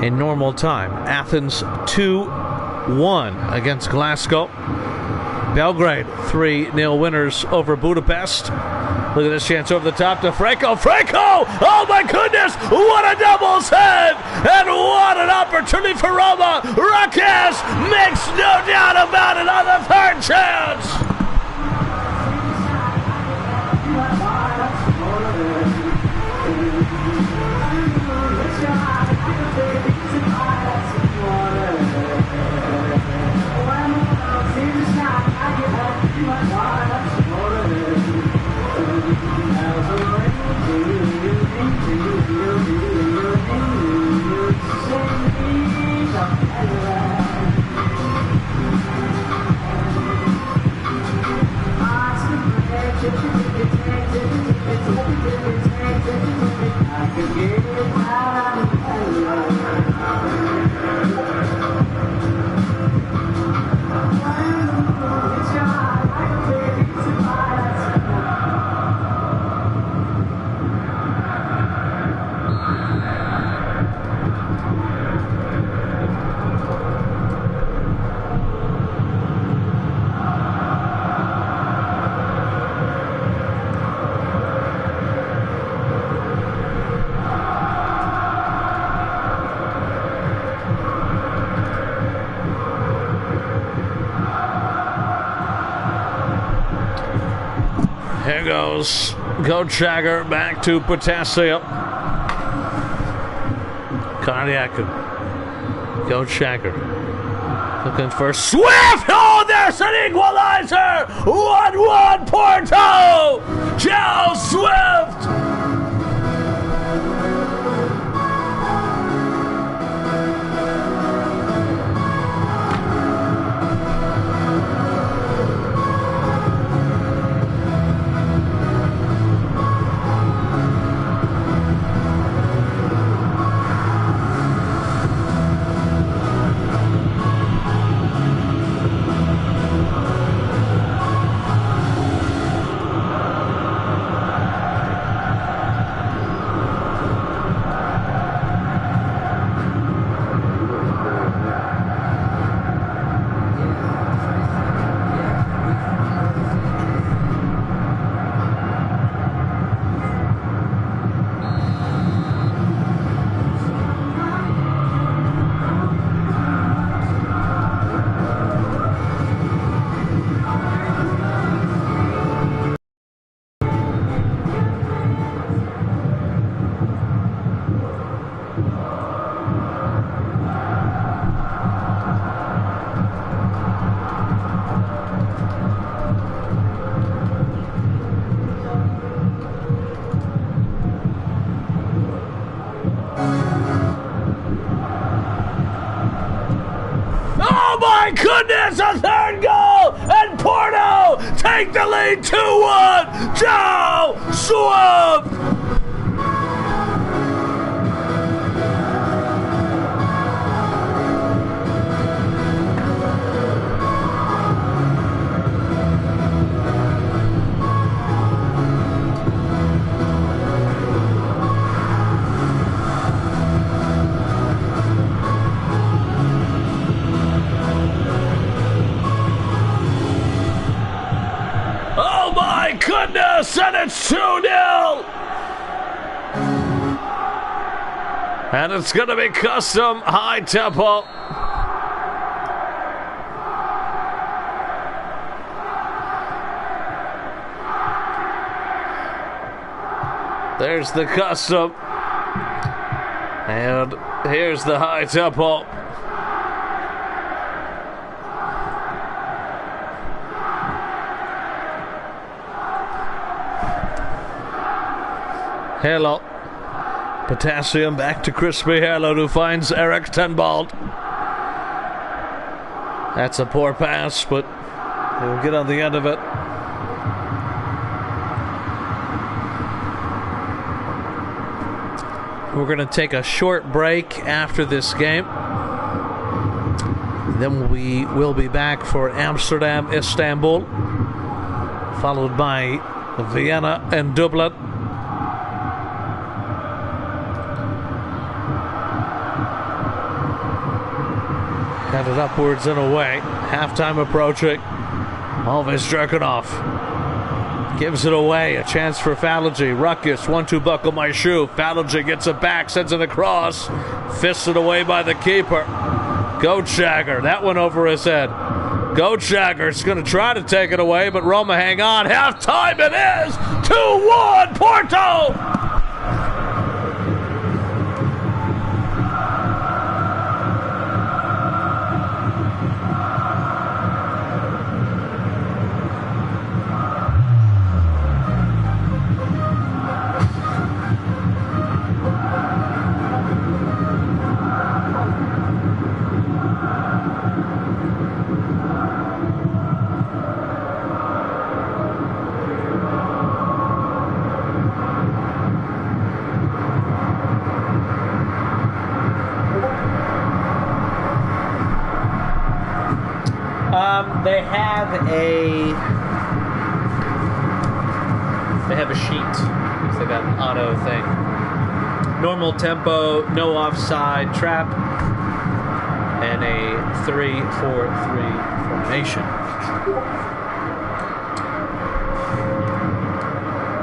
C: In normal time, Athens 2-1 against Glasgow. Belgrade 3-0 winners over Budapest. Look at this chance over the top to Franco. Franco! Oh my goodness! What a doubles head! And what an opportunity for Roma! Raquez makes no doubt about it on the third chance! Here goes Coach Jagger back to Potassium. Cardiac. Coach Jagger looking for Swift. Oh, there's an equalizer. 1-1 Porto. Joe Swift. My goodness, a third goal, and Porto take the lead 2-1. Joe Swift. Goodness, and it's 2-0. And it's going to be custom high tempo. There's the custom. And here's the high tempo. Halo. Potassium back to Crispy Halo, who finds Eric Tenbald. That's a poor pass, but he'll get on the end of it. We're going to take a short break after this game. Then we will be back for Amsterdam, Istanbul, followed by Vienna and Dublin. Headed upwards and away. Halftime approaching. Always jerking off. Gives it away. A chance for Fallagy. Ruckus. 1-2 buckle my shoe. Fallagy gets it back. Sends it across. Fisted away by the keeper. Goatshagger. That went over his head. Goatshagger's going to try to take it away, but Roma hang on. Halftime it is. 2-1 Porto.
A: They have a sheet. They got an auto thing. Normal tempo, no offside trap, and a 3-4-3 formation.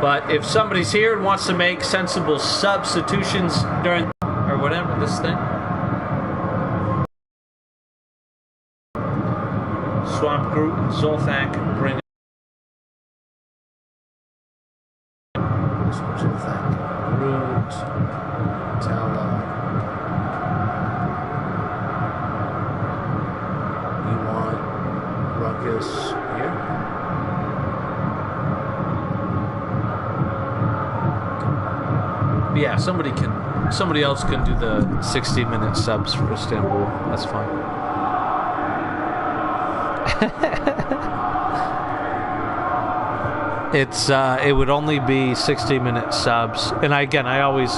A: But if somebody's here and wants to make sensible substitutions during or whatever this thing, Swamp Group, Zolthak, bring Zolthak, Root, Tala, you want Ruckus here? Yeah, somebody else can do the 60-minute subs for Istanbul. That's fine. It would only be 60-minute subs, and I always,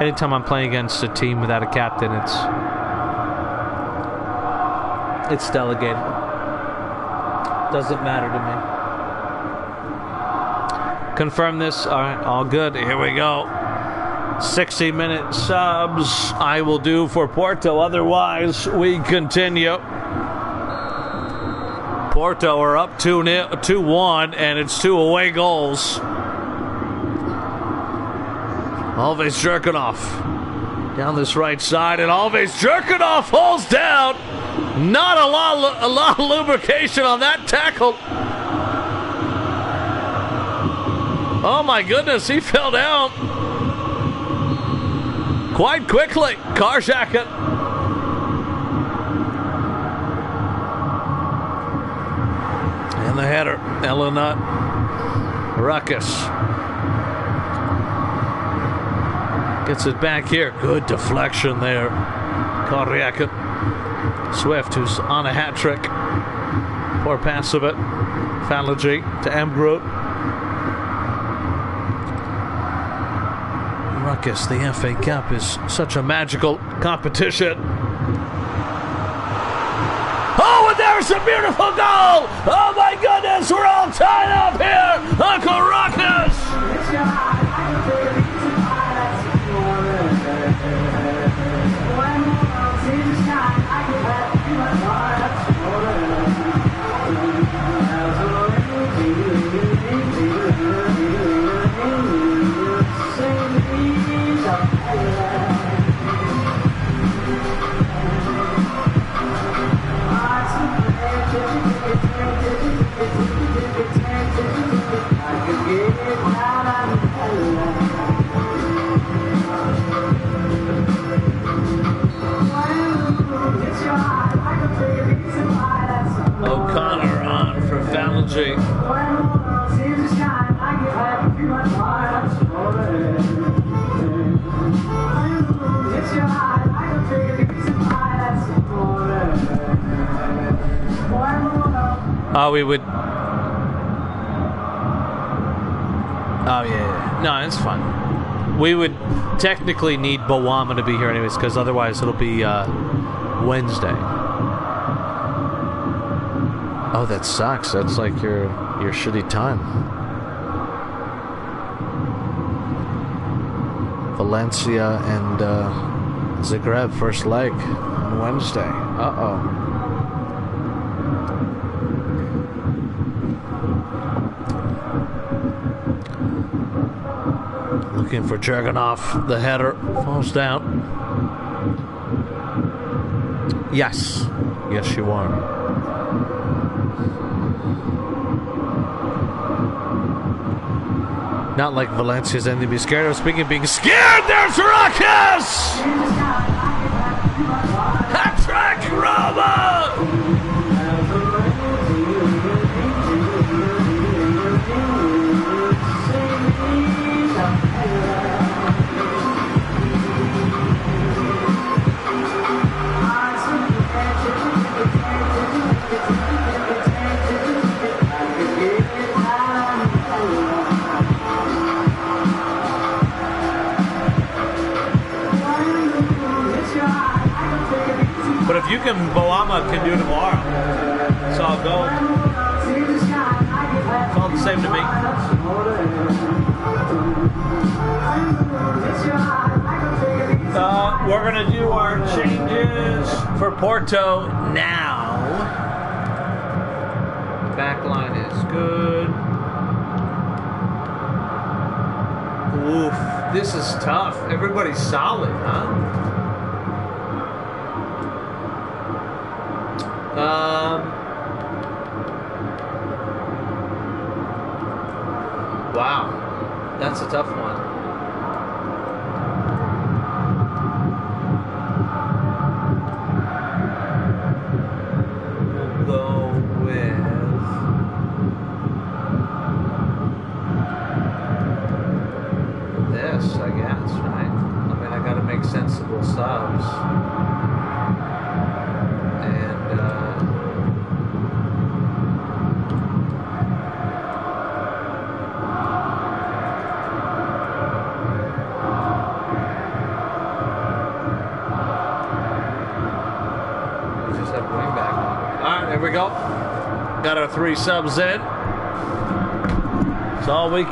A: anytime I'm playing against a team without a captain, it's delegated. Doesn't matter to me. Confirm this. All right, all good. Here we go. 60-minute subs I will do for Porto. Otherwise, we continue. Porto are up 2-1, and it's 2 away goals. Always jerking off down this right side, and Always jerking off holds down. Not a lot of lubrication on that tackle. Oh my goodness, he fell down quite quickly. Karjak it. And the header, Elenut, Ruckus. Gets it back here. Good deflection there. Karjak it. Swift, who's on a hat trick. Poor pass of it. Fallagy to Emgroot. Ruckus, the FA Cup is such a magical competition. Oh, and there's a beautiful goal! Oh my goodness, we're all tied up here! Uncle Ruckus! O'Connor on for Fallagy.
C: Oh, we would. Oh, yeah. No, it's fine. We would technically need Bawama to be here anyways, because otherwise it'll be Wednesday. Oh, that sucks. That's like your shitty time. Valencia and Zagreb first leg on Wednesday. Uh-oh. Looking for Dragunov. The header falls down. Yes. Yes, you are. Not like Valencia's anything to be scared of. Speaking of being scared, there's Ruckus! Hat-trick Roma! But if you can, Boama can do tomorrow. So I'll go. It's all the same to me. We're going to do our changes for Porto now. Back line is good. Oof, this is tough. Everybody's solid, huh? Wow, that's a tough one. We'll go with this, I guess, right? I mean, I gotta make sensible subs. There we go. Got our 3 subs in. That's all we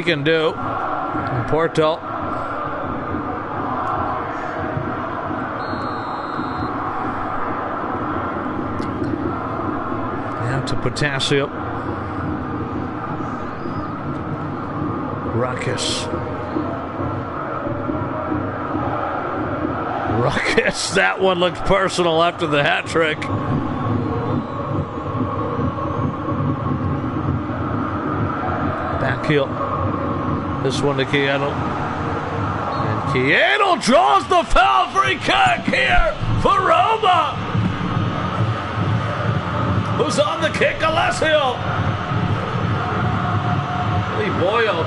C: can do in Porto. Down to Potassium. Ruckus. That one looked personal after the hat trick. Back heel. This one to Chiano. And Chiano draws the foul. Free kick here for Roma. Who's on the kick? Alessio. Lee Boyle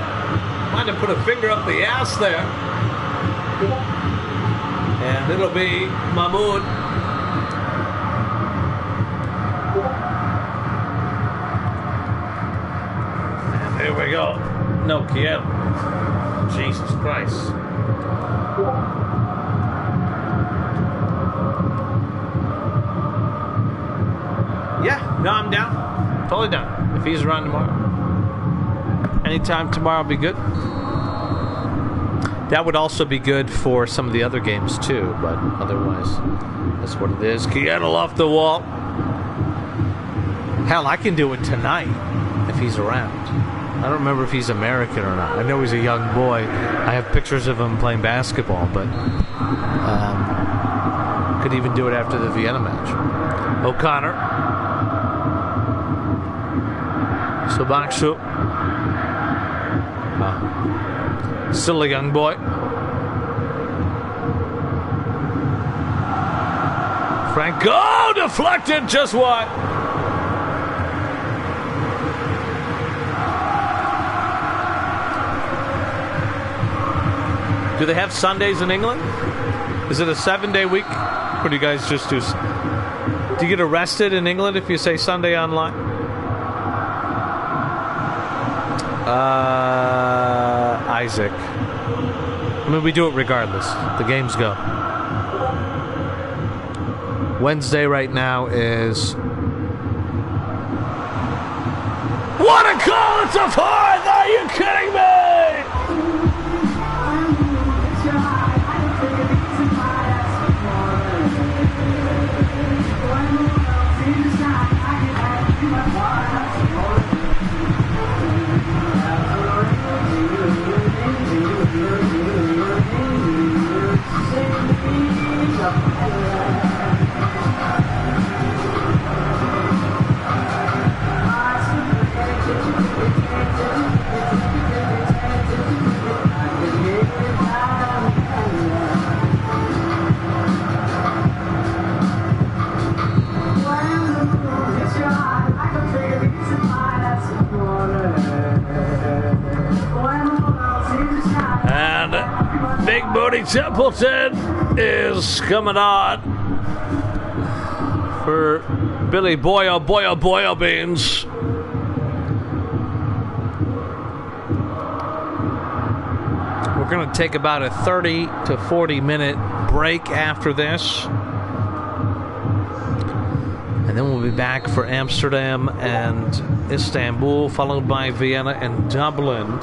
C: might have put a finger up the ass there. And it'll be Mahmoud. And there we go. No, Kiev. Jesus Christ. Yeah, no, I'm down. Totally down. If he's around tomorrow. Anytime tomorrow will be good. That would also be good for some of the other games too, but otherwise, that's what it is. Kiettle off the wall. Hell, I can do it tonight if he's around. I don't remember if he's American or not. I know he's a young boy. I have pictures of him playing basketball, but could even do it after the Vienna match. O'Connor. Subakshu. Still a young boy. Franco deflected. Just what? Do they have Sundays in England? Is it a 7-day week? Or do you guys just do you get arrested in England if you say Sunday online? Isaac. I mean, we do it regardless. The games go. Wednesday right now is... What a call! It's a fourth! Are you kidding me? And Big Booty Templeton is coming on for Billy Boyle Beans. We're going to take about a 30 to 40 minute break after this. And then we'll be back for Amsterdam and Istanbul, followed by Vienna and Dublin. We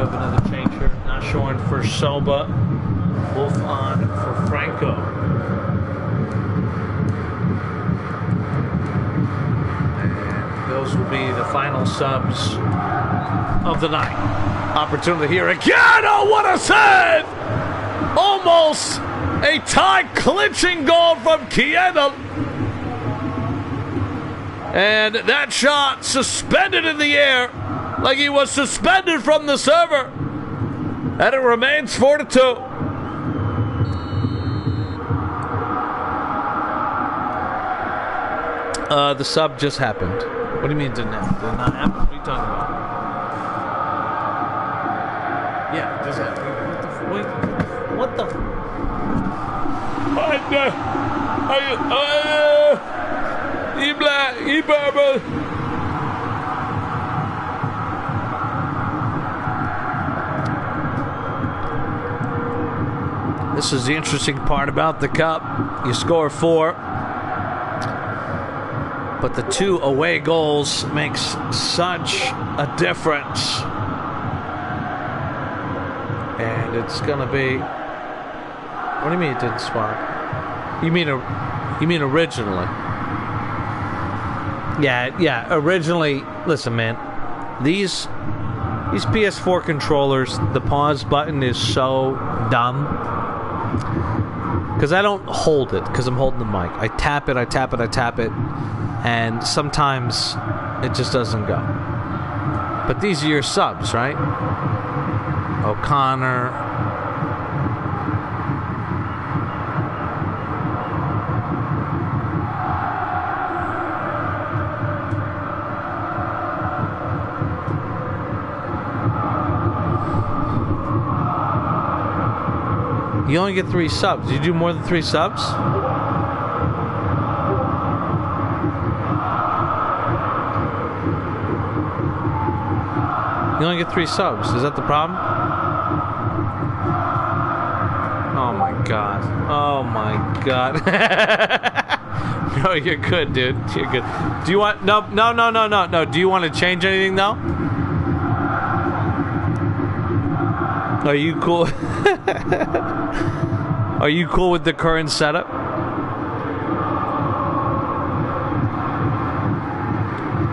C: do have another change here. Not showing for Soba. Wolf on for Franco. And those will be the final subs of the night. Opportunity here again. Oh, what a save! Almost a tie-clinching goal from Kieda. And that shot suspended in the air like he was suspended from the server. And it remains 4-2. The sub just happened. What do you mean didn't happen? Did it not happen? What are you talking about? Yeah, it just happened. What the This is the interesting part about the cup. You score 4, but the 2 away goals makes such a difference. And it's gonna be... What do you mean it didn't swap? You mean originally? Yeah. Originally, listen, man. These PS4 controllers, the pause button is so dumb. Because I don't hold it, because I'm holding the mic. I tap it, and sometimes it just doesn't go. But these are your subs, right? O'Connor. You only get 3 subs. Did you do more than 3 subs? You only get 3 subs. Is that the problem? Oh my god. No, you're good, dude. You're good. Do you want... No. Do you want to change anything, though? Are you cool? Are you cool with the current setup?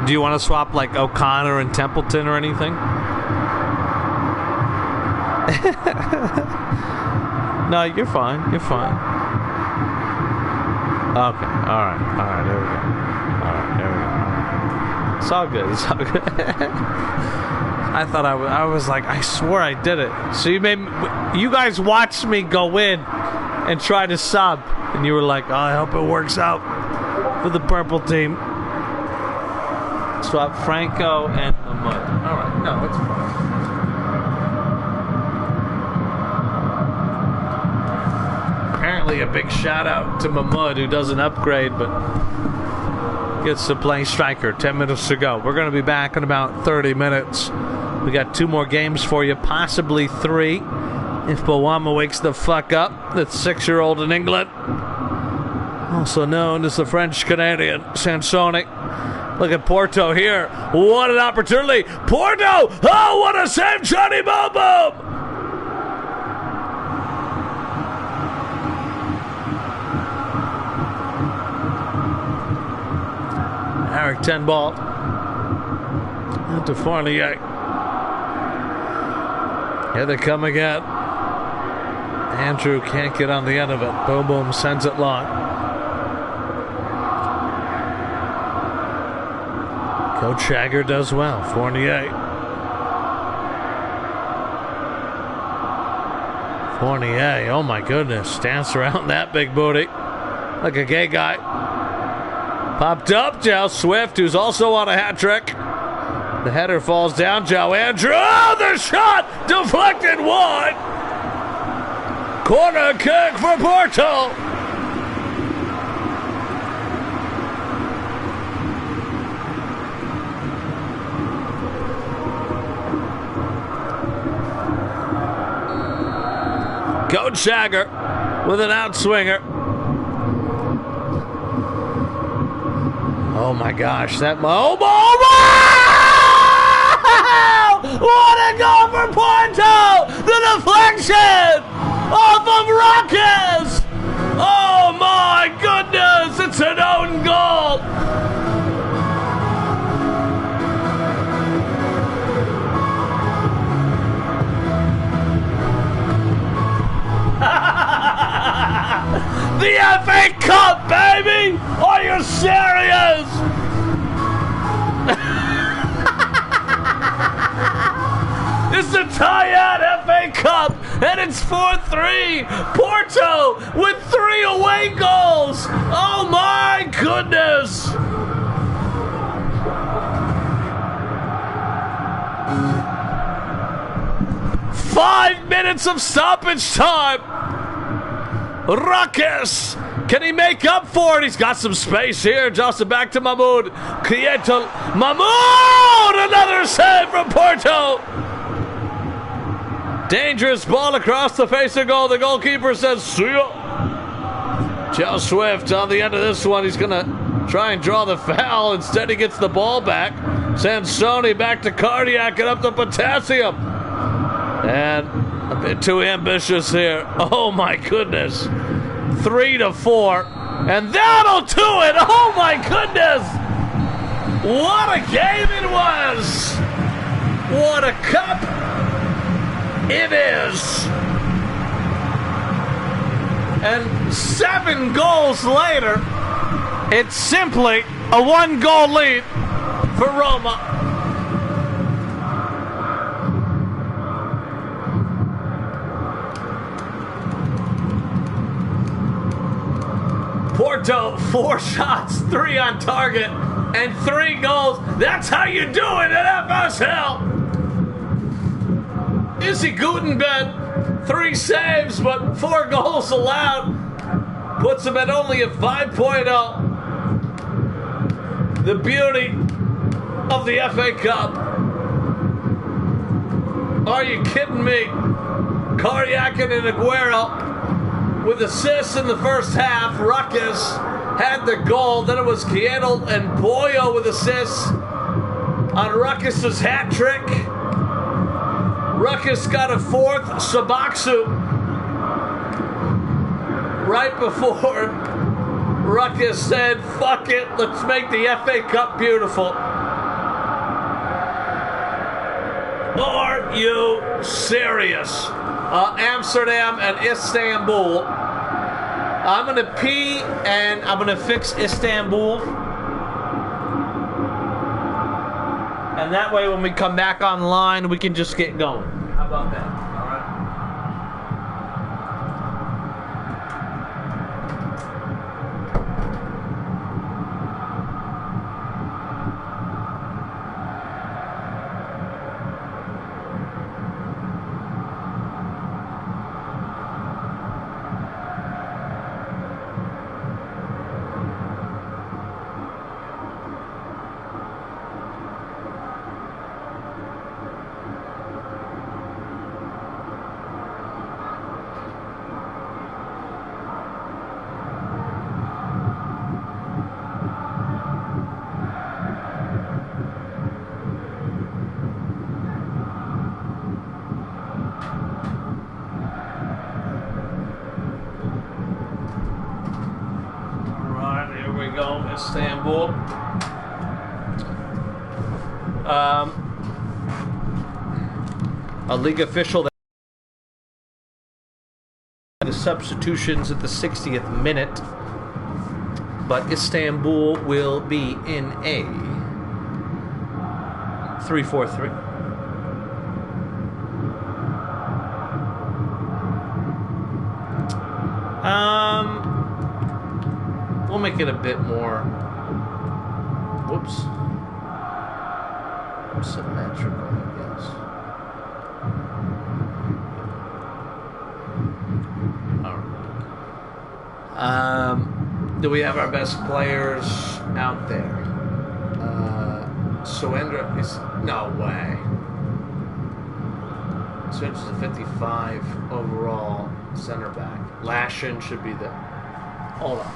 C: Do you want to swap like O'Connor and Templeton or anything? No, you're fine. Okay. All right. There we go. It's all good. I thought I was like, I swore I did it. So you guys watched me go in and try to sub, and you were like, oh, I hope it works out for the purple team. Swap Franco and Mahmoud. All right, no, it's fine. Apparently a big shout out to Mahmoud, who doesn't upgrade, but gets to play striker. 10 minutes to go. We're going to be back in about 30 minutes. We got 2 more games for you, possibly 3. If Bawama wakes the fuck up, the 6-year-old in England, also known as the French-Canadian Sansoni. Look at Porto here. What an opportunity. Porto! Oh, what a save, Johnny Boom Boom! Eric 10 ball. Out to Fournier. Here they come again. Andrew can't get on the end of it. Boom Boom sends it long. Coach Shagger does well. Fournier. Fournier, oh my goodness. Dance around that big booty like a gay guy. Popped up, Joe Swift, who's also on a hat trick. The header falls down. Joe Andrew. Oh, the shot deflected wide. Corner kick for Porto. Coach Shagger with an outswinger. Oh my gosh, that what a goal for Porto! The deflection off of Rockets! Oh my goodness, it's an own goal! The FA Cup, baby! Are you serious? It's the Tired FA Cup, and it's 4-3. Porto with 3 away goals. Oh my goodness! Five minutes of stoppage time. Ruckus! Can he make up for it? He's got some space here. Just back to Mahmoud. Quieto. Mahmoud! Another save from Porto. Dangerous ball across the face of goal. The goalkeeper says, see ya. Joe Swift on the end of this one. He's going to try and draw the foul. Instead, he gets the ball back. Sansoni back to Cardiac and up to Potassium. And a bit too ambitious here. Oh my goodness. 3-4. And that'll do it. Oh my goodness. What a game it was. What a cup it is. And 7 goals later, it's simply a 1-goal lead for Roma. Porto, 4 shots, 3 on target, and 3 goals. That's how you do it at FSL. Izzy Gutenberg, 3 saves, but 4 goals allowed. Puts him at only a 5.0. The beauty of the FA Cup. Are you kidding me? Cardiacan and Aguero with assists in the first half. Ruckus had the goal. Then it was Quieto and Boyo with assists on Ruckus's hat trick. Ruckus got a 4th. Sabaksu right before Ruckus said, fuck it, let's make the FA Cup beautiful. Are you serious? Amsterdam and Istanbul. I'm going to pee and I'm going to fix Istanbul. And that way when we come back online, we can just get going. How about that? All right. Istanbul. A league official that the substitutions at the 60th minute, but Istanbul will be in a 3-4-3. We'll make it a bit more symmetrical, I guess. Do we have our best players out there? Suendra is no way. Suendra's a 55 overall center back. Lashin should be there. Hold on.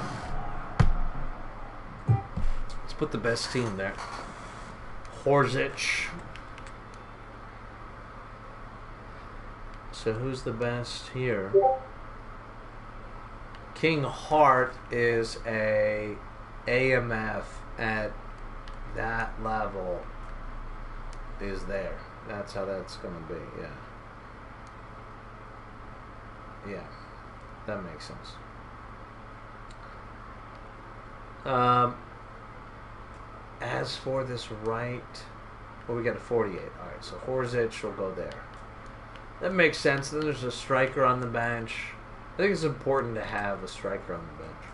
C: Let's put the best team there. Horzic. So who's the best here? King Hart is a AMF at that level is there. That's how that's going to be, yeah. Yeah, that makes sense. As for this right, well, we got a 48. All right, so Horzic will go there. That makes sense. Then there's a striker on the bench. I think it's important to have a striker on the bench.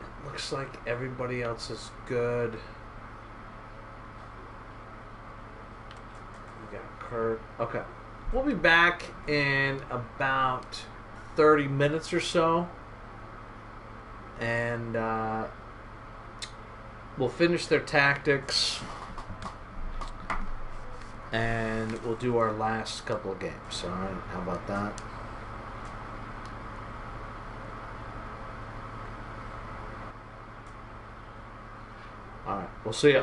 C: It looks like everybody else is good. We got Kurt. Okay. We'll be back in about 30 minutes or so. And we'll finish their tactics. And we'll do our last couple of games. All right, how about that? All right, we'll see you.